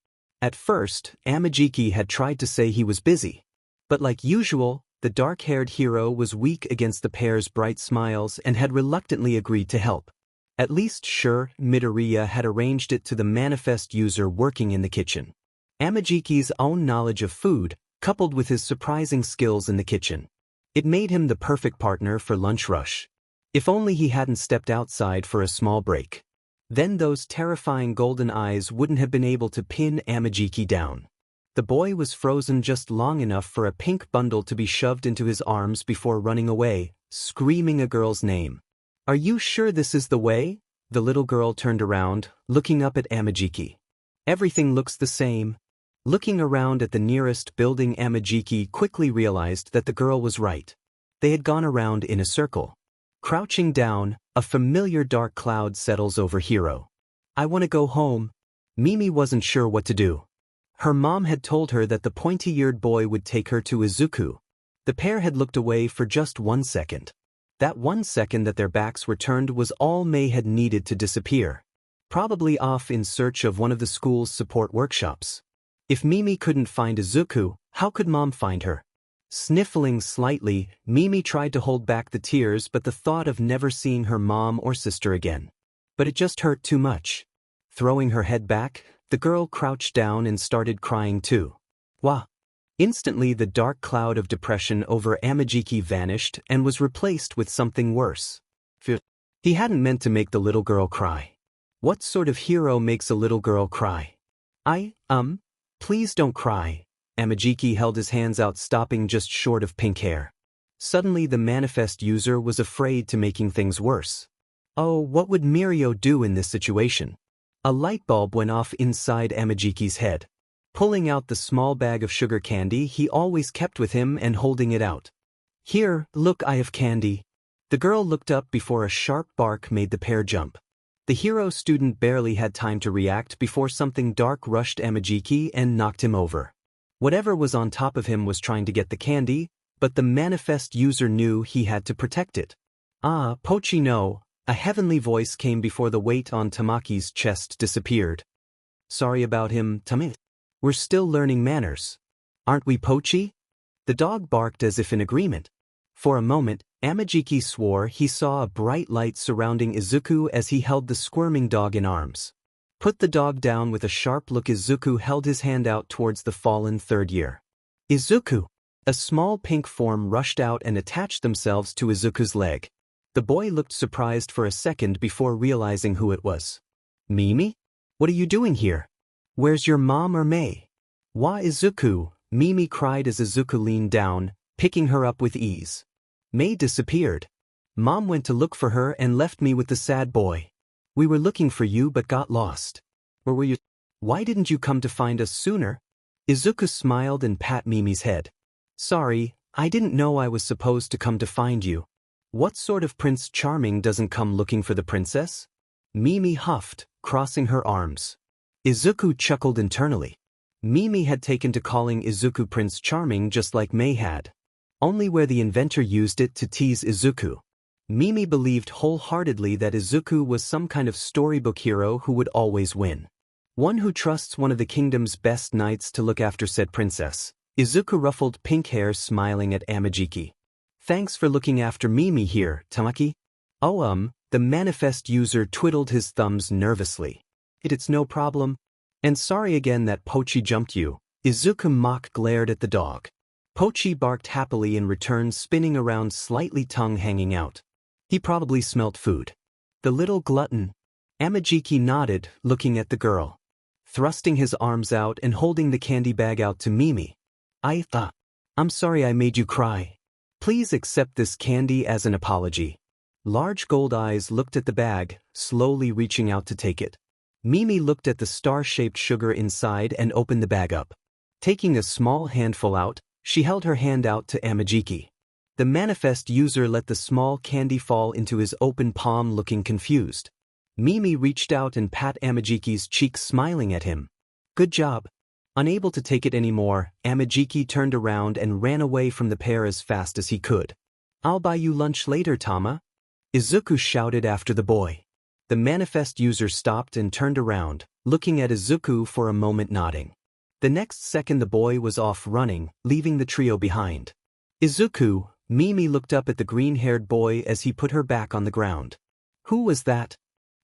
At first, Amajiki had tried to say he was busy. But like usual, the dark-haired hero was weak against the pair's bright smiles and had reluctantly agreed to help. At least sure, Midoriya had arranged it to the manifest user working in the kitchen. Amajiki's own knowledge of food, coupled with his surprising skills in the kitchen. It made him the perfect partner for lunch rush. If only he hadn't stepped outside for a small break. Then those terrifying golden eyes wouldn't have been able to pin Amajiki down. The boy was frozen just long enough for a pink bundle to be shoved into his arms before running away, screaming a girl's name. Are you sure this is the way? The little girl turned around, looking up at Amajiki. Everything looks the same. Looking around at the nearest building, Amajiki quickly realized that the girl was right. They had gone around in a circle. Crouching down, a familiar dark cloud settles over Hiro. I want to go home. Mimi wasn't sure what to do. Her mom had told her that the pointy-eared boy would take her to Izuku. The pair had looked away for just 1 second. That 1 second that their backs were turned was all May had needed to disappear. Probably off in search of one of the school's support workshops. If Mimi couldn't find Izuku, how could Mom find her? Sniffling slightly, Mimi tried to hold back the tears, but the thought of never seeing her mom or sister again. But it just hurt too much. Throwing her head back, the girl crouched down and started crying too. Wah! Instantly the dark cloud of depression over Amajiki vanished and was replaced with something worse. He hadn't meant to make the little girl cry. What sort of hero makes a little girl cry? Please don't cry. Amajiki held his hands out, stopping just short of pink hair. Suddenly the manifest user was afraid to making things worse. Oh, what would Mirio do in this situation? A light bulb went off inside Amajiki's head. Pulling out the small bag of sugar candy he always kept with him and holding it out. Here, look, I have candy. The girl looked up before a sharp bark made the pair jump. The hero student barely had time to react before something dark rushed Amajiki and knocked him over. Whatever was on top of him was trying to get the candy, but the manifest user knew he had to protect it. Ah, Pochi no, a heavenly voice came before the weight on Tamaki's chest disappeared. Sorry about him, Tami. We're still learning manners. Aren't we, Pochi? The dog barked as if in agreement. For a moment, Amajiki swore he saw a bright light surrounding Izuku as he held the squirming dog in arms. Put the dog down with a sharp look. Izuku held his hand out towards the fallen third year. Izuku! A small pink form rushed out and attached themselves to Izuku's leg. The boy looked surprised for a second before realizing who it was. Mimi? What are you doing here? Where's your mom or May? Why, Izuku? Mimi cried as Izuku leaned down, picking her up with ease. May disappeared. Mom went to look for her and left me with the sad boy. We were looking for you but got lost. Where were you? Why didn't you come to find us sooner? Izuku smiled and pat Mimi's head. Sorry, I didn't know I was supposed to come to find you. What sort of Prince Charming doesn't come looking for the princess? Mimi huffed, crossing her arms. Izuku chuckled internally. Mimi had taken to calling Izuku Prince Charming just like Mei had. Only where the inventor used it to tease Izuku. Mimi believed wholeheartedly that Izuku was some kind of storybook hero who would always win. One who trusts one of the kingdom's best knights to look after said princess. Izuku ruffled pink hair smiling at Amajiki. Thanks for looking after Mimi here, Tamaki. Oh the manifest user twiddled his thumbs nervously. It's no problem. And sorry again that Pochi jumped you. Izuku mock glared at the dog. Pochi barked happily in return, spinning around, slightly tongue hanging out. He probably smelt food. The little glutton. Amajiki nodded, looking at the girl. Thrusting his arms out and holding the candy bag out to Mimi. I'm sorry I made you cry. Please accept this candy as an apology. Large gold eyes looked at the bag, slowly reaching out to take it. Mimi looked at the star-shaped sugar inside and opened the bag up. Taking a small handful out, she held her hand out to Amajiki. The manifest user let the small candy fall into his open palm, looking confused. Mimi reached out and pat Amajiki's cheek, smiling at him. Good job. Unable to take it anymore, Amajiki turned around and ran away from the pair as fast as he could. I'll buy you lunch later, Tama. Izuku shouted after the boy. The manifest user stopped and turned around, looking at Izuku for a moment, nodding. The next second the boy was off running, leaving the trio behind. Izuku, Mimi looked up at the green-haired boy as he put her back on the ground. Who was that?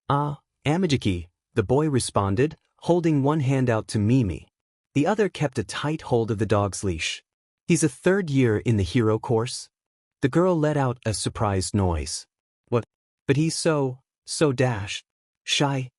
Amajiki, the boy responded, holding one hand out to Mimi. The other kept a tight hold of the dog's leash. He's a third year in the hero course? The girl let out a surprised noise. What? But he's so shy.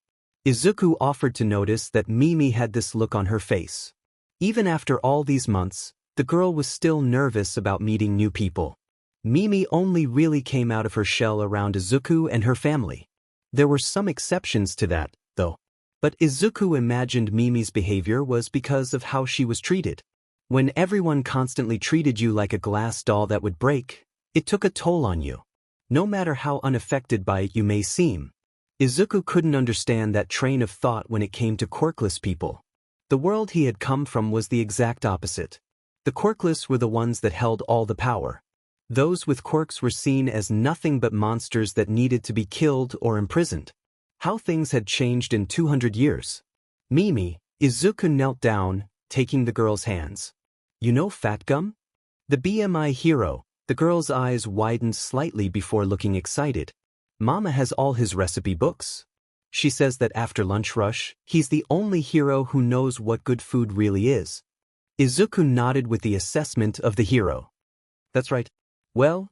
Izuku offered to notice that Mimi had this look on her face. Even after all these months, the girl was still nervous about meeting new people. Mimi only really came out of her shell around Izuku and her family. There were some exceptions to that, though. But Izuku imagined Mimi's behavior was because of how she was treated. When everyone constantly treated you like a glass doll that would break, it took a toll on you. No matter how unaffected by it you may seem. Izuku couldn't understand that train of thought when it came to quirkless people. The world he had come from was the exact opposite. The quirkless were the ones that held all the power. Those with quirks were seen as nothing but monsters that needed to be killed or imprisoned. How things had changed in 200 years. Mimi, Izuku knelt down, taking the girl's hands. You know Fat Gum? The BMI hero. The girl's eyes widened slightly before looking excited. Mama has all his recipe books. She says that after lunch rush, he's the only hero who knows what good food really is. Izuku nodded with the assessment of the hero. That's right. Well,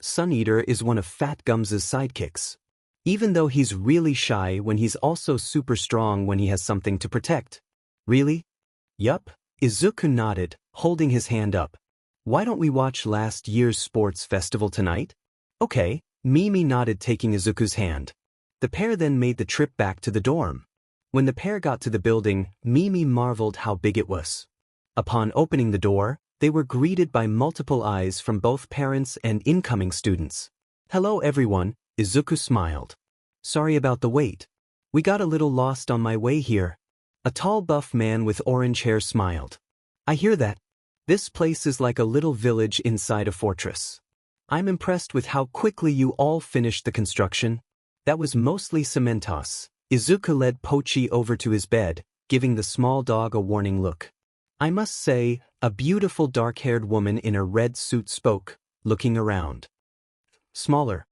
Sun Eater is one of Fat Gum's sidekicks. Even though he's really shy when he's also super strong when he has something to protect. Really? Yup, Izuku nodded, holding his hand up. Why don't we watch last year's sports festival tonight? Okay, Mimi nodded, taking Izuku's hand. The pair then made the trip back to the dorm. When the pair got to the building, Mimi marveled how big it was. Upon opening the door, they were greeted by multiple eyes from both parents and incoming students. Hello everyone, Izuku smiled. Sorry about the wait. We got a little lost on my way here. A tall buff man with orange hair smiled. I hear that. This place is like a little village inside a fortress. I'm impressed with how quickly you all finished the construction. That was mostly Cementos. Izuku led Pochi over to his bed, giving the small dog a warning look. I must say, a beautiful dark-haired woman in a red suit spoke, looking around. Smaller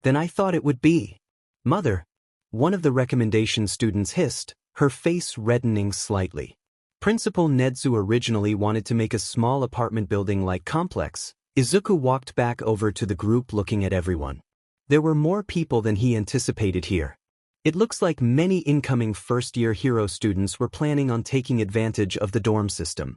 than I thought it would be. Mother, one of the recommendation students hissed, her face reddening slightly. Principal Nedzu originally wanted to make a small apartment building-like complex. Izuku walked back over to the group, looking at everyone. There were more people than he anticipated here. It looks like many incoming first-year hero students were planning on taking advantage of the dorm system.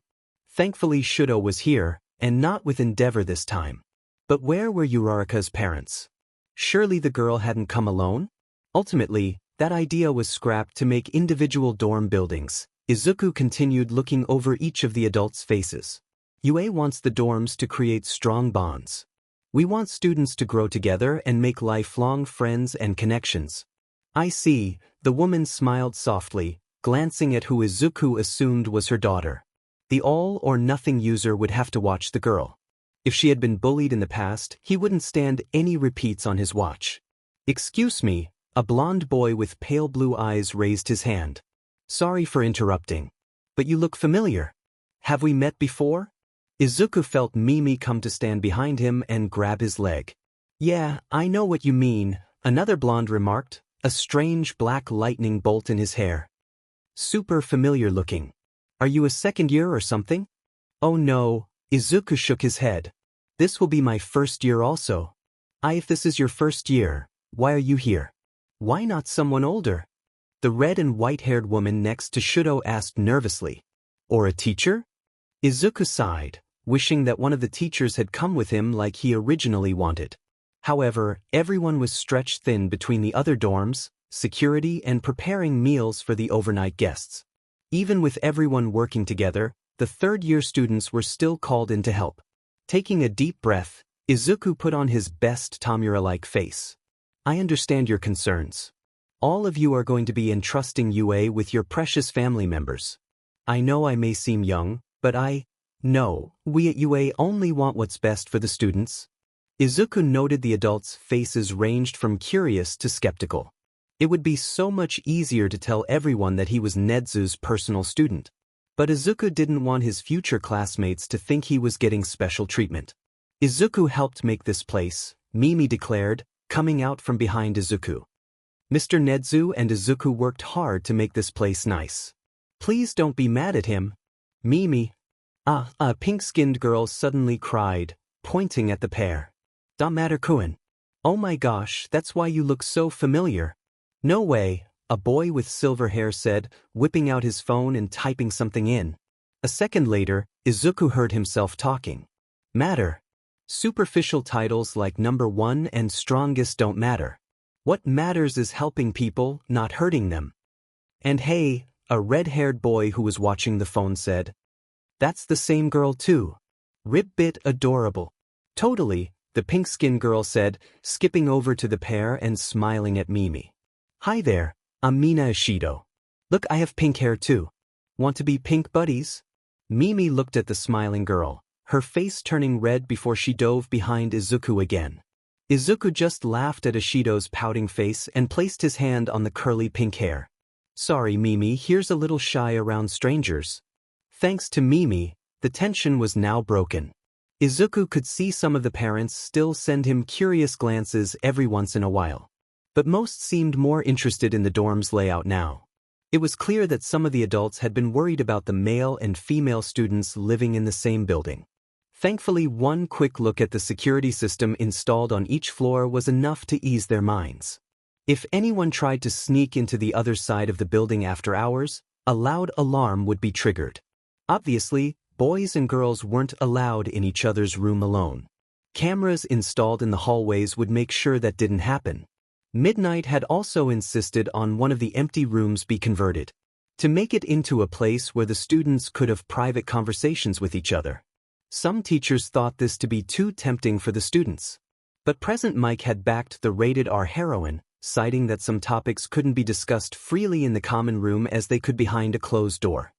Thankfully Shudo was here, and not with Endeavor this time. But where were Uraraka's parents? Surely the girl hadn't come alone? Ultimately, That idea was scrapped to make individual dorm buildings. Izuku continued looking over each of the adults' faces. UA wants the dorms to create strong bonds. We want students to grow together and make lifelong friends and connections. I see, the woman smiled softly, glancing at who Izuku assumed was her daughter. The all-or-nothing user would have to watch the girl. If she had been bullied in the past, he wouldn't stand any repeats on his watch. Excuse me, a blonde boy with pale blue eyes raised his hand. Sorry for interrupting. But you look familiar. Have we met before? Izuku felt Mimi come to stand behind him and grab his leg. Yeah, I know what you mean, another blonde remarked, a strange black lightning bolt in his hair. Super familiar looking. Are you a second year or something? Oh no, Izuku shook his head. This will be my first year also. If this is your first year, why are you here? Why not someone older? The red and white-haired woman next to Shudo asked nervously. Or a teacher? Izuku sighed, wishing that one of the teachers had come with him like he originally wanted. However, everyone was stretched thin between the other dorms, security and preparing meals for the overnight guests. Even with everyone working together, the third-year students were still called in to help. Taking a deep breath, Izuku put on his best Tamura-like face. I understand your concerns. All of you are going to be entrusting UA with your precious family members. I know I may seem young, but no, we at UA only want what's best for the students. Izuku noted the adults' faces ranged from curious to skeptical. It would be so much easier to tell everyone that he was Nedzu's personal student. But Izuku didn't want his future classmates to think he was getting special treatment. Izuku helped make this place, Mimi declared, coming out from behind Izuku. Mr. Nedzu and Izuku worked hard to make this place nice. Please don't be mad at him. Mimi. A pink-skinned girl suddenly cried, pointing at the pair. Don't matter, Kuin. Oh my gosh, that's why you look so familiar. No way, a boy with silver hair said, whipping out his phone and typing something in. A second later, Izuku heard himself talking. Matter. Superficial titles like number one and strongest don't matter. What matters is helping people, not hurting them. And hey, a red-haired boy who was watching the phone said. That's the same girl too. Ribbit adorable. Totally, the pink-skinned girl said, skipping over to the pair and smiling at Mimi. Hi there, I'm Mina Ishido. Look, I have pink hair too. Want to be pink buddies? Mimi looked at the smiling girl, her face turning red before she dove behind Izuku again. Izuku just laughed at Ishido's pouting face and placed his hand on the curly pink hair. Sorry, Mimi, here's a little shy around strangers. Thanks to Mimi, the tension was now broken. Izuku could see some of the parents still send him curious glances every once in a while. But most seemed more interested in the dorm's layout now. It was clear that some of the adults had been worried about the male and female students living in the same building. Thankfully, one quick look at the security system installed on each floor was enough to ease their minds. If anyone tried to sneak into the other side of the building after hours, a loud alarm would be triggered. Obviously, boys and girls weren't allowed in each other's room alone. Cameras installed in the hallways would make sure that didn't happen. Midnight had also insisted on one of the empty rooms be converted to make it into a place where the students could have private conversations with each other. Some teachers thought this to be too tempting for the students. But Present Mike had backed the rated R heroine, citing that some topics couldn't be discussed freely in the common room as they could behind a closed door.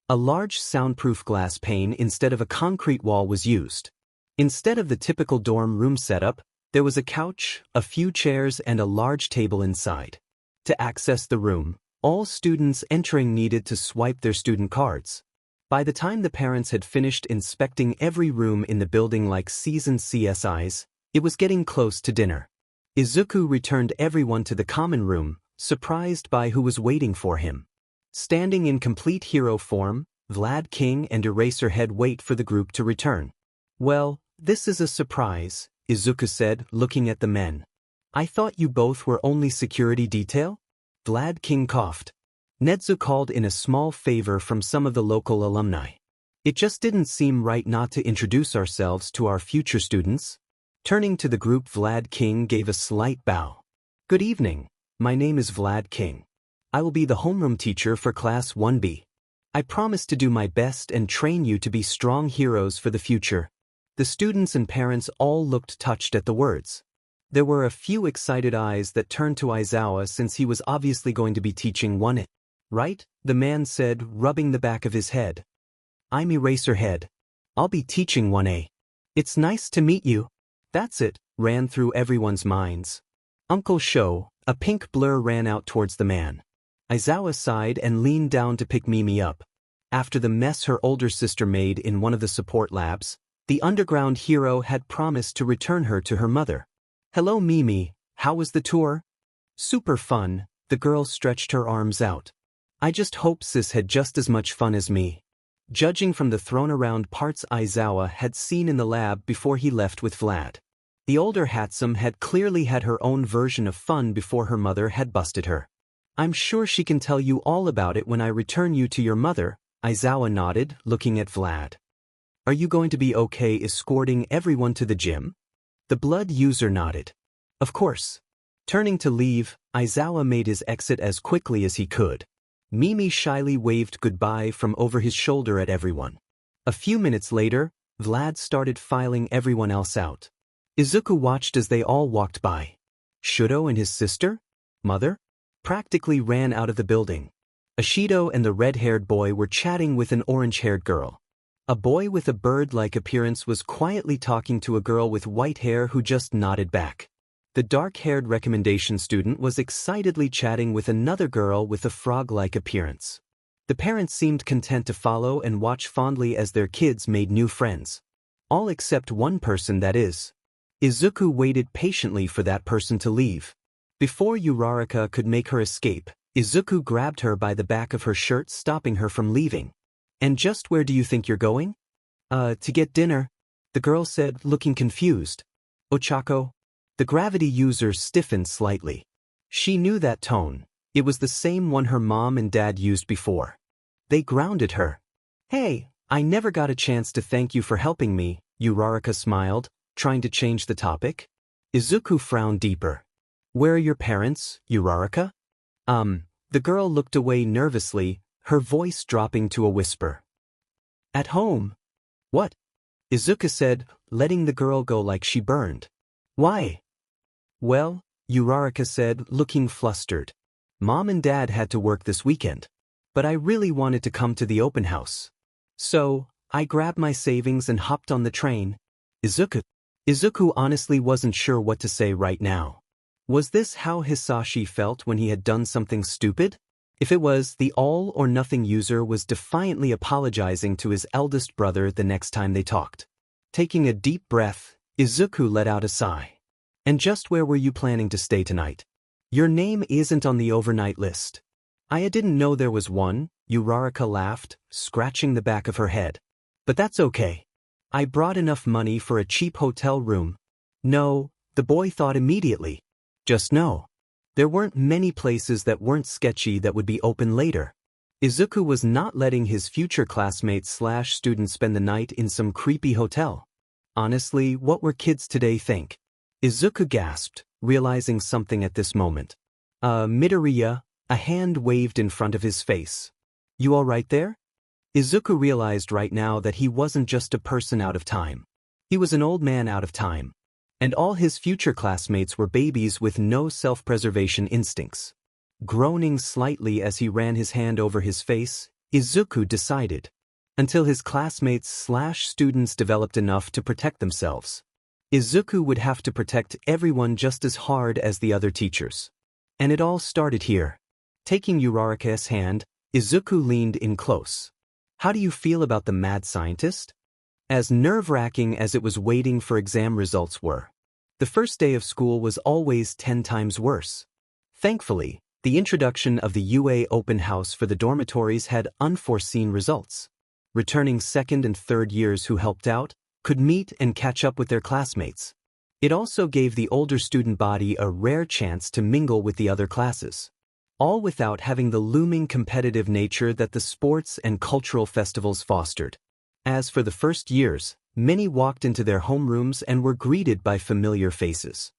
A large soundproof glass pane instead of a concrete wall was used. Instead of the typical dorm room setup, there was a couch, a few chairs and a large table inside. To access the room, all students entering needed to swipe their student cards. By the time the parents had finished inspecting every room in the building like seasoned CSIs, it was getting close to dinner. Izuku returned everyone to the common room, surprised by who was waiting for him. Standing in complete hero form, Vlad King and Eraserhead wait for the group to return. Well, this is a surprise, Izuku said, looking at the men. I thought you both were only security detail? Vlad King coughed. Nedzu called in a small favor from some of the local alumni. It just didn't seem right not to introduce ourselves to our future students. Turning to the group, Vlad King gave a slight bow. Good evening. My name is Vlad King. I will be the homeroom teacher for Class 1B. I promise to do my best and train you to be strong heroes for the future." The students and parents all looked touched at the words. There were a few excited eyes that turned to Aizawa since he was obviously going to be teaching 1A. "Right?" the man said, rubbing the back of his head. "I'm Eraserhead. I'll be teaching 1A. It's nice to meet you." "That's it," ran through everyone's minds. "Uncle Sho," a pink blur ran out towards the man. Aizawa sighed and leaned down to pick Mimi up. After the mess her older sister made in one of the support labs, the underground hero had promised to return her to her mother. "Hello Mimi, how was the tour?" "Super fun," the girl stretched her arms out. "I just hope sis had just as much fun as me." Judging from the thrown-around parts Aizawa had seen in the lab before he left with Vlad, the older Hatsum had clearly had her own version of fun before her mother had busted her. "I'm sure she can tell you all about it when I return you to your mother," Aizawa nodded, looking at Vlad. "Are you going to be okay escorting everyone to the gym?" The blood user nodded. "Of course." Turning to leave, Aizawa made his exit as quickly as he could. Mimi shyly waved goodbye from over his shoulder at everyone. A few minutes later, Vlad started filing everyone else out. Izuku watched as they all walked by. Shudo and his sister, mother, practically ran out of the building. Ashido and the red-haired boy were chatting with an orange-haired girl. A boy with a bird-like appearance was quietly talking to a girl with white hair who just nodded back. The dark-haired recommendation student was excitedly chatting with another girl with a frog-like appearance. The parents seemed content to follow and watch fondly as their kids made new friends. All except one person, that is. Izuku waited patiently for that person to leave. Before Uraraka could make her escape, Izuku grabbed her by the back of her shirt, stopping her from leaving. "And just where do you think you're going?" To get dinner," the girl said, looking confused. "Ochako?" The gravity user stiffened slightly. She knew that tone. It was the same one her mom and dad used before. They grounded her. "Hey, I never got a chance to thank you for helping me," Uraraka smiled, trying to change the topic. Izuku frowned deeper. "Where are your parents, Uraraka?" The girl looked away nervously, her voice dropping to a whisper. "At home." "What?" Izuku said, letting the girl go like she burned. "Why?" "Well," Uraraka said, looking flustered. "Mom and Dad had to work this weekend. But I really wanted to come to the open house. So, I grabbed my savings and hopped on the train." Izuku honestly wasn't sure what to say right now. Was this how Hisashi felt when he had done something stupid? If it was, the all-or-nothing user was defiantly apologizing to his eldest brother the next time they talked. Taking a deep breath, Izuku let out a sigh. "And just where were you planning to stay tonight?" "Your name isn't on the overnight list." "I didn't know there was one," Uraraka laughed, scratching the back of her head. "But that's okay. I brought enough money for a cheap hotel room." "No," the boy thought immediately. "Just no. There weren't many places that weren't sketchy that would be open later." Izuku was not letting his future classmates/students spend the night in some creepy hotel. Honestly, what were kids today think? Izuku gasped, realizing something at this moment. Midoriya," a hand waved in front of his face. "You all right there?" Izuku realized right now that he wasn't just a person out of time. He was an old man out of time. And all his future classmates were babies with no self-preservation instincts. Groaning slightly as he ran his hand over his face, Izuku decided. Until his classmates/students developed enough to protect themselves, Izuku would have to protect everyone just as hard as the other teachers. And it all started here. Taking Uraraka's hand, Izuku leaned in close. "How do you feel about the mad scientist?" As nerve-wracking as it was waiting for exam results were, the first day of school was always 10 times worse. Thankfully, the introduction of the UA open house for the dormitories had unforeseen results. Returning second and third years who helped out could meet and catch up with their classmates. It also gave the older student body a rare chance to mingle with the other classes, all without having the looming competitive nature that the sports and cultural festivals fostered. As for the first years, many walked into their homerooms and were greeted by familiar faces.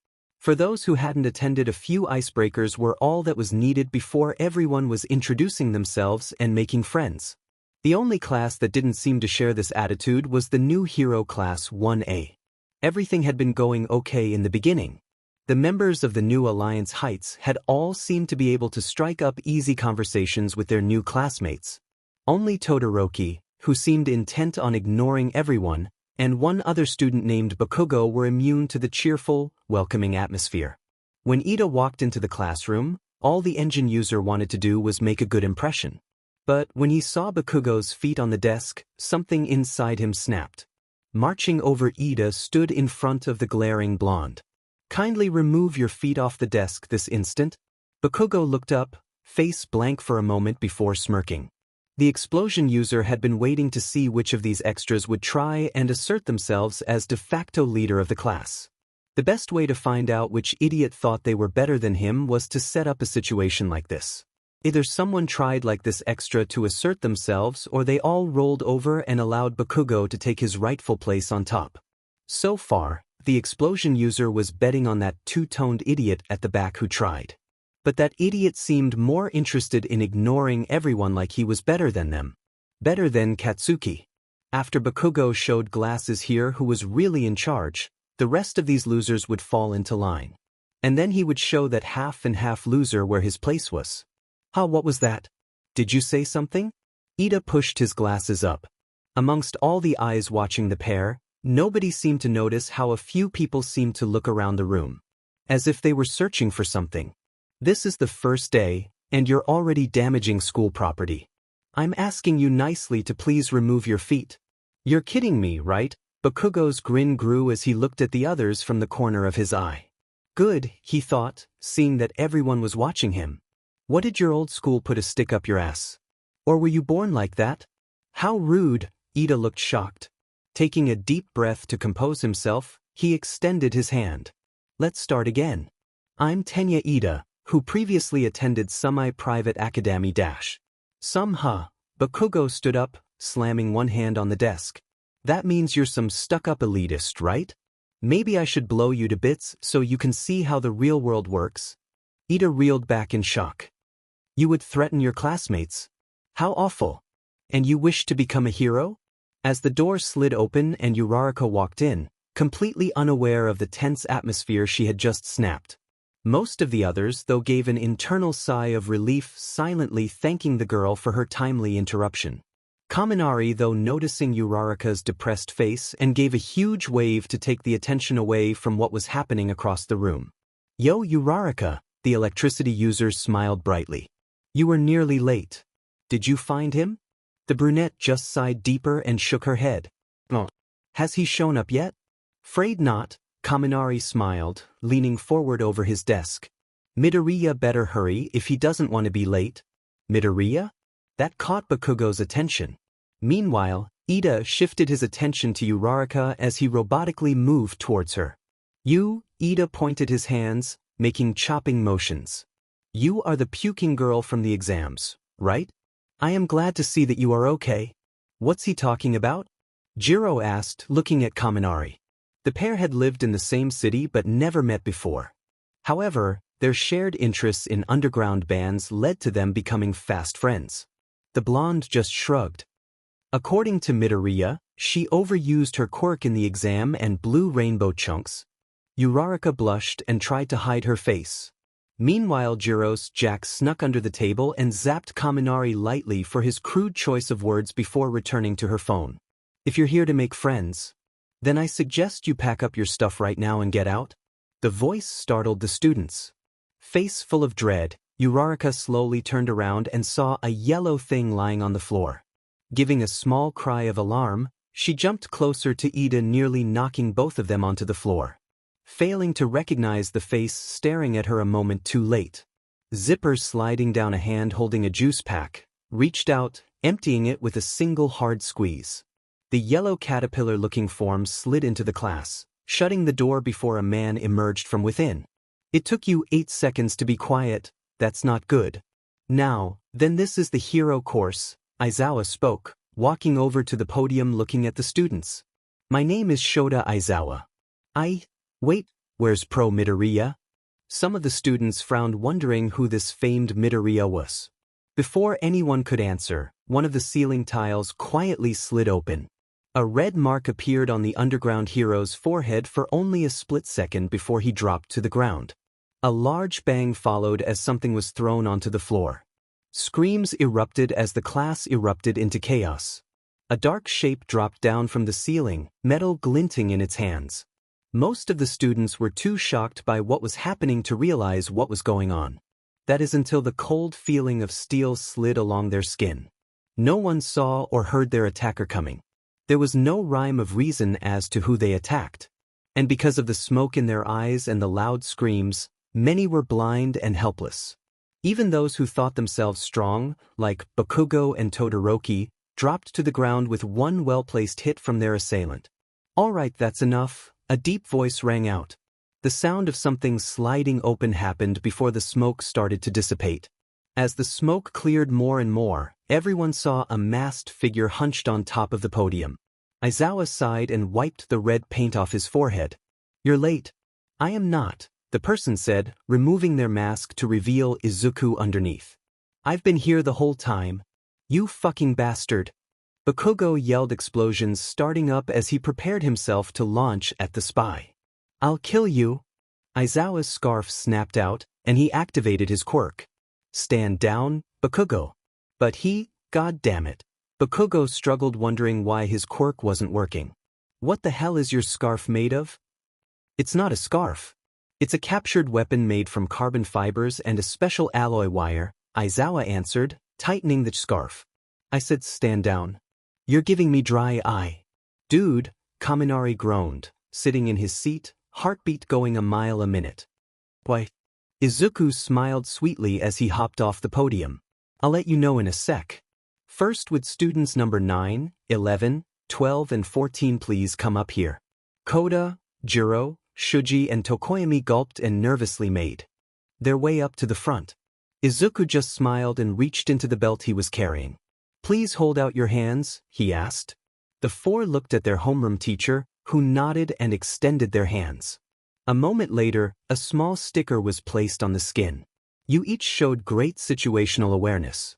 For those who hadn't attended, a few icebreakers were all that was needed before everyone was introducing themselves and making friends. The only class that didn't seem to share this attitude was the new hero class 1A. Everything had been going okay in the beginning. The members of the new Alliance Heights had all seemed to be able to strike up easy conversations with their new classmates. Only Todoroki, who seemed intent on ignoring everyone, and one other student named Bakugo were immune to the cheerful, welcoming atmosphere. When Ida walked into the classroom, all the engine user wanted to do was make a good impression. But when he saw Bakugo's feet on the desk, something inside him snapped. Marching over, Ida stood in front of the glaring blonde. "Kindly remove your feet off the desk this instant." Bakugo looked up, face blank for a moment before smirking. The expulsion user had been waiting to see which of these extras would try and assert themselves as de facto leader of the class. The best way to find out which idiot thought they were better than him was to set up a situation like this. Either someone tried like this extra to assert themselves, or they all rolled over and allowed Bakugo to take his rightful place on top. So far, the expulsion user was betting on that two-toned idiot at the back who tried. But that idiot seemed more interested in ignoring everyone like he was better than them. Better than Katsuki. After Bakugo showed glasses here who was really in charge, the rest of these losers would fall into line. And then he would show that half and half loser where his place was. What was that? Did you say something? Ida pushed his glasses up. Amongst all the eyes watching the pair, nobody seemed to notice how a few people seemed to look around the room. As if they were searching for something. "This is the first day, and you're already damaging school property. I'm asking you nicely to please remove your feet." "You're kidding me, right?" Bakugo's grin grew as he looked at the others from the corner of his eye. Good, he thought, seeing that everyone was watching him. What did your old school put a stick up your ass? Or were you born like that? How rude, Ida looked shocked. Taking a deep breath to compose himself, he extended his hand. Let's start again. I'm Tenya Ida, who previously attended semi-private academy dash. Bakugo stood up, slamming one hand on the desk. That means you're some stuck-up elitist, right? Maybe I should blow you to bits so you can see how the real world works. Ida reeled back in shock. You would threaten your classmates? How awful. And you wish to become a hero? As the door slid open and Uraraka walked in, completely unaware of the tense atmosphere she had just snapped. Most of the others, though, gave an internal sigh of relief, silently thanking the girl for her timely interruption. Kaminari, though, noticing Uraraka's depressed face, and gave a huge wave to take the attention away from what was happening across the room. Yo, Uraraka, the electricity user smiled brightly. You were nearly late. Did you find him? The brunette just sighed deeper and shook her head. Oh. Has he shown up yet? Afraid not. Kaminari smiled, leaning forward over his desk. Midoriya better hurry if he doesn't want to be late. Midoriya? That caught Bakugo's attention. Meanwhile, Ida shifted his attention to Uraraka as he robotically moved towards her. You, Ida pointed his hands, making chopping motions. You are the puking girl from the exams, right? I am glad to see that you are okay. What's he talking about? Jiro asked, looking at Kaminari. The pair had lived in the same city but never met before. However, their shared interests in underground bands led to them becoming fast friends. The blonde just shrugged. According to Midoriya, she overused her quirk in the exam and blew rainbow chunks. Uraraka blushed and tried to hide her face. Meanwhile, Jiro's Jack snuck under the table and zapped Kaminari lightly for his crude choice of words before returning to her phone. If you're here to make friends, then I suggest you pack up your stuff right now and get out. The voice startled the students. Face full of dread, Uraraka slowly turned around and saw a yellow thing lying on the floor. Giving a small cry of alarm, she jumped closer to Ida, nearly knocking both of them onto the floor. Failing to recognize the face staring at her a moment too late. Zipper, sliding down a hand holding a juice pack, reached out, emptying it with a single hard squeeze. The yellow caterpillar-looking form slid into the class, shutting the door before a man emerged from within. It took you 8 seconds to be quiet, that's not good. Now, then this is the hero course, Aizawa spoke, walking over to the podium looking at the students. My name is Shota Aizawa. Wait, Where's Pro Midoriya? Some of the students frowned, wondering who this famed Midoriya was. Before anyone could answer, one of the ceiling tiles quietly slid open. A red mark appeared on the underground hero's forehead for only a split second before he dropped to the ground. A large bang followed as something was thrown onto the floor. Screams erupted as the class erupted into chaos. A dark shape dropped down from the ceiling, metal glinting in its hands. Most of the students were too shocked by what was happening to realize what was going on. That is until the cold feeling of steel slid along their skin. No one saw or heard their attacker coming. There was no rhyme of reason as to who they attacked. And because of the smoke in their eyes and the loud screams, many were blind and helpless. Even those who thought themselves strong, like Bakugo and Todoroki, dropped to the ground with one well-placed hit from their assailant. "All right, that's enough," a deep voice rang out. The sound of something sliding open happened before the smoke started to dissipate. As the smoke cleared more and more, everyone saw a masked figure hunched on top of the podium. Aizawa sighed and wiped the red paint off his forehead. "You're late." "I am not," the person said, removing their mask to reveal Izuku underneath. "I've been here the whole time." "You fucking bastard." Bakugo yelled, explosions starting up as he prepared himself to launch at the spy. "I'll kill you." Aizawa's scarf snapped out, and he activated his quirk. "Stand down, Bakugo." But God damn it. Bakugo struggled, wondering why his quirk wasn't working. "What the hell is your scarf made of?" "It's not a scarf. It's a captured weapon made from carbon fibers and a special alloy wire," Aizawa answered, tightening the scarf. "I said stand down." "You're giving me dry eye." "Dude," Kaminari groaned, sitting in his seat, heartbeat going a mile a minute. "Why?" Izuku smiled sweetly as he hopped off the podium. "I'll let you know in a sec. First, would students number 9, 11, 12 and 14 please come up here?" Koda, Jiro, Shuji and Tokoyami gulped and nervously made their way up to the front. Izuku just smiled and reached into the belt he was carrying. "Please hold out your hands," he asked. The four looked at their homeroom teacher, who nodded and extended their hands. A moment later, a small sticker was placed on the skin. "You each showed great situational awareness.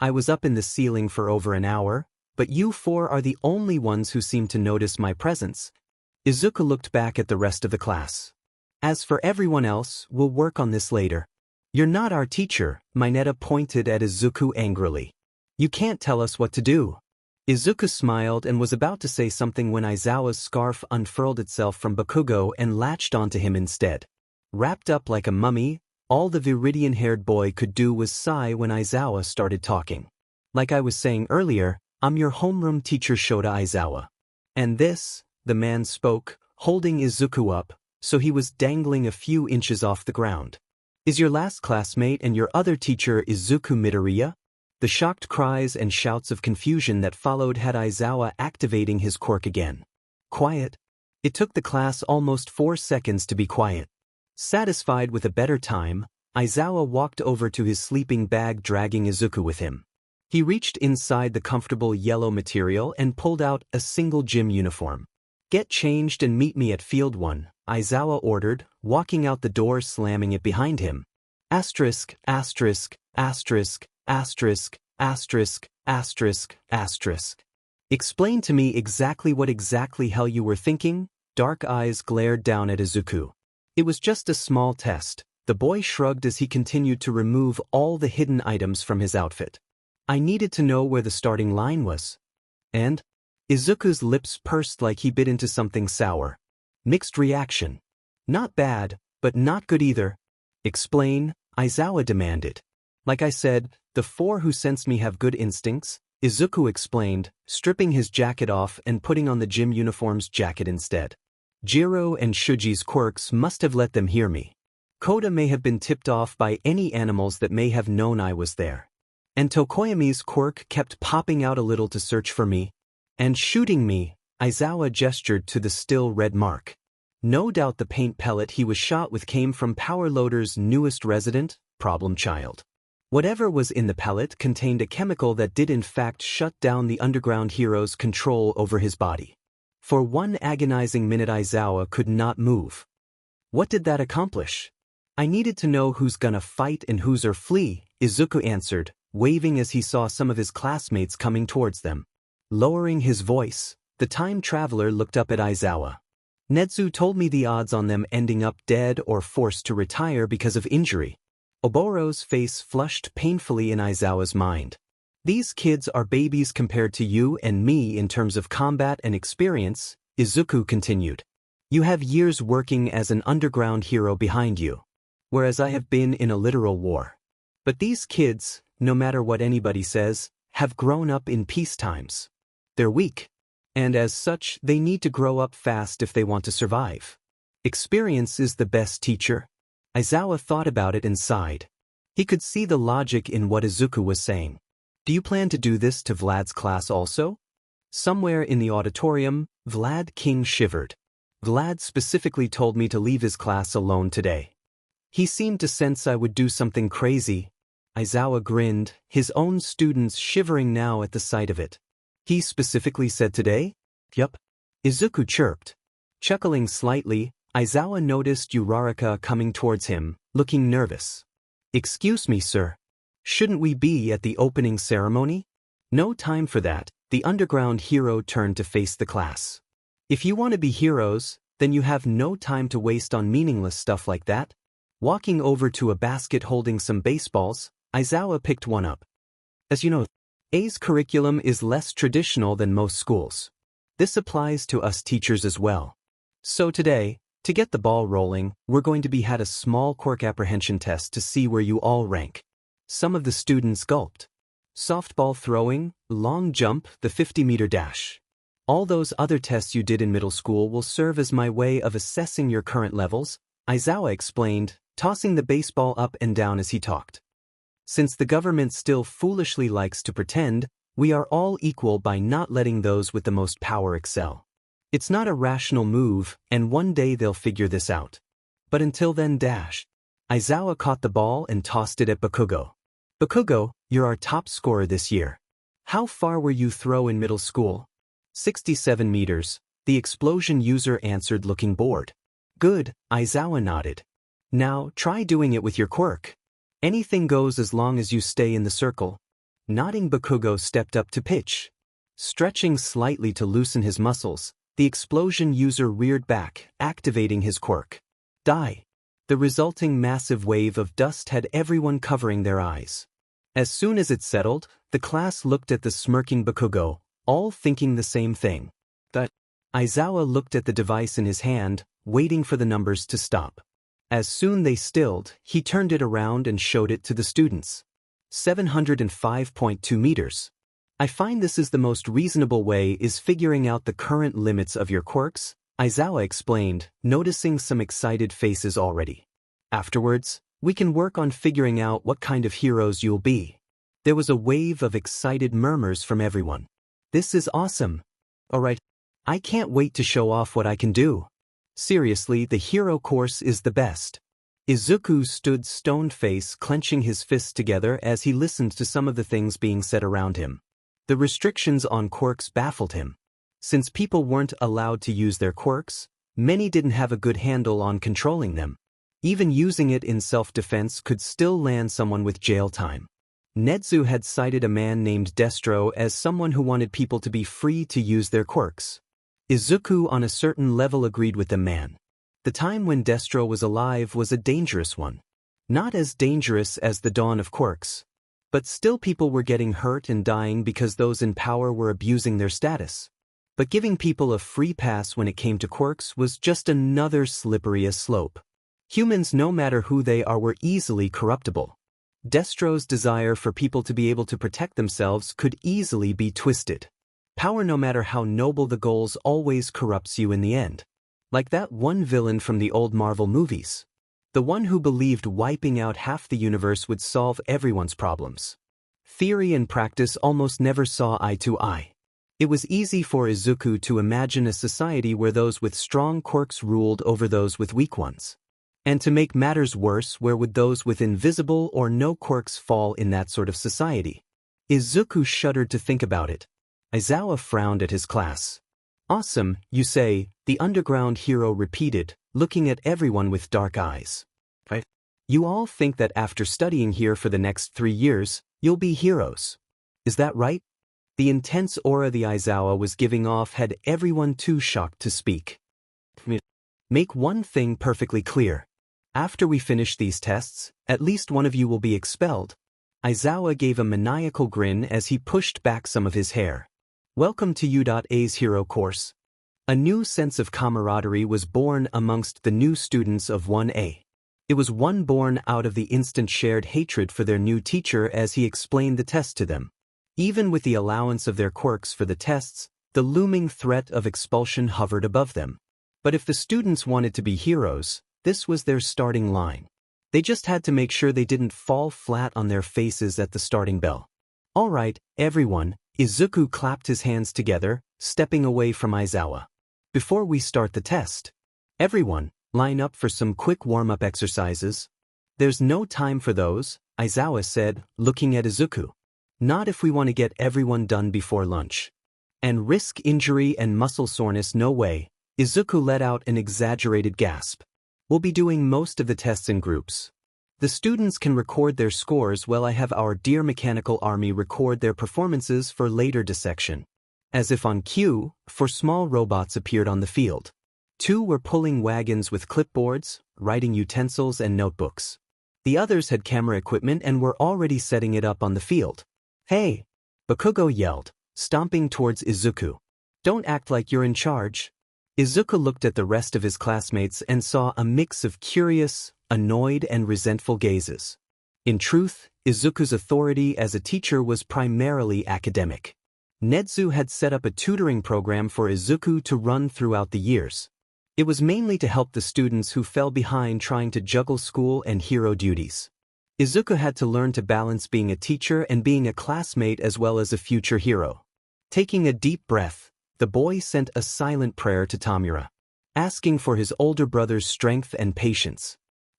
I was up in the ceiling for over an hour, but you four are the only ones who seem to notice my presence." Izuku looked back at the rest of the class. "As for everyone else, we'll work on this later." "You're not our teacher," Mineta pointed at Izuku angrily. "You can't tell us what to do." Izuku smiled and was about to say something when Aizawa's scarf unfurled itself from Bakugo and latched onto him instead. Wrapped up like a mummy, all the Viridian-haired boy could do was sigh when Aizawa started talking. "Like I was saying earlier, I'm your homeroom teacher Shota Aizawa. And this," the man spoke, holding Izuku up, so he was dangling a few inches off the ground, "is your last classmate and your other teacher Izuku Midoriya?" The shocked cries and shouts of confusion that followed had Aizawa activating his quirk again. "Quiet." It took the class almost 4 seconds to be quiet. Satisfied with a better time, Aizawa walked over to his sleeping bag, dragging Izuku with him. He reached inside the comfortable yellow material and pulled out a single gym uniform. "Get changed and meet me at Field 1, Aizawa ordered, walking out the door, slamming it behind him. Asterisk, asterisk, asterisk, asterisk, asterisk, asterisk, asterisk. "Explain to me exactly what exactly hell you were thinking?" Dark eyes glared down at Izuku. "It was just a small test," the boy shrugged as he continued to remove all the hidden items from his outfit. "I needed to know where the starting line was." "And?" Izuku's lips pursed like he bit into something sour. Mixed reaction. "Not bad, but not good either." "Explain," Aizawa demanded. "Like I said, the four who sense me have good instincts," Izuku explained, stripping his jacket off and putting on the gym uniform's jacket instead. "Jiro and Shuji's quirks must have let them hear me. Koda may have been tipped off by any animals that may have known I was there. And Tokoyami's quirk kept popping out a little to search for me. And shooting me," Aizawa gestured to the still red mark. No doubt the paint pellet he was shot with came from Power Loader's newest resident, Problem Child. Whatever was in the pellet contained a chemical that did in fact shut down the underground hero's control over his body. For one agonizing minute Aizawa could not move. What did that accomplish? I needed to know who's gonna fight and who's or flee, Izuku answered, waving as he saw some of his classmates coming towards them. Lowering his voice, the time traveler looked up at Aizawa. Netsu told me the odds on them ending up dead or forced to retire because of injury. Oboro's face flushed painfully in Aizawa's mind. These kids are babies compared to you and me in terms of combat and experience, Izuku continued. You have years working as an underground hero behind you, whereas I have been in a literal war. But these kids, no matter what anybody says, have grown up in peace times. They're weak, and as such they need to grow up fast if they want to survive. Experience is the best teacher. Aizawa thought about it and sighed. He could see the logic in what Izuku was saying. Do you plan to do this to Vlad's class also? Somewhere in the auditorium, Vlad King shivered. Vlad specifically told me to leave his class alone today. He seemed to sense I would do something crazy. Aizawa grinned, his own students shivering now at the sight of it. He specifically said today? Yup. Izuku chirped. Chuckling slightly, Aizawa noticed Uraraka coming towards him, looking nervous. Excuse me, sir. Shouldn't we be at the opening ceremony? No time for that, the underground hero turned to face the class. If you want to be heroes, then you have no time to waste on meaningless stuff like that. Walking over to a basket holding some baseballs, Aizawa picked one up. As you know, A's curriculum is less traditional than most schools. This applies to us teachers as well. So today, to get the ball rolling, we're going to had a small quirk apprehension test to see where you all rank. Some of the students gulped. Softball throwing, long jump, the 50-meter dash. All those other tests you did in middle school will serve as my way of assessing your current levels, Aizawa explained, tossing the baseball up and down as he talked. Since the government still foolishly likes to pretend, we are all equal by not letting those with the most power excel. It's not a rational move, and one day they'll figure this out. But until then, dash. Aizawa caught the ball and tossed it at Bakugo. Bakugo, you're our top scorer this year. How far were you throw in middle school? 67 meters, the expulsion user answered looking bored. Good, Aizawa nodded. Now, try doing it with your quirk. Anything goes as long as you stay in the circle. Nodding, Bakugo stepped up to pitch. Stretching slightly to loosen his muscles, the expulsion user reared back, activating his quirk. Die. The resulting massive wave of dust had everyone covering their eyes. As soon as it settled, the class looked at the smirking Bakugo, all thinking the same thing. That. Aizawa looked at the device in his hand, waiting for the numbers to stop. As soon they stilled, he turned it around and showed it to the students. 705.2 meters. I find this is the most reasonable way is figuring out the current limits of your quirks, Aizawa explained, noticing some excited faces already. Afterwards, we can work on figuring out what kind of heroes you'll be. There was a wave of excited murmurs from everyone. This is awesome. Alright, I can't wait to show off what I can do. Seriously, the hero course is the best. Izuku stood stone-faced, clenching his fists together as he listened to some of the things being said around him. The restrictions on quirks baffled him. Since people weren't allowed to use their quirks, many didn't have a good handle on controlling them. Even using it in self-defense could still land someone with jail time. Netsu had cited a man named Destro as someone who wanted people to be free to use their quirks. Izuku on a certain level agreed with the man. The time when Destro was alive was a dangerous one. Not as dangerous as the dawn of quirks. But still people were getting hurt and dying because those in power were abusing their status. But giving people a free pass when it came to quirks was just another slippery slope. Humans, no matter who they are, were easily corruptible. Destro's desire for people to be able to protect themselves could easily be twisted. Power, no matter how noble the goals, always corrupts you in the end. Like that one villain from the old Marvel movies. The one who believed wiping out half the universe would solve everyone's problems. Theory and practice almost never saw eye to eye. It was easy for Izuku to imagine a society where those with strong quirks ruled over those with weak ones. And to make matters worse, where would those with invisible or no quirks fall in that sort of society? Izuku shuddered to think about it. Aizawa frowned at his class. Awesome, you say, The underground hero repeated, looking at everyone with dark eyes. You all think that after studying here for the next 3 years, you'll be heroes. Is that right? The intense aura the Aizawa was giving off had everyone too shocked to speak. Make one thing perfectly clear. After we finish these tests, at least one of you will be expelled. Aizawa gave a maniacal grin as he pushed back some of his hair. Welcome to U.A's hero course. A new sense of camaraderie was born amongst the new students of 1A. It was one born out of the instant shared hatred for their new teacher as he explained the test to them. Even with the allowance of their quirks for the tests, the looming threat of expulsion hovered above them. But if the students wanted to be heroes, this was their starting line. They just had to make sure they didn't fall flat on their faces at the starting bell. All right, everyone, Izuku clapped his hands together, stepping away from Aizawa. Before we start the test, everyone, line up for some quick warm-up exercises. There's no time for those, Aizawa said, looking at Izuku. Not if we want to get everyone done before lunch. And risk injury and muscle soreness, no way. Izuku let out an exaggerated gasp. We'll be doing most of the tests in groups. The students can record their scores while I have our dear mechanical army record their performances for later dissection. As if on cue, 4 small robots appeared on the field. 2 were pulling wagons with clipboards, writing utensils and notebooks. The others had camera equipment and were already setting it up on the field. Hey! Bakugo yelled, stomping towards Izuku. Don't act like you're in charge. Izuku looked at the rest of his classmates and saw a mix of curious, annoyed and resentful gazes. In truth, Izuku's authority as a teacher was primarily academic. Netsu had set up a tutoring program for Izuku to run throughout the years. It was mainly to help the students who fell behind trying to juggle school and hero duties. Izuku had to learn to balance being a teacher and being a classmate as well as a future hero. Taking a deep breath, the boy sent a silent prayer to Tamura, asking for his older brother's strength and patience.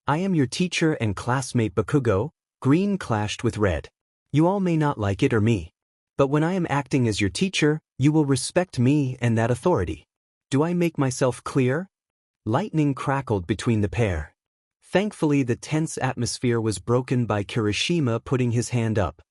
I am your teacher and classmate Bakugo. Green clashed with red. You all may not like it or me, but when I am acting as your teacher, you will respect me and that authority. Do I make myself clear? Lightning crackled between the pair. Thankfully, the tense atmosphere was broken by Kirishima putting his hand up.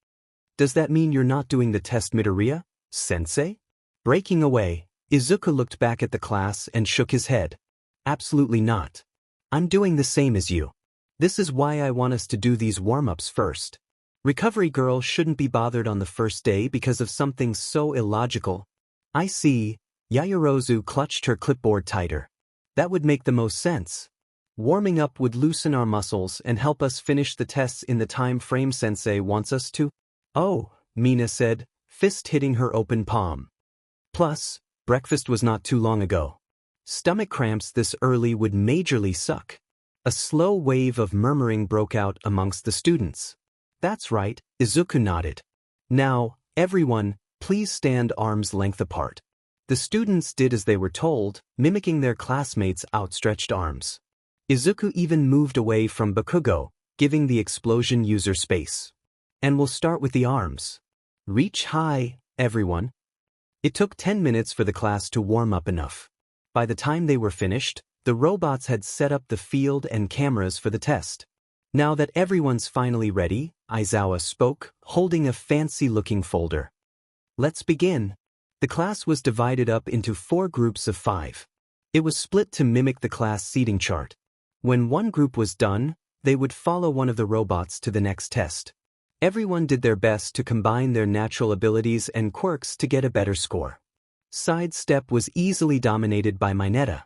Does that mean you're not doing the test, Midoriya, sensei? Breaking away, Izuku looked back at the class and shook his head. Absolutely not. I'm doing the same as you. This is why I want us to do these warm-ups first. Recovery girl shouldn't be bothered on the first day because of something so illogical. I see. Yaoyorozu clutched her clipboard tighter. That would make the most sense. Warming up would loosen our muscles and help us finish the tests in the time frame sensei wants us to. Oh, Mina said, fist hitting her open palm. Plus, breakfast was not too long ago. Stomach cramps this early would majorly suck. A slow wave of murmuring broke out amongst the students. That's right, Izuku nodded. Now, everyone, please stand arm's length apart. The students did as they were told, mimicking their classmates' outstretched arms. Izuku even moved away from Bakugo, giving the explosion user space. And we'll start with the arms. Reach high, everyone. It took 10 minutes for the class to warm up enough. By the time they were finished, the robots had set up the field and cameras for the test. Now that everyone's finally ready, Aizawa spoke, holding a fancy-looking folder. Let's begin. The class was divided up into 4 groups of 5. It was split to mimic the class seating chart. When one group was done, they would follow one of the robots to the next test. Everyone did their best to combine their natural abilities and quirks to get a better score. Sidestep was easily dominated by Mineta.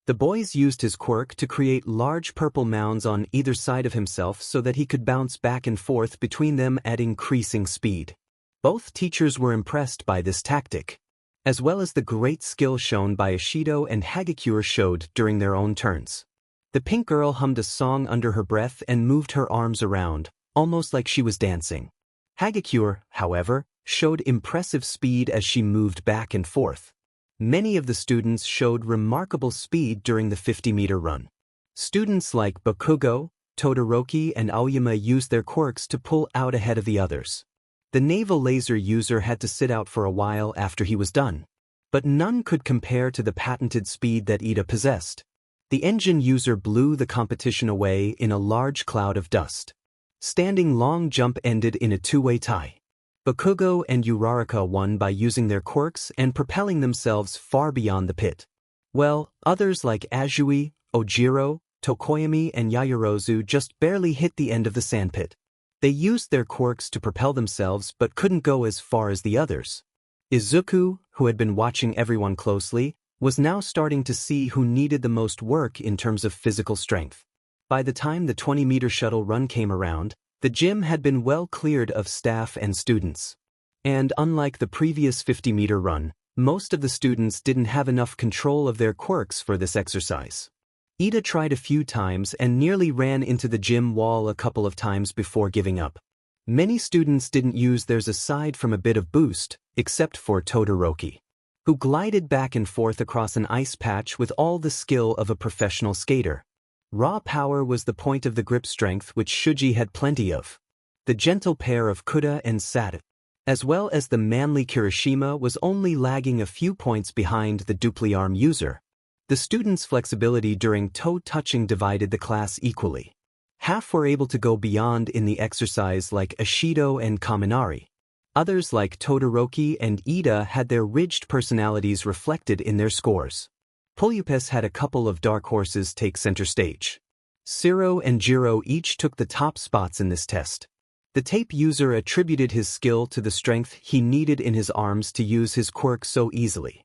The boys used his quirk to create large purple mounds on either side of himself so that he could bounce back and forth between them at increasing speed. Both teachers were impressed by this tactic, as well as the great skill shown by Ishido and Hagakure showed during their own turns. The pink girl hummed a song under her breath and moved her arms around, almost like she was dancing. Hagakure, however, showed impressive speed as she moved back and forth. Many of the students showed remarkable speed during the 50-meter run. Students like Bakugo, Todoroki and Aoyama used their quirks to pull out ahead of the others. The naval laser user had to sit out for a while after he was done. but none could compare to the patented speed that Ida possessed. The engine user blew the competition away in a large cloud of dust. Standing long jump ended in a two-way tie. Bakugo and Uraraka won by using their quirks and propelling themselves far beyond the pit. Well, others like Azui, Ojiro, Tokoyami and Yaoyorozu just barely hit the end of the sandpit. They used their quirks to propel themselves but couldn't go as far as the others. Izuku, who had been watching everyone closely, was now starting to see who needed the most work in terms of physical strength. By the time the 20-meter shuttle run came around, the gym had been well cleared of staff and students. And unlike the previous 50-meter run, most of the students didn't have enough control of their quirks for this exercise. Ida tried a few times and nearly ran into the gym wall a couple of times before giving up. Many students didn't use theirs aside from a bit of boost, except for Todoroki, who glided back and forth across an ice patch with all the skill of a professional skater. Raw power was the point of the grip strength which Shuji had plenty of. The gentle pair of Kuda and Sat, as well as the manly Kirishima, was only lagging a few points behind the dupli-arm user. The students' flexibility during toe touching divided the class equally. Half were able to go beyond in the exercise like Ashido and Kaminari. Others like Todoroki and Ida had their ridged personalities reflected in their scores. Polypus had a couple of dark horses take center stage. Siro and Jiro each took the top spots in this test. The tape user attributed his skill to the strength he needed in his arms to use his quirk so easily.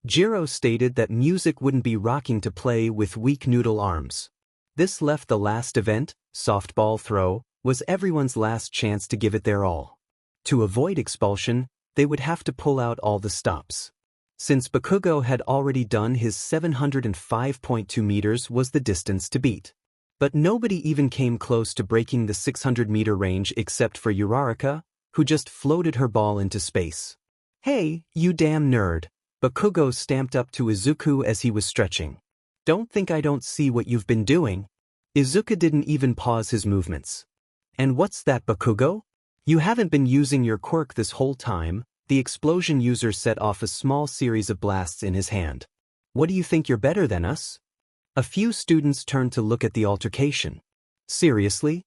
Jiro stated that music wouldn't be rocking to play with weak noodle arms. This left the last event, softball throw, was everyone's last chance to give it their all. To avoid expulsion, they would have to pull out all the stops. Since Bakugo had already done his 705.2 meters was the distance to beat. But nobody even came close to breaking the 600-meter range except for Uraraka, who just floated her ball into space. "Hey, you damn nerd," Bakugo stamped up to Izuku as he was stretching. "Don't think I don't see what you've been doing." Izuku didn't even pause his movements. "And what's that, Bakugo? You haven't been using your quirk this whole time." The explosion user set off a small series of blasts in his hand. "What do you think you're better than us?" A few students turned to look at the altercation. "Seriously?"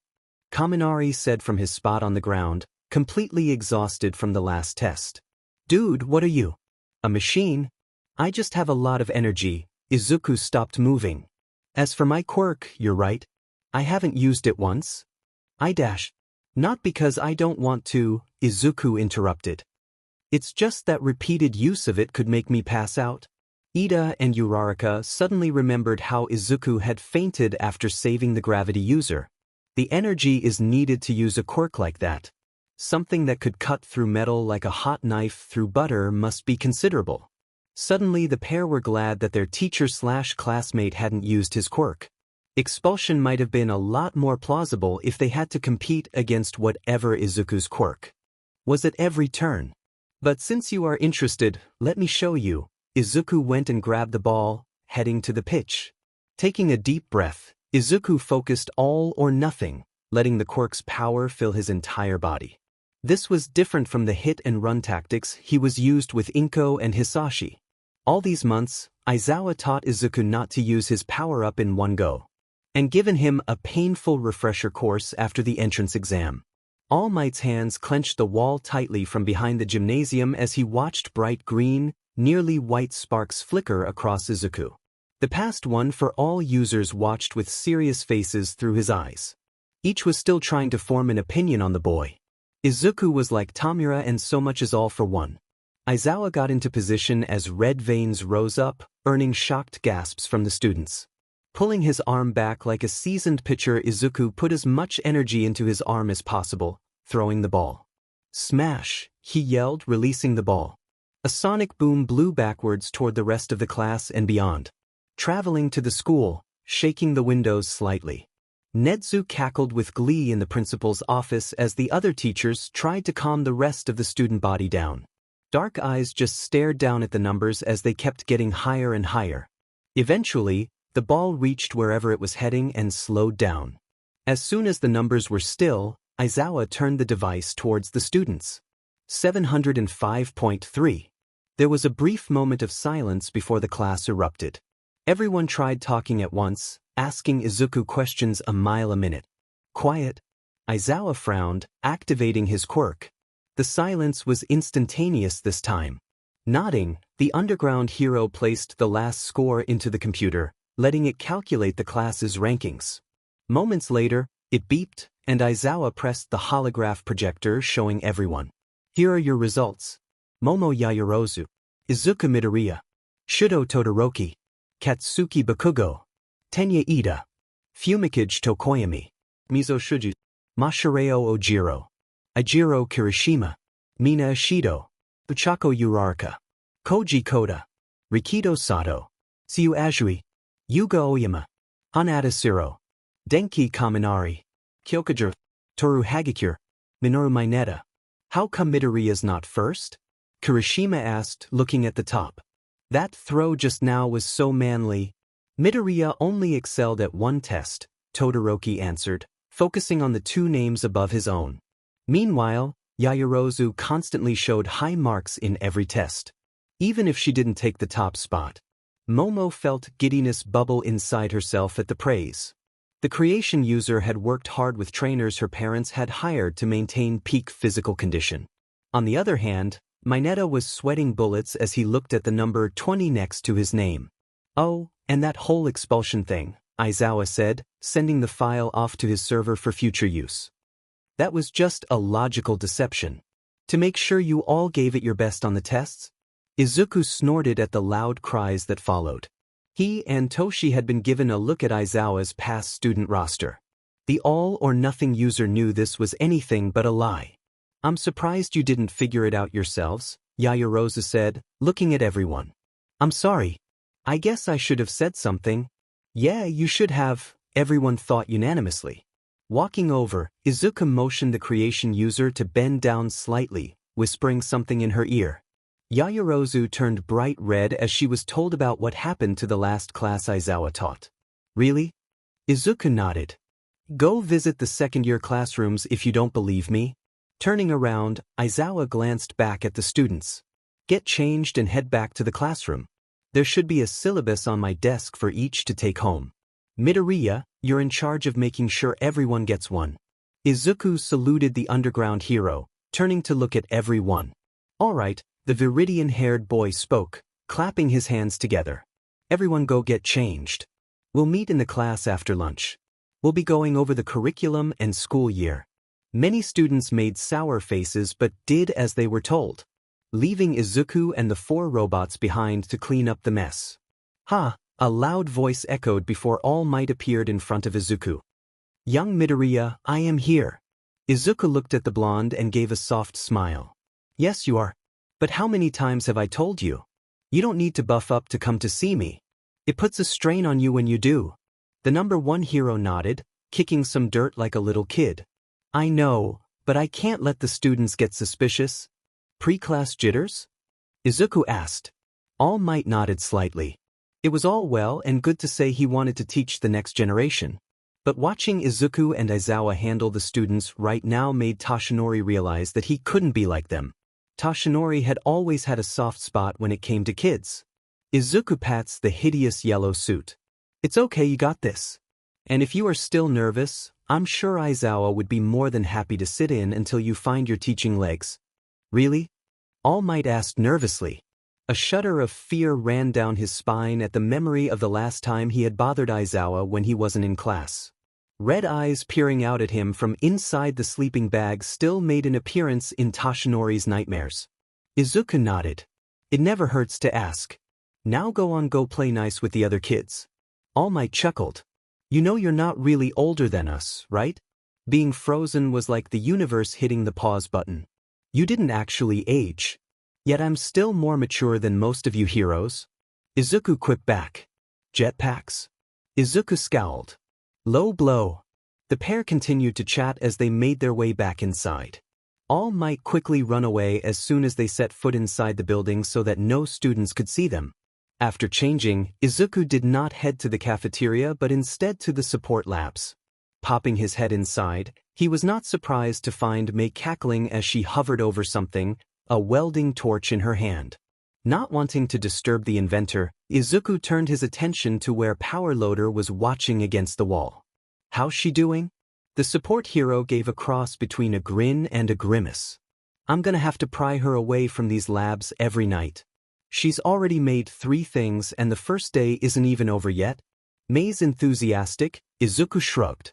Kaminari said from his spot on the ground, completely exhausted from the last test. "Dude, what are you? A machine?" "I just have a lot of energy." Izuku stopped moving. "As for my quirk, you're right. I haven't used it once." "Not because I don't want to," Izuku interrupted. "It's just that repeated use of it could make me pass out." Ida and Uraraka suddenly remembered how Izuku had fainted after saving the gravity user. The energy is needed to use a quirk like that. Something that could cut through metal like a hot knife through butter must be considerable. Suddenly the pair were glad that their teacher/classmate hadn't used his quirk. Expulsion might have been a lot more plausible if they had to compete against whatever Izuku's quirk was at every turn. But since you are interested, let me show you. Izuku went and grabbed the ball, heading to the pitch. Taking a deep breath, Izuku focused all or nothing, letting the quirk's power fill his entire body. This was different from the hit-and-run tactics he was used with Inko and Hisashi. All these months, Aizawa taught Izuku not to use his power-up in one go, and given him a painful refresher course after the entrance exam. All Might's hands clenched the wall tightly from behind the gymnasium as he watched bright green, nearly white sparks flicker across Izuku. The past one for all users watched with serious faces through his eyes. Each was still trying to form an opinion on the boy. Izuku was like Tamura and so much is all for one. Aizawa got into position as red veins rose up, earning shocked gasps from the students. Pulling his arm back like a seasoned pitcher, Izuku put as much energy into his arm as possible, throwing the ball. "Smash!" he yelled, releasing the ball. A sonic boom blew backwards toward the rest of the class and beyond, traveling to the school, shaking the windows slightly. Netsu cackled with glee in the principal's office as the other teachers tried to calm the rest of the student body down. Dark eyes just stared down at the numbers as they kept getting higher and higher. Eventually, the ball reached wherever it was heading and slowed down. As soon as the numbers were still, Aizawa turned the device towards the students. 705.3. There was a brief moment of silence before the class erupted. Everyone tried talking at once, asking Izuku questions a mile a minute. Quiet. Aizawa frowned, activating his quirk. The silence was instantaneous this time. Nodding, the underground hero placed the last score into the computer, letting it calculate the class's rankings. Moments later, it beeped, and Aizawa pressed the holograph projector showing everyone. Here are your results. Momo Yaoyorozu, Izuku Midoriya, Shudo Todoroki, Katsuki Bakugo, Tenya Ida, Fumikage Tokoyami, Mizo Shuju, Mashireo Ojiro, Ijiro Kirishima, Mina Ishido, Uchako Uraraka, Koji Koda, Rikido Sato, Tsuyu Azui, Yuga Oyama, Hanada Siro, Denki Kaminari, Kyokujiro, Toru Hagakure, Minoru Mineta. How come Midoriya's not first? Kirishima asked, looking at the top. That throw just now was so manly. Midoriya only excelled at one test, Todoroki answered, focusing on the two names above his own. Meanwhile, Yaoyorozu constantly showed high marks in every test. Even if she didn't take the top spot. Momo felt giddiness bubble inside herself at the praise. The creation user had worked hard with trainers her parents had hired to maintain peak physical condition. On the other hand, Mineta was sweating bullets as he looked at the number 20 next to his name. Oh, and that whole expulsion thing, Aizawa said, sending the file off to his server for future use. That was just a logical deception. To make sure you all gave it your best on the tests? Izuku snorted at the loud cries that followed. He and Toshi had been given a look at Aizawa's past student roster. The all-or-nothing user knew this was anything but a lie. I'm surprised you didn't figure it out yourselves, Yaoyorozu said, looking at everyone. I'm sorry. I guess I should have said something. Yeah, you should have, everyone thought unanimously. Walking over, Izuku motioned the creation user to bend down slightly, whispering something in her ear. Yaoyorozu turned bright red as she was told about what happened to the last class Aizawa taught. Really? Izuku nodded. Go visit the second-year classrooms if you don't believe me. Turning around, Aizawa glanced back at the students. Get changed and head back to the classroom. There should be a syllabus on my desk for each to take home. Midoriya, you're in charge of making sure everyone gets one. Izuku saluted the underground hero, turning to look at everyone. All right, the Viridian-haired boy spoke, clapping his hands together. Everyone go get changed. We'll meet in the class after lunch. We'll be going over the curriculum and school year. Many students made sour faces but did as they were told, leaving Izuku and the 4 robots behind to clean up the mess. Ha! A loud voice echoed before All Might appeared in front of Izuku. Young Midoriya, I am here. Izuku looked at the blonde and gave a soft smile. Yes, you are. But how many times have I told you? You don't need to buff up to come to see me. It puts a strain on you when you do. The number 1 hero nodded, kicking some dirt like a little kid. I know, but I can't let the students get suspicious. Pre-class jitters? Izuku asked. All Might nodded slightly. It was all well and good to say he wanted to teach the next generation. But watching Izuku and Aizawa handle the students right now made Toshinori realize that he couldn't be like them. Toshinori had always had a soft spot when it came to kids. Izuku pats the hideous yellow suit. It's okay, you got this. And if you are still nervous, I'm sure Aizawa would be more than happy to sit in until you find your teaching legs. Really? All Might asked nervously. A shudder of fear ran down his spine at the memory of the last time he had bothered Aizawa when he wasn't in class. Red eyes peering out at him from inside the sleeping bag still made an appearance in Toshinori's nightmares. Izuku nodded. It never hurts to ask. Now go play nice with the other kids. All Might chuckled. You know you're not really older than us, right? Being frozen was like the universe hitting the pause button. You didn't actually age. Yet I'm still more mature than most of you heroes. Izuku quipped back. Jetpacks? Izuku scowled. Low blow. The pair continued to chat as they made their way back inside. All Might quickly run away as soon as they set foot inside the building so that no students could see them. After changing, Izuku did not head to the cafeteria but instead to the support labs. Popping his head inside, he was not surprised to find Mei cackling as she hovered over something, a welding torch in her hand. Not wanting to disturb the inventor, Izuku turned his attention to where Power Loader was watching against the wall. How's she doing? The support hero gave a cross between a grin and a grimace. I'm gonna have to pry her away from these labs every night. She's already made 3 things and the first day isn't even over yet. Mei's enthusiastic, Izuku shrugged.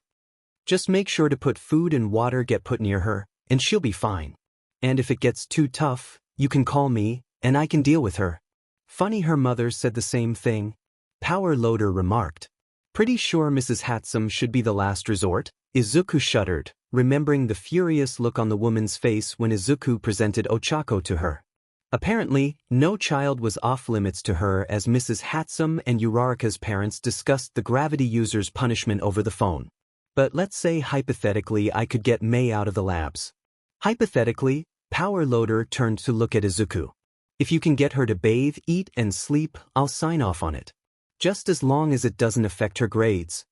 Just make sure to put food and water get put near her, and she'll be fine. And if it gets too tough, you can call me, and I can deal with her. Funny her mother said the same thing. Power Loader remarked. Pretty sure Mrs. Hatsum should be the last resort. Izuku shuddered, remembering the furious look on the woman's face when Izuku presented Ochako to her. Apparently, no child was off-limits to her as Mrs. Hatsum and Uraraka's parents discussed the gravity user's punishment over the phone. But let's say hypothetically I could get Mei out of the labs. Hypothetically, Power Loader turned to look at Izuku. If you can get her to bathe, eat, and sleep, I'll sign off on it. Just as long as it doesn't affect her grades.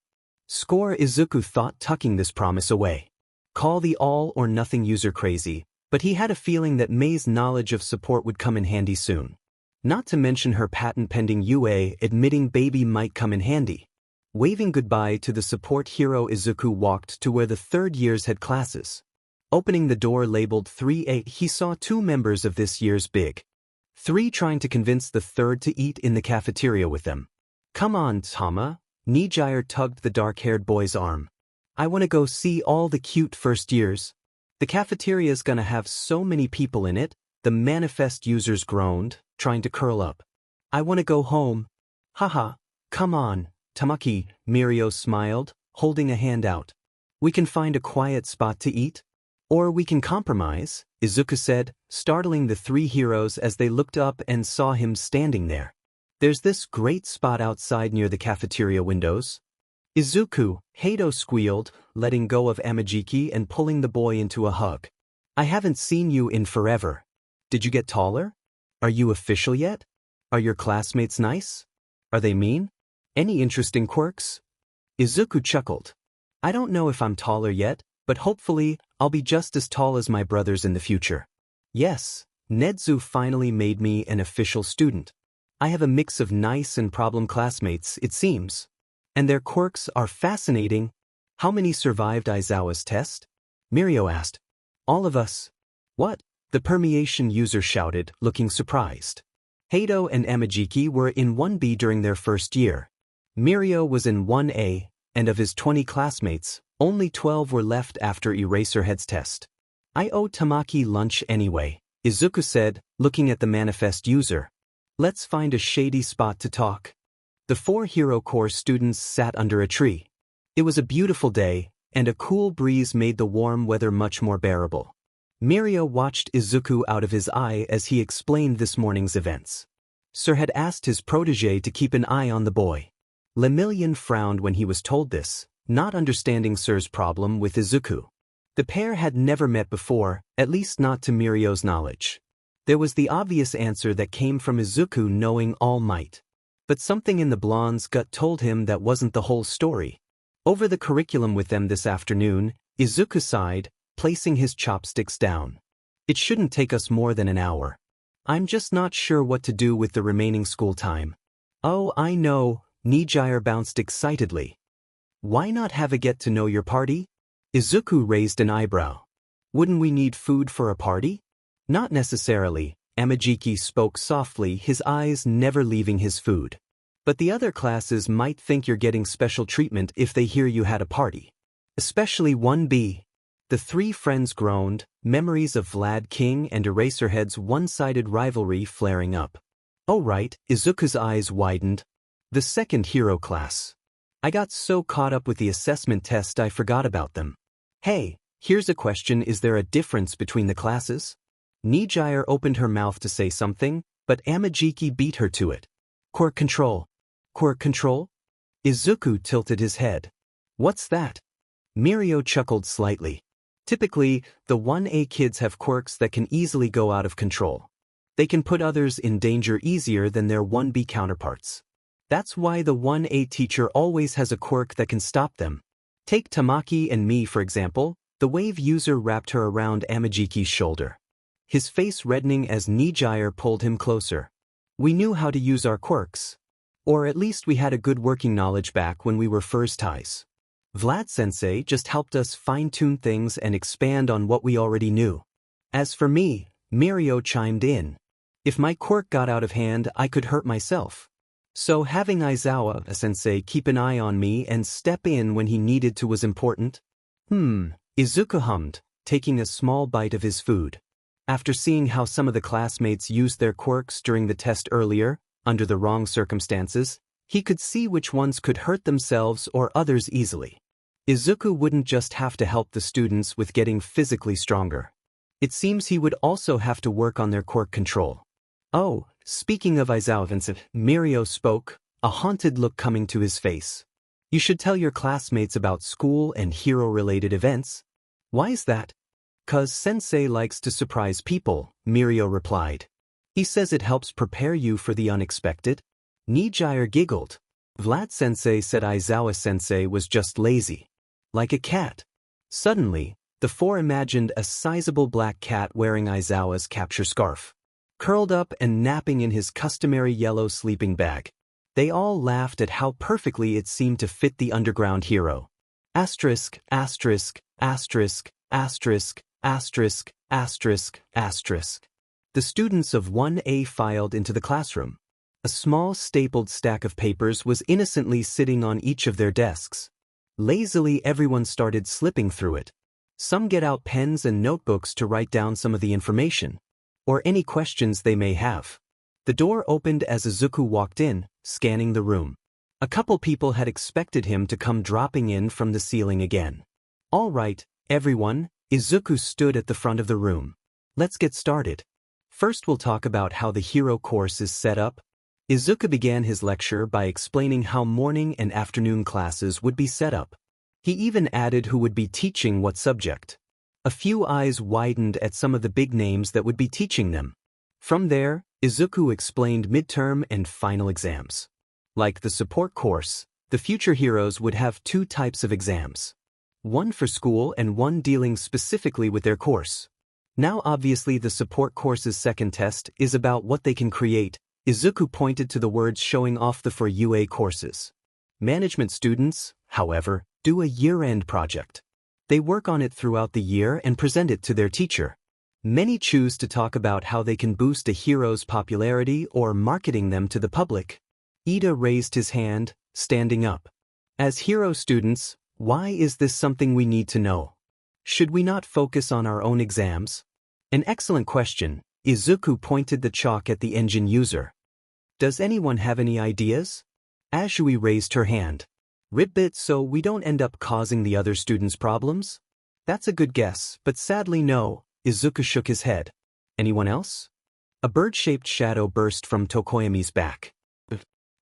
Score. Izuku thought, tucking this promise away. Call the all-or-nothing user crazy, but he had a feeling that Mei's knowledge of support would come in handy soon. Not to mention her patent-pending UA admitting baby might come in handy. Waving goodbye to the support hero, Izuku walked to where the third years had classes. Opening the door labeled 3A, he saw 2 members of this year's Big 3 trying to convince the third to eat in the cafeteria with them. Come on, Tama. Nijire tugged the dark-haired boy's arm. I want to go see all the cute first years. The cafeteria's gonna have so many people in it, the manifest users groaned, trying to curl up. I want to go home. Haha, come on, Tamaki, Mirio smiled, holding a hand out. We can find a quiet spot to eat? Or we can compromise, Izuku said, startling the 3 heroes as they looked up and saw him standing there. There's this great spot outside near the cafeteria windows. Izuku, Hato squealed, letting go of Amajiki and pulling the boy into a hug. I haven't seen you in forever. Did you get taller? Are you official yet? Are your classmates nice? Are they mean? Any interesting quirks? Izuku chuckled. I don't know if I'm taller yet, but hopefully, I'll be just as tall as my brothers in the future. Yes, Nedzu finally made me an official student. I have a mix of nice and problem classmates, it seems. And their quirks are fascinating. How many survived Aizawa's test? Mirio asked. All of us. What? The permeation user shouted, looking surprised. Hato and Amajiki were in 1B during their first year. Mirio was in 1A, and of his 20 classmates, only 12 were left after Eraserhead's test. I owe Tamaki lunch anyway, Izuku said, looking at the manifest user. Let's find a shady spot to talk. The 4 Hero Corps students sat under a tree. It was a beautiful day, and a cool breeze made the warm weather much more bearable. Mirio watched Izuku out of his eye as he explained this morning's events. Sir had asked his protege to keep an eye on the boy. Lemillion frowned when he was told this, not understanding Sir's problem with Izuku. The pair had never met before, at least not to Mirio's knowledge. There was the obvious answer that came from Izuku knowing All Might. But something in the blonde's gut told him that wasn't the whole story. Over the curriculum with them this afternoon, Izuku sighed, placing his chopsticks down. It shouldn't take us more than an hour. I'm just not sure what to do with the remaining school time. Oh, I know, Nijire bounced excitedly. Why not have a get-to-know-your party? Izuku raised an eyebrow. Wouldn't we need food for a party? Not necessarily, Amajiki spoke softly, his eyes never leaving his food. But the other classes might think you're getting special treatment if they hear you had a party. Especially 1B. The 3 friends groaned, memories of Vlad King and Eraserhead's one-sided rivalry flaring up. Oh right, Izuku's eyes widened. The second hero class. I got so caught up with the assessment test I forgot about them. Hey, here's a question: is there a difference between the classes? Nijire opened her mouth to say something, but Amajiki beat her to it. Quirk control. Quirk control? Izuku tilted his head. What's that? Mirio chuckled slightly. Typically, the 1A kids have quirks that can easily go out of control. They can put others in danger easier than their 1B counterparts. That's why the 1A teacher always has a quirk that can stop them. Take Tamaki and me for example. The wave user wrapped her around Amajiki's shoulder. His face reddening as Nijire pulled him closer. We knew how to use our quirks. Or at least we had a good working knowledge back when we were first ties. Vlad-sensei just helped us fine-tune things and expand on what we already knew. As for me, Mirio chimed in. If my quirk got out of hand, I could hurt myself. So having Aizawa-sensei keep an eye on me and step in when he needed to was important. Izuku hummed, taking a small bite of his food. After seeing how some of the classmates used their quirks during the test earlier, under the wrong circumstances, he could see which ones could hurt themselves or others easily. Izuku wouldn't just have to help the students with getting physically stronger. It seems he would also have to work on their quirk control. Oh, speaking of Aizawa, Mirio spoke, a haunted look coming to his face. You should tell your classmates about school and hero-related events. Why is that? 'Cause sensei likes to surprise people, Mirio replied. He says it helps prepare you for the unexpected. Nijire giggled. Vlad-sensei said Aizawa-sensei was just lazy. Like a cat. Suddenly, the four imagined a sizable black cat wearing Aizawa's capture scarf, curled up and napping in his customary yellow sleeping bag. They all laughed at how perfectly it seemed to fit the underground hero. Asterisk, asterisk, asterisk, asterisk, asterisk, asterisk, asterisk. The students of 1A filed into the classroom. A small stapled stack of papers was innocently sitting on each of their desks. Lazily, everyone started slipping through it. Some get out pens and notebooks to write down some of the information, or any questions they may have. The door opened as Izuku walked in, scanning the room. A couple people had expected him to come dropping in from the ceiling again. All right, everyone, Izuku stood at the front of the room. Let's get started. First we'll talk about how the hero course is set up. Izuku began his lecture by explaining how morning and afternoon classes would be set up. He even added who would be teaching what subject. A few eyes widened at some of the big names that would be teaching them. From there, Izuku explained midterm and final exams. Like the support course, the future heroes would have two types of exams. One for school and one dealing specifically with their course. Now obviously the support course's second test is about what they can create. Izuku pointed to the words showing off the for UA courses. Management students, however, do a year-end project. They work on it throughout the year and present it to their teacher. Many choose to talk about how they can boost a hero's popularity or marketing them to the public. Ida raised his hand, standing up. As hero students, why is this something we need to know? Should we not focus on our own exams? An excellent question. Izuku pointed the chalk at the engine user. Does anyone have any ideas? Ashui raised her hand. Ribbit, so we don't end up causing the other students problems? That's a good guess, but sadly no. Izuku shook his head. Anyone else? A bird-shaped shadow burst from Tokoyami's back.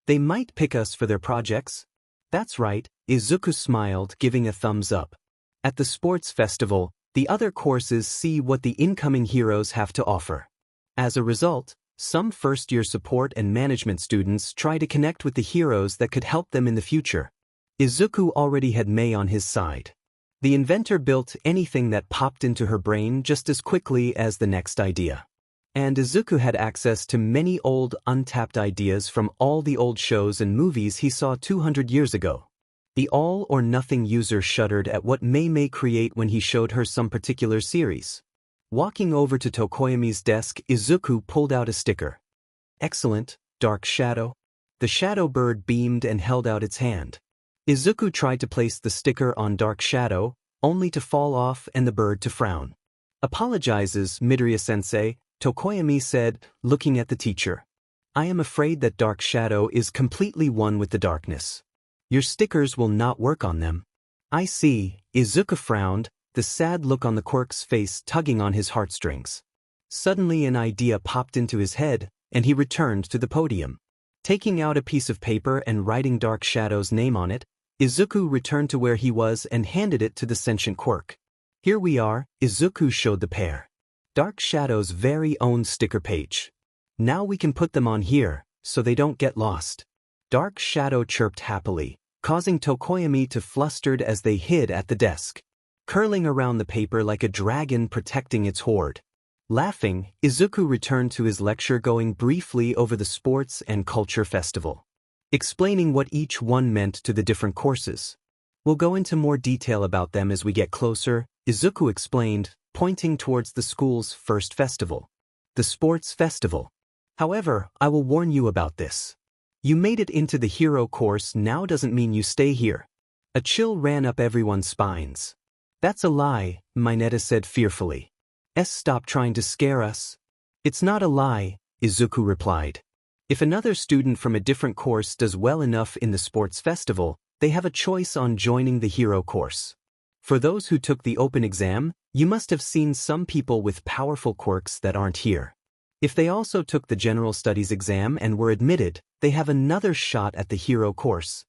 They might pick us for their projects. That's right, Izuku smiled, giving a thumbs up. At the sports festival, the other courses see what the incoming heroes have to offer. As a result, some first-year support and management students try to connect with the heroes that could help them in the future. Izuku already had Mei on his side. The inventor built anything that popped into her brain just as quickly as the next idea. And Izuku had access to many old, untapped ideas from all the old shows and movies he saw 200 years ago. The all-or-nothing user shuddered at what Mei may create when he showed her some particular series. Walking over to Tokoyami's desk, Izuku pulled out a sticker. Excellent, Dark Shadow. The shadow bird beamed and held out its hand. Izuku tried to place the sticker on Dark Shadow, only to fall off and the bird to frown. Apologizes, Midoriya-sensei, Tokoyami said, looking at the teacher. I am afraid that Dark Shadow is completely one with the darkness. Your stickers will not work on them. I see, Izuku frowned, the sad look on the quirk's face tugging on his heartstrings. Suddenly an idea popped into his head, and he returned to the podium. Taking out a piece of paper and writing Dark Shadow's name on it, Izuku returned to where he was and handed it to the sentient quirk. Here we are, Izuku showed the pair. Dark Shadow's very own sticker page. Now we can put them on here, so they don't get lost. Dark Shadow chirped happily, causing Tokoyami to flustered as they hid at the desk, curling around the paper like a dragon protecting its hoard. Laughing, Izuku returned to his lecture, going briefly over the sports and culture festival, explaining what each one meant to the different courses. We'll go into more detail about them as we get closer, Izuku explained, pointing towards the school's first festival, the sports festival. However, I will warn you about this. You made it into the hero course now doesn't mean you stay here. A chill ran up everyone's spines. That's a lie, Mineta said fearfully. Stop trying to scare us. It's not a lie, Izuku replied. If another student from a different course does well enough in the sports festival, they have a choice on joining the hero course. For those who took the open exam, you must have seen some people with powerful quirks that aren't here. If they also took the general studies exam and were admitted, they have another shot at the hero course.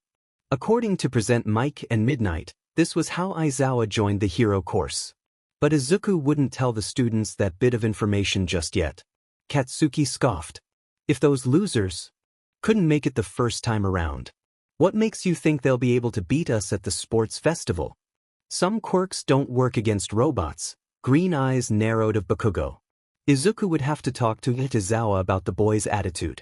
According to Present Mike and Midnight, this was how Aizawa joined the hero course. But Izuku wouldn't tell the students that bit of information just yet. Katsuki scoffed. If those losers couldn't make it the first time around, what makes you think they'll be able to beat us at the sports festival? Some quirks don't work against robots. Green eyes narrowed of Bakugo. Izuku would have to talk to Aizawa about the boy's attitude.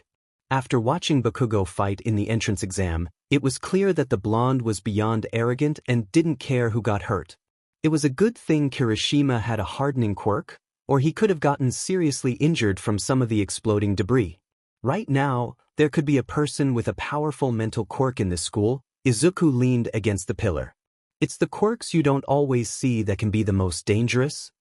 After watching Bakugo fight in the entrance exam, it was clear that the blonde was beyond arrogant and didn't care who got hurt. It was a good thing Kirishima had a hardening quirk, or he could have gotten seriously injured from some of the exploding debris. Right now, there could be a person with a powerful mental quirk in this school. Izuku leaned against the pillar. It's the quirks you don't always see that can be the most dangerous.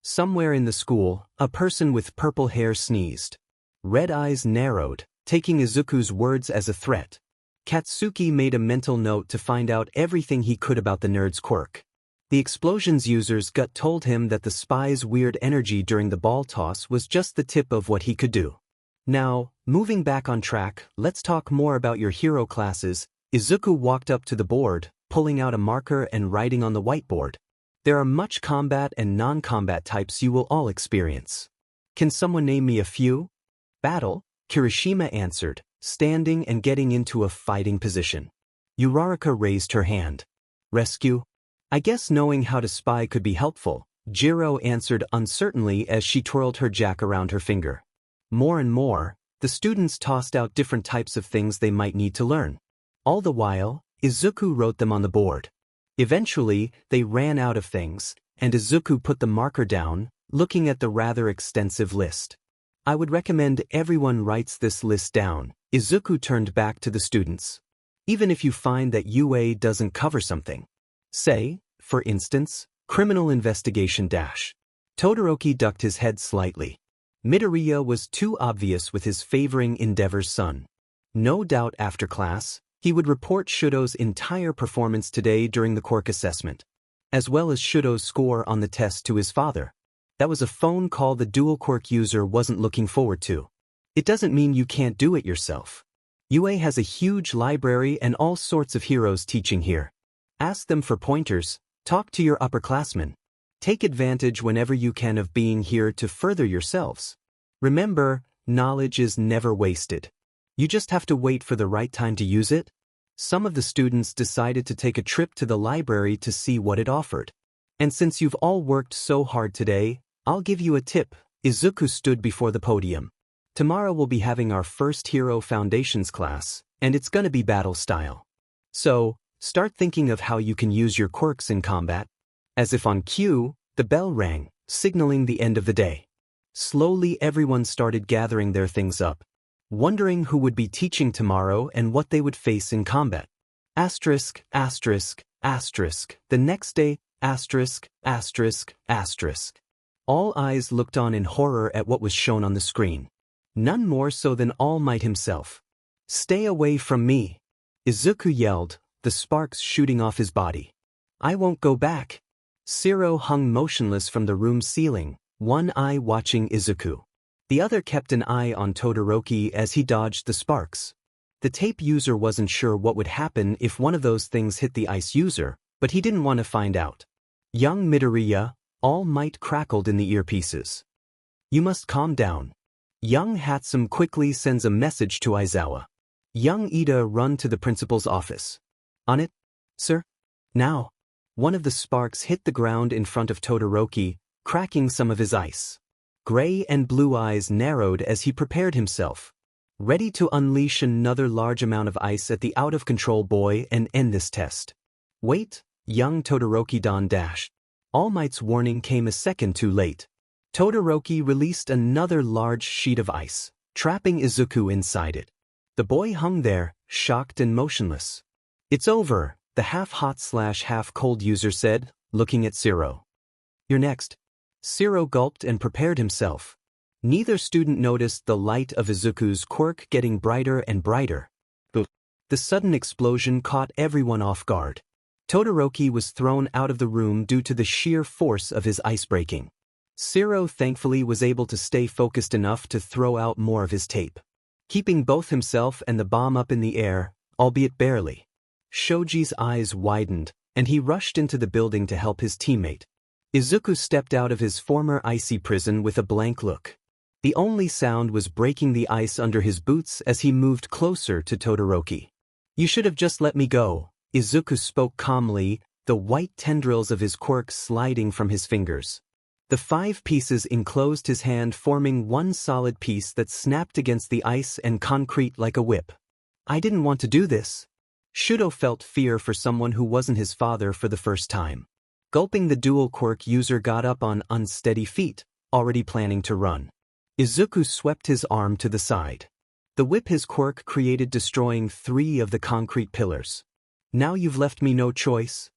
Somewhere in the school, a person with purple hair sneezed. Red eyes narrowed, taking Izuku's words as a threat. Katsuki made a mental note to find out everything he could about the nerd's quirk. The explosion's user's gut told him that the spy's weird energy during the ball toss was just the tip of what he could do. Now, moving back on track, let's talk more about your hero classes. Izuku walked up to the board, pulling out a marker and writing on the whiteboard. There are much combat and non-combat types you will all experience. Can someone name me a few? Battle, Kirishima answered, standing and getting into a fighting position. Uraraka raised her hand. Rescue? I guess knowing how to spy could be helpful, Jiro answered uncertainly as she twirled her jack around her finger. More and more, the students tossed out different types of things they might need to learn. All the while, Izuku wrote them on the board. Eventually, they ran out of things, and Izuku put the marker down, looking at the rather extensive list. I would recommend everyone writes this list down. Izuku turned back to the students. Even if you find that UA doesn't cover something. Say, for instance, criminal investigation dash. Todoroki ducked his head slightly. Midoriya was too obvious with his favoring Endeavor's son. No doubt after class, he would report Shudo's entire performance today during the quirk assessment, as well as Shudo's score on the test to his father. That was a phone call the dual quirk user wasn't looking forward to. It doesn't mean you can't do it yourself. UA has a huge library and all sorts of heroes teaching here. Ask them for pointers, talk to your upperclassmen. Take advantage whenever you can of being here to further yourselves. Remember, knowledge is never wasted. You just have to wait for the right time to use it. Some of the students decided to take a trip to the library to see what it offered. And since you've all worked so hard today, I'll give you a tip. Izuku stood before the podium. Tomorrow we'll be having our first Hero Foundations class, and it's gonna be battle style. So, start thinking of how you can use your quirks in combat. As if on cue, the bell rang, signaling the end of the day. Slowly everyone started gathering their things up, wondering who would be teaching tomorrow and what they would face in combat. Asterisk, asterisk, asterisk. The next day, asterisk, asterisk, asterisk. All eyes looked on in horror at what was shown on the screen. None more so than All Might himself. Stay away from me! Izuku yelled, the sparks shooting off his body. I won't go back. Siro hung motionless from the room's ceiling, one eye watching Izuku. The other kept an eye on Todoroki as he dodged the sparks. The tape user wasn't sure what would happen if one of those things hit the ice user, but he didn't want to find out. Young Midoriya, All Might crackled in the earpieces. You must calm down. Young Hatsum quickly sends a message to Aizawa. Young Ida run to the principal's office. On it, sir? Now. One of the sparks hit the ground in front of Todoroki, cracking some of his ice. gray and blue eyes narrowed as he prepared himself, ready to unleash another large amount of ice at the out-of-control boy and end this test. Wait, young Todoroki dashed. All Might's warning came a second too late. Todoroki released another large sheet of ice, trapping Izuku inside it. The boy hung there, shocked and motionless. "It's over," the half-hot/half-cold user said, looking at Zero. "You're next." Zero gulped and prepared himself. Neither student noticed the light of Izuku's quirk getting brighter and brighter. The sudden explosion caught everyone off guard. Todoroki was thrown out of the room due to the sheer force of his ice breaking. Zero thankfully was able to stay focused enough to throw out more of his tape, keeping both himself and the bomb up in the air, albeit barely. Shoji's eyes widened, and he rushed into the building to help his teammate. Izuku stepped out of his former icy prison with a blank look. The only sound was breaking the ice under his boots as he moved closer to Todoroki. "You should have just let me go," Izuku spoke calmly, the white tendrils of his quirk sliding from his fingers. The 5 pieces enclosed his hand, forming one solid piece that snapped against the ice and concrete like a whip. "I didn't want to do this." Shudo felt fear for someone who wasn't his father for the first time. Gulping, the dual quirk user got up on unsteady feet, already planning to run. Izuku swept his arm to the side. The whip his quirk created, destroying 3 of the concrete pillars. "Now you've left me no choice."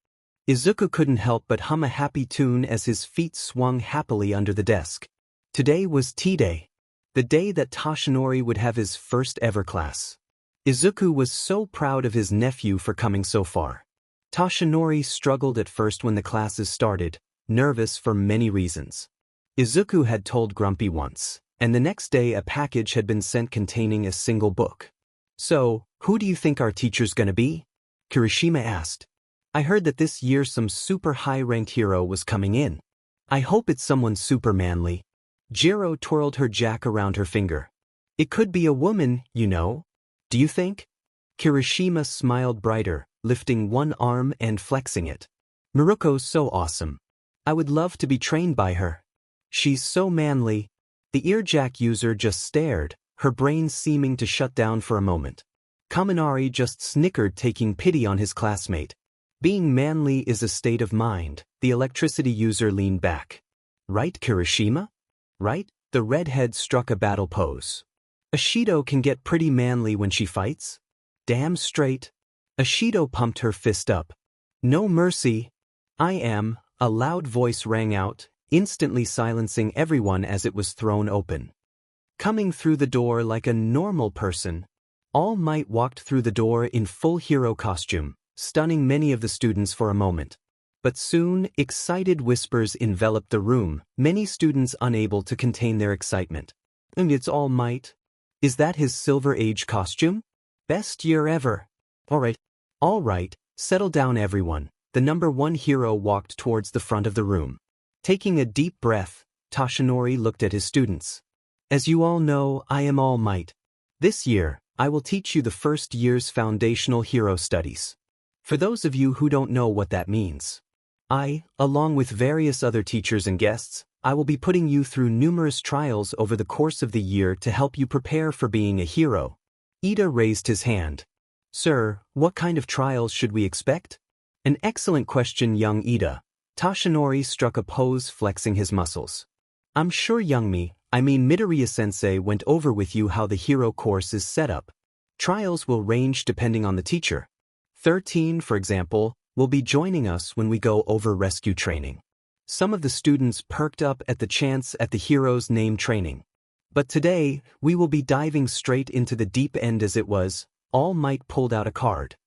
Izuku couldn't help but hum a happy tune as his feet swung happily under the desk. Today was tea day, the day that Toshinori would have his first ever class. Izuku was so proud of his nephew for coming so far. Toshinori struggled at first when the classes started, nervous for many reasons. Izuku had told Grumpy once, and the next day a package had been sent containing a single book. "So, who do you think our teacher's gonna be?" Kirishima asked. "I heard that this year some super high-ranked hero was coming in. I hope it's someone super manly." Jiro twirled her jack around her finger. "It could be a woman, you know. Do you think?" Kirishima smiled brighter, lifting one arm and flexing it. "Miruko's so awesome. I would love to be trained by her. She's so manly." The earjack user just stared, her brain seeming to shut down for a moment. Kaminari just snickered, taking pity on his classmate. "Being manly is a state of mind," the electricity user leaned back. "Right, Kirishima? Right?" The redhead struck a battle pose. "Ashido can get pretty manly when she fights." "Damn straight." Ashido pumped her fist up. "No mercy." "I am," a loud voice rang out, instantly silencing everyone as it was thrown open. Coming through the door like a normal person, All Might walked through the door in full hero costume, stunning many of the students for a moment. But soon, excited whispers enveloped the room, many students unable to contain their excitement. "And it's All Might? Is that his Silver Age costume? Best year ever." All right, settle down everyone." The #1 hero walked towards the front of the room. Taking a deep breath, Toshinori looked at his students. "As you all know, I am All Might. This year, I will teach you the first year's foundational hero studies. For those of you who don't know what that means, I, along with various other teachers and guests, I will be putting you through numerous trials over the course of the year to help you prepare for being a hero." Ida raised his hand. "Sir, what kind of trials should we expect?" "An excellent question, young Ida." Toshinori struck a pose, flexing his muscles. "I'm sure Midoriya-sensei went over with you how the hero course is set up. Trials will range depending on the teacher. 13, for example, will be joining us when we go over rescue training." Some of the students perked up at the chance at the hero's name training. "But today, we will be diving straight into the deep end as it was." All Might pulled out a card.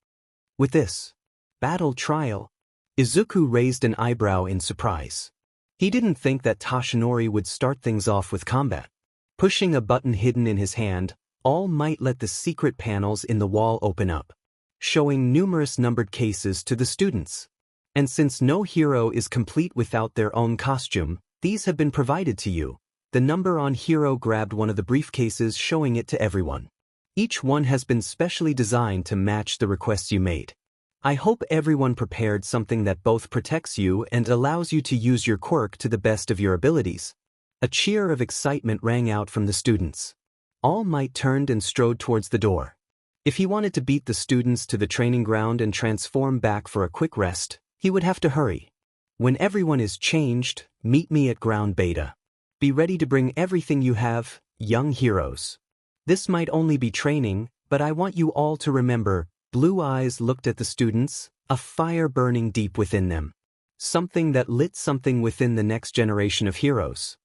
"With this battle trial?" Izuku raised an eyebrow in surprise. He didn't think that Toshinori would start things off with combat. Pushing a button hidden in his hand, All Might let the secret panels in the wall open up, showing numerous numbered cases to the students. And since no hero is complete without their own costume, these have been provided to you. The number on hero grabbed one of the briefcases, showing it to everyone. Each one has been specially designed to match the requests you made. I hope everyone prepared something that both protects you and allows you to use your quirk to the best of your abilities. A cheer of excitement rang out from the students. All Might turned and strode towards the door. If he wanted to beat the students to the training ground and transform back for a quick rest, he would have to hurry. When everyone is changed, meet me at ground beta. Be ready to bring everything you have, young heroes. This might only be training, but I want you all to remember. Blue eyes looked at the students, a fire burning deep within them. Something that lit something within the next generation of heroes.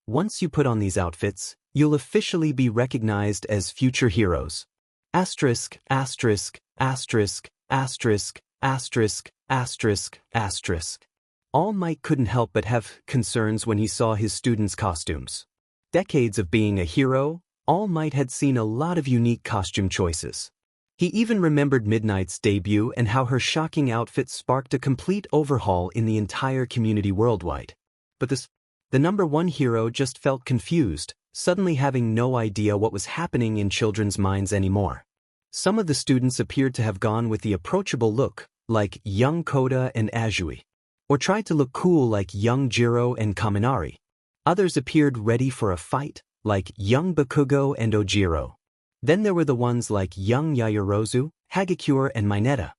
Once you put on these outfits, you'll officially be recognized as future heroes. Asterisk, asterisk, asterisk, asterisk, asterisk, asterisk, asterisk. All Might couldn't help but have concerns when he saw his students' costumes. Decades of being a hero, All Might had seen a lot of unique costume choices. He even remembered Midnight's debut and how her shocking outfit sparked a complete overhaul in the entire community worldwide. But the number one hero just felt confused, suddenly having no idea what was happening in children's minds anymore. Some of the students appeared to have gone with the approachable look, like young Koda and Azui, or tried to look cool like young Jiro and Kaminari. Others appeared ready for a fight, like young Bakugo and Ojiro. Then there were the ones like young Yaoyorozu, Hagakure and Mineta.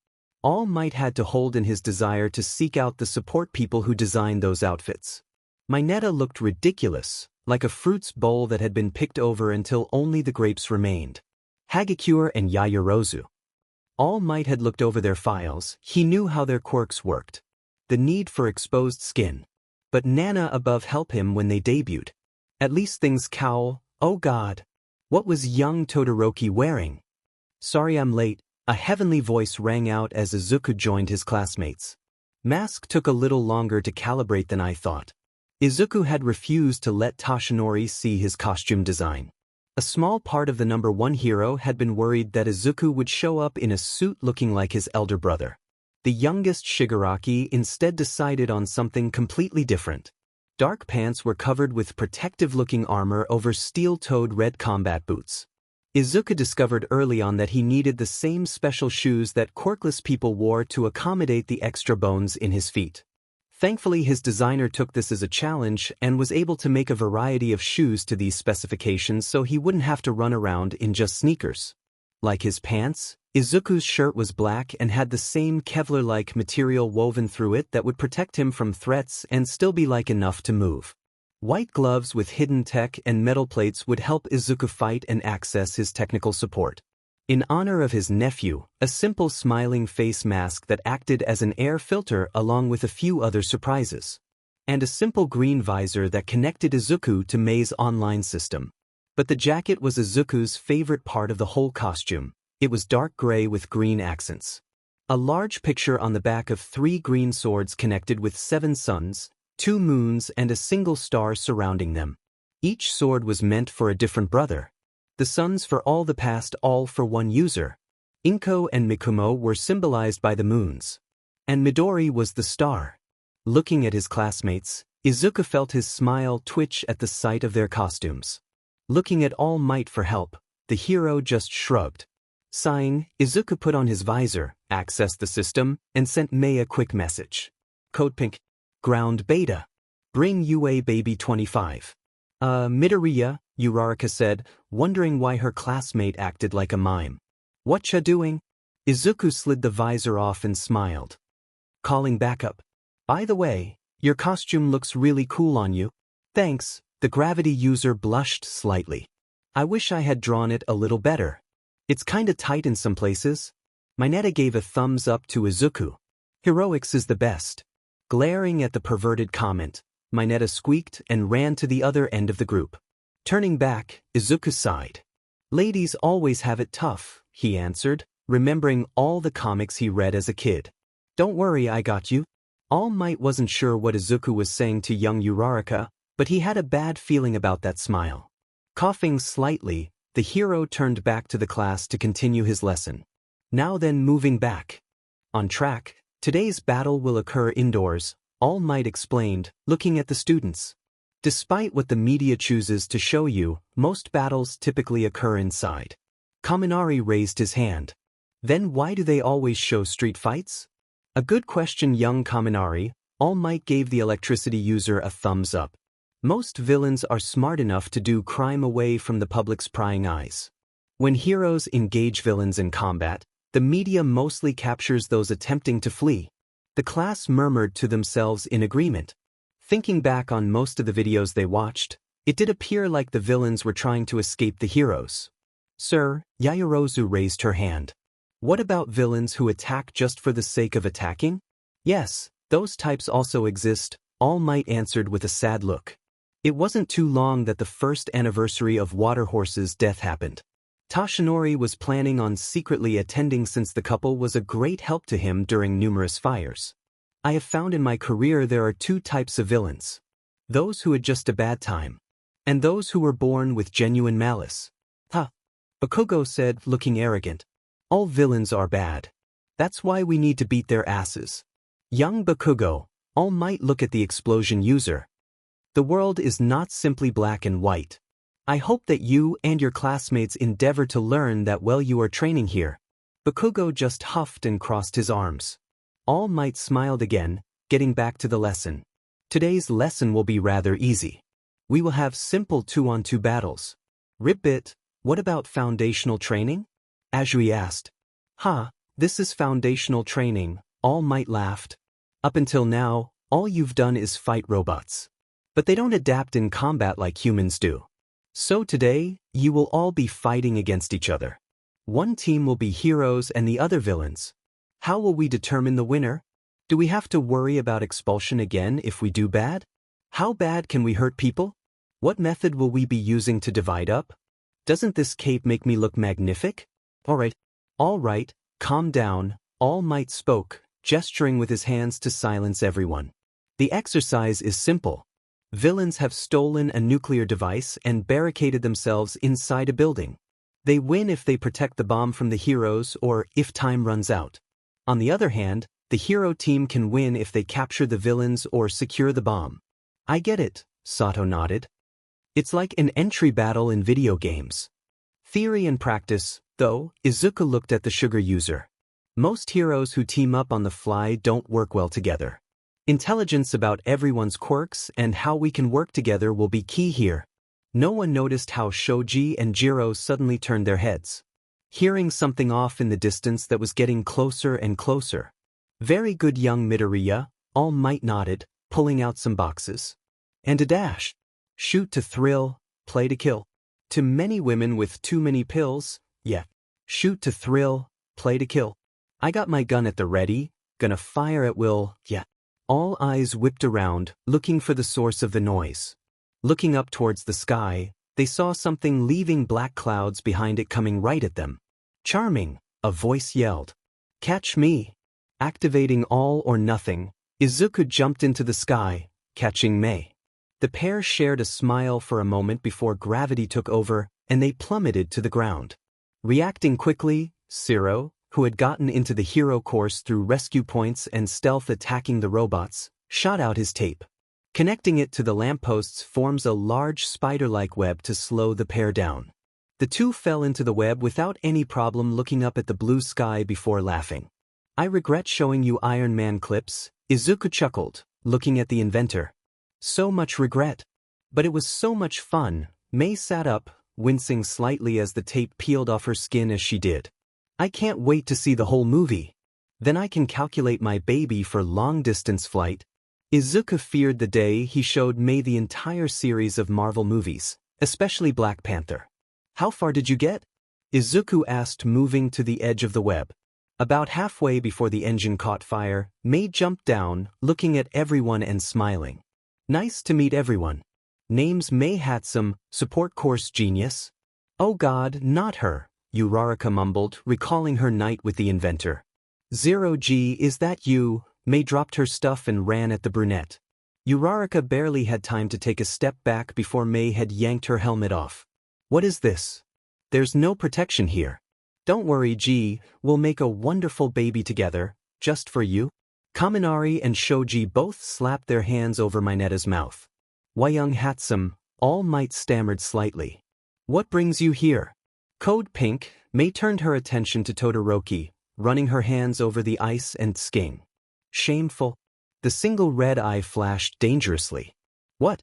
All Might had to hold in his desire to seek out the support people who designed those outfits. Mineta looked ridiculous, like a fruits bowl that had been picked over until only the grapes remained. Hagakure and Yaoyorozu. All Might had looked over their files, he knew how their quirks worked. The need for exposed skin. But Nana above helped him when they debuted. At least things cowl, oh god. What was young Todoroki wearing? Sorry I'm late, a heavenly voice rang out as Izuku joined his classmates. Mask took a little longer to calibrate than I thought. Izuku had refused to let Toshinori see his costume design. A small part of the number one hero had been worried that Izuku would show up in a suit looking like his elder brother. The youngest Shigaraki instead decided on something completely different. Dark pants were covered with protective-looking armor over steel-toed red combat boots. Izuku discovered early on that he needed the same special shoes that quirkless people wore to accommodate the extra bones in his feet. Thankfully, his designer took this as a challenge and was able to make a variety of shoes to these specifications so he wouldn't have to run around in just sneakers. Like his pants, Izuku's shirt was black and had the same Kevlar-like material woven through it that would protect him from threats and still be light enough to move. White gloves with hidden tech and metal plates would help Izuku fight and access his technical support. In honor of his nephew, a simple smiling face mask that acted as an air filter along with a few other surprises. And a simple green visor that connected Izuku to Mei's online system. But the jacket was Izuku's favorite part of the whole costume. It was dark gray with green accents. A large picture on the back of 3 green swords connected with 7 suns, 2 moons and a single star surrounding them. Each sword was meant for a different brother. The suns for all the past, all for one user. Inko and Mikumo were symbolized by the moons. And Midori was the star. Looking at his classmates, Izuku felt his smile twitch at the sight of their costumes. Looking at All Might for help, the hero just shrugged. Sighing, Izuku put on his visor, accessed the system, and sent Mei a quick message. Code Pink. Ground Beta. Bring UA Baby 25. Midoriya, Uraraka said, wondering why her classmate acted like a mime. Whatcha doing? Izuku slid the visor off and smiled. Calling backup. By the way, your costume looks really cool on you. Thanks, the gravity user blushed slightly. I wish I had drawn it a little better. It's kinda tight in some places. Mineta gave a thumbs up to Izuku. Heroics is the best. Glaring at the perverted comment, Mineta squeaked and ran to the other end of the group. Turning back, Izuku sighed. Ladies always have it tough, he answered, remembering all the comics he read as a kid. Don't worry, I got you. All Might wasn't sure what Izuku was saying to young Uraraka, but he had a bad feeling about that smile. Coughing slightly, the hero turned back to the class to continue his lesson. Now then, moving back. On track, today's battle will occur indoors, All Might explained, looking at the students. Despite what the media chooses to show you, most battles typically occur inside. Kaminari raised his hand. Then why do they always show street fights? A good question, young Kaminari. All Might gave the electricity user a thumbs up. Most villains are smart enough to do crime away from the public's prying eyes. When heroes engage villains in combat, the media mostly captures those attempting to flee. The class murmured to themselves in agreement. Thinking back on most of the videos they watched, it did appear like the villains were trying to escape the heroes. Sir, Yaoyorozu raised her hand. What about villains who attack just for the sake of attacking? Yes, those types also exist, All Might answered with a sad look. It wasn't too long that the first anniversary of Water Horse's death happened. Toshinori was planning on secretly attending since the couple was a great help to him during numerous fires. I have found in my career there are two types of villains. Those who had just a bad time. And those who were born with genuine malice. Ha! Bakugo said, looking arrogant. All villains are bad. That's why we need to beat their asses. Young Bakugo, All Might look at the expulsion user. The world is not simply black and white. I hope that you and your classmates endeavor to learn that while you are training here. Bakugo just huffed and crossed his arms. All Might smiled again, getting back to the lesson. Today's lesson will be rather easy. We will have simple 2-on-2 battles. Ribbit, what about foundational training? Azui asked. This is foundational training, All Might laughed. Up until now, all you've done is fight robots. But they don't adapt in combat like humans do. So today, you will all be fighting against each other. One team will be heroes and the other villains. How will we determine the winner? Do we have to worry about expulsion again if we do bad? How bad can we hurt people? What method will we be using to divide up? Doesn't this cape make me look magnific? All right, calm down, All Might spoke, gesturing with his hands to silence everyone. The exercise is simple. Villains have stolen a nuclear device and barricaded themselves inside a building. They win if they protect the bomb from the heroes or if time runs out. On the other hand, the hero team can win if they capture the villains or secure the bomb. I get it, Sato nodded. It's like an entry battle in video games. Theory and practice, though, Izuku looked at the sugar user. Most heroes who team up on the fly don't work well together. Intelligence about everyone's quirks and how we can work together will be key here. No one noticed how Shoji and Jiro suddenly turned their heads, hearing something off in the distance that was getting closer and closer. Very good, young Midoriya, All Might nodded, pulling out some boxes. And a dash. Shoot to thrill, play to kill. To many women with too many pills, yeah. Shoot to thrill, play to kill. I got my gun at the ready, gonna fire at will, yeah. All eyes whipped around, looking for the source of the noise. Looking up towards the sky, they saw something leaving black clouds behind it coming right at them. Charming, a voice yelled. Catch me. Activating all or nothing, Izuku jumped into the sky, catching Mei. The pair shared a smile for a moment before gravity took over, and they plummeted to the ground. Reacting quickly, Zero, who had gotten into the hero course through rescue points and stealth attacking the robots, shot out his tape. Connecting it to the lampposts forms a large spider-like web to slow the pair down. The two fell into the web without any problem, looking up at the blue sky before laughing. I regret showing you Iron Man clips, Izuku chuckled, looking at the inventor. So much regret. But it was so much fun. Mei sat up, wincing slightly as the tape peeled off her skin as she did. I can't wait to see the whole movie. Then I can calculate my baby for long-distance flight. Izuku feared the day he showed Mei the entire series of Marvel movies, especially Black Panther. How far did you get? Izuku asked, moving to the edge of the web. About halfway before the engine caught fire, Mei jumped down, looking at everyone and smiling. Nice to meet everyone. Name's Mei Hatsum, support course genius. Oh God, not her, Uraraka mumbled, recalling her night with the inventor. Zero G, is that you? Mei dropped her stuff and ran at the brunette. Uraraka barely had time to take a step back before Mei had yanked her helmet off. What is this? There's no protection here. Don't worry, G, we'll make a wonderful baby together, just for you. Kaminari and Shoji both slapped their hands over Minetta's mouth. Young Hatsum, All Might stammered slightly. What brings you here? Code Pink, Mei turned her attention to Todoroki, running her hands over the ice and skiing. Shameful. The single red eye flashed dangerously. What?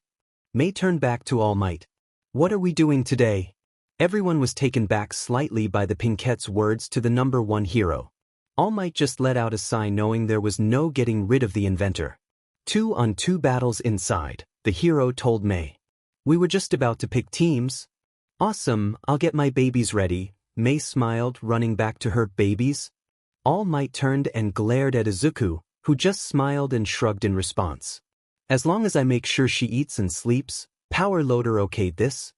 May turned back to All Might. What are we doing today? Everyone was taken back slightly by the Pinkette's words to the number one hero. All Might just let out a sigh knowing there was no getting rid of the inventor. 2-on-2 battles inside, the hero told May. We were just about to pick teams. Awesome, I'll get my babies ready, May smiled, running back to her babies. All Might turned and glared at Izuku, who just smiled and shrugged in response. As long as I make sure she eats and sleeps, power loader okayed this?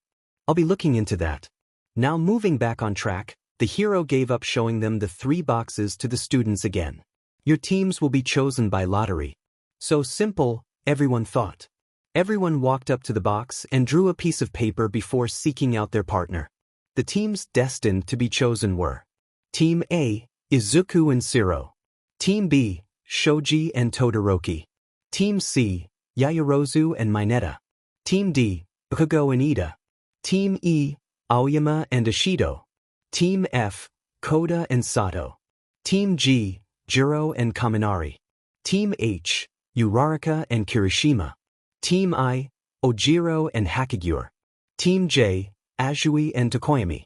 I'll be looking into that. Now moving back on track, the hero gave up showing them the 3 boxes to the students again. Your teams will be chosen by lottery. So simple, everyone thought. Everyone walked up to the box and drew a piece of paper before seeking out their partner. The teams destined to be chosen were Team A, Izuku and Shiro. Team B, Shoji and Todoroki. Team C, Yaoyorozu and Mineta. Team D, Bakugo and Ida. Team E, Aoyama and Ishido. Team F, Koda and Sato. Team G, Jiro and Kaminari. Team H, Uraraka and Kirishima. Team I, Ojiro and Hakigure. Team J, Azui and Tokoyami.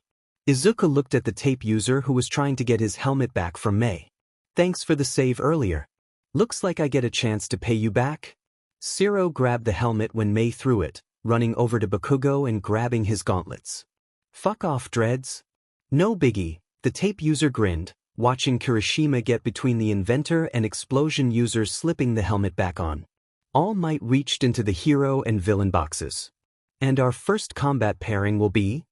Izuku looked at the tape user who was trying to get his helmet back from May. Thanks for the save earlier. Looks like I get a chance to pay you back. Shiro grabbed the helmet when May threw it, running over to Bakugo and grabbing his gauntlets. Fuck off, Dreads. No biggie, the tape user grinned, watching Kirishima get between the inventor and explosion user slipping the helmet back on. All Might reached into the hero and villain boxes. And our first combat pairing will be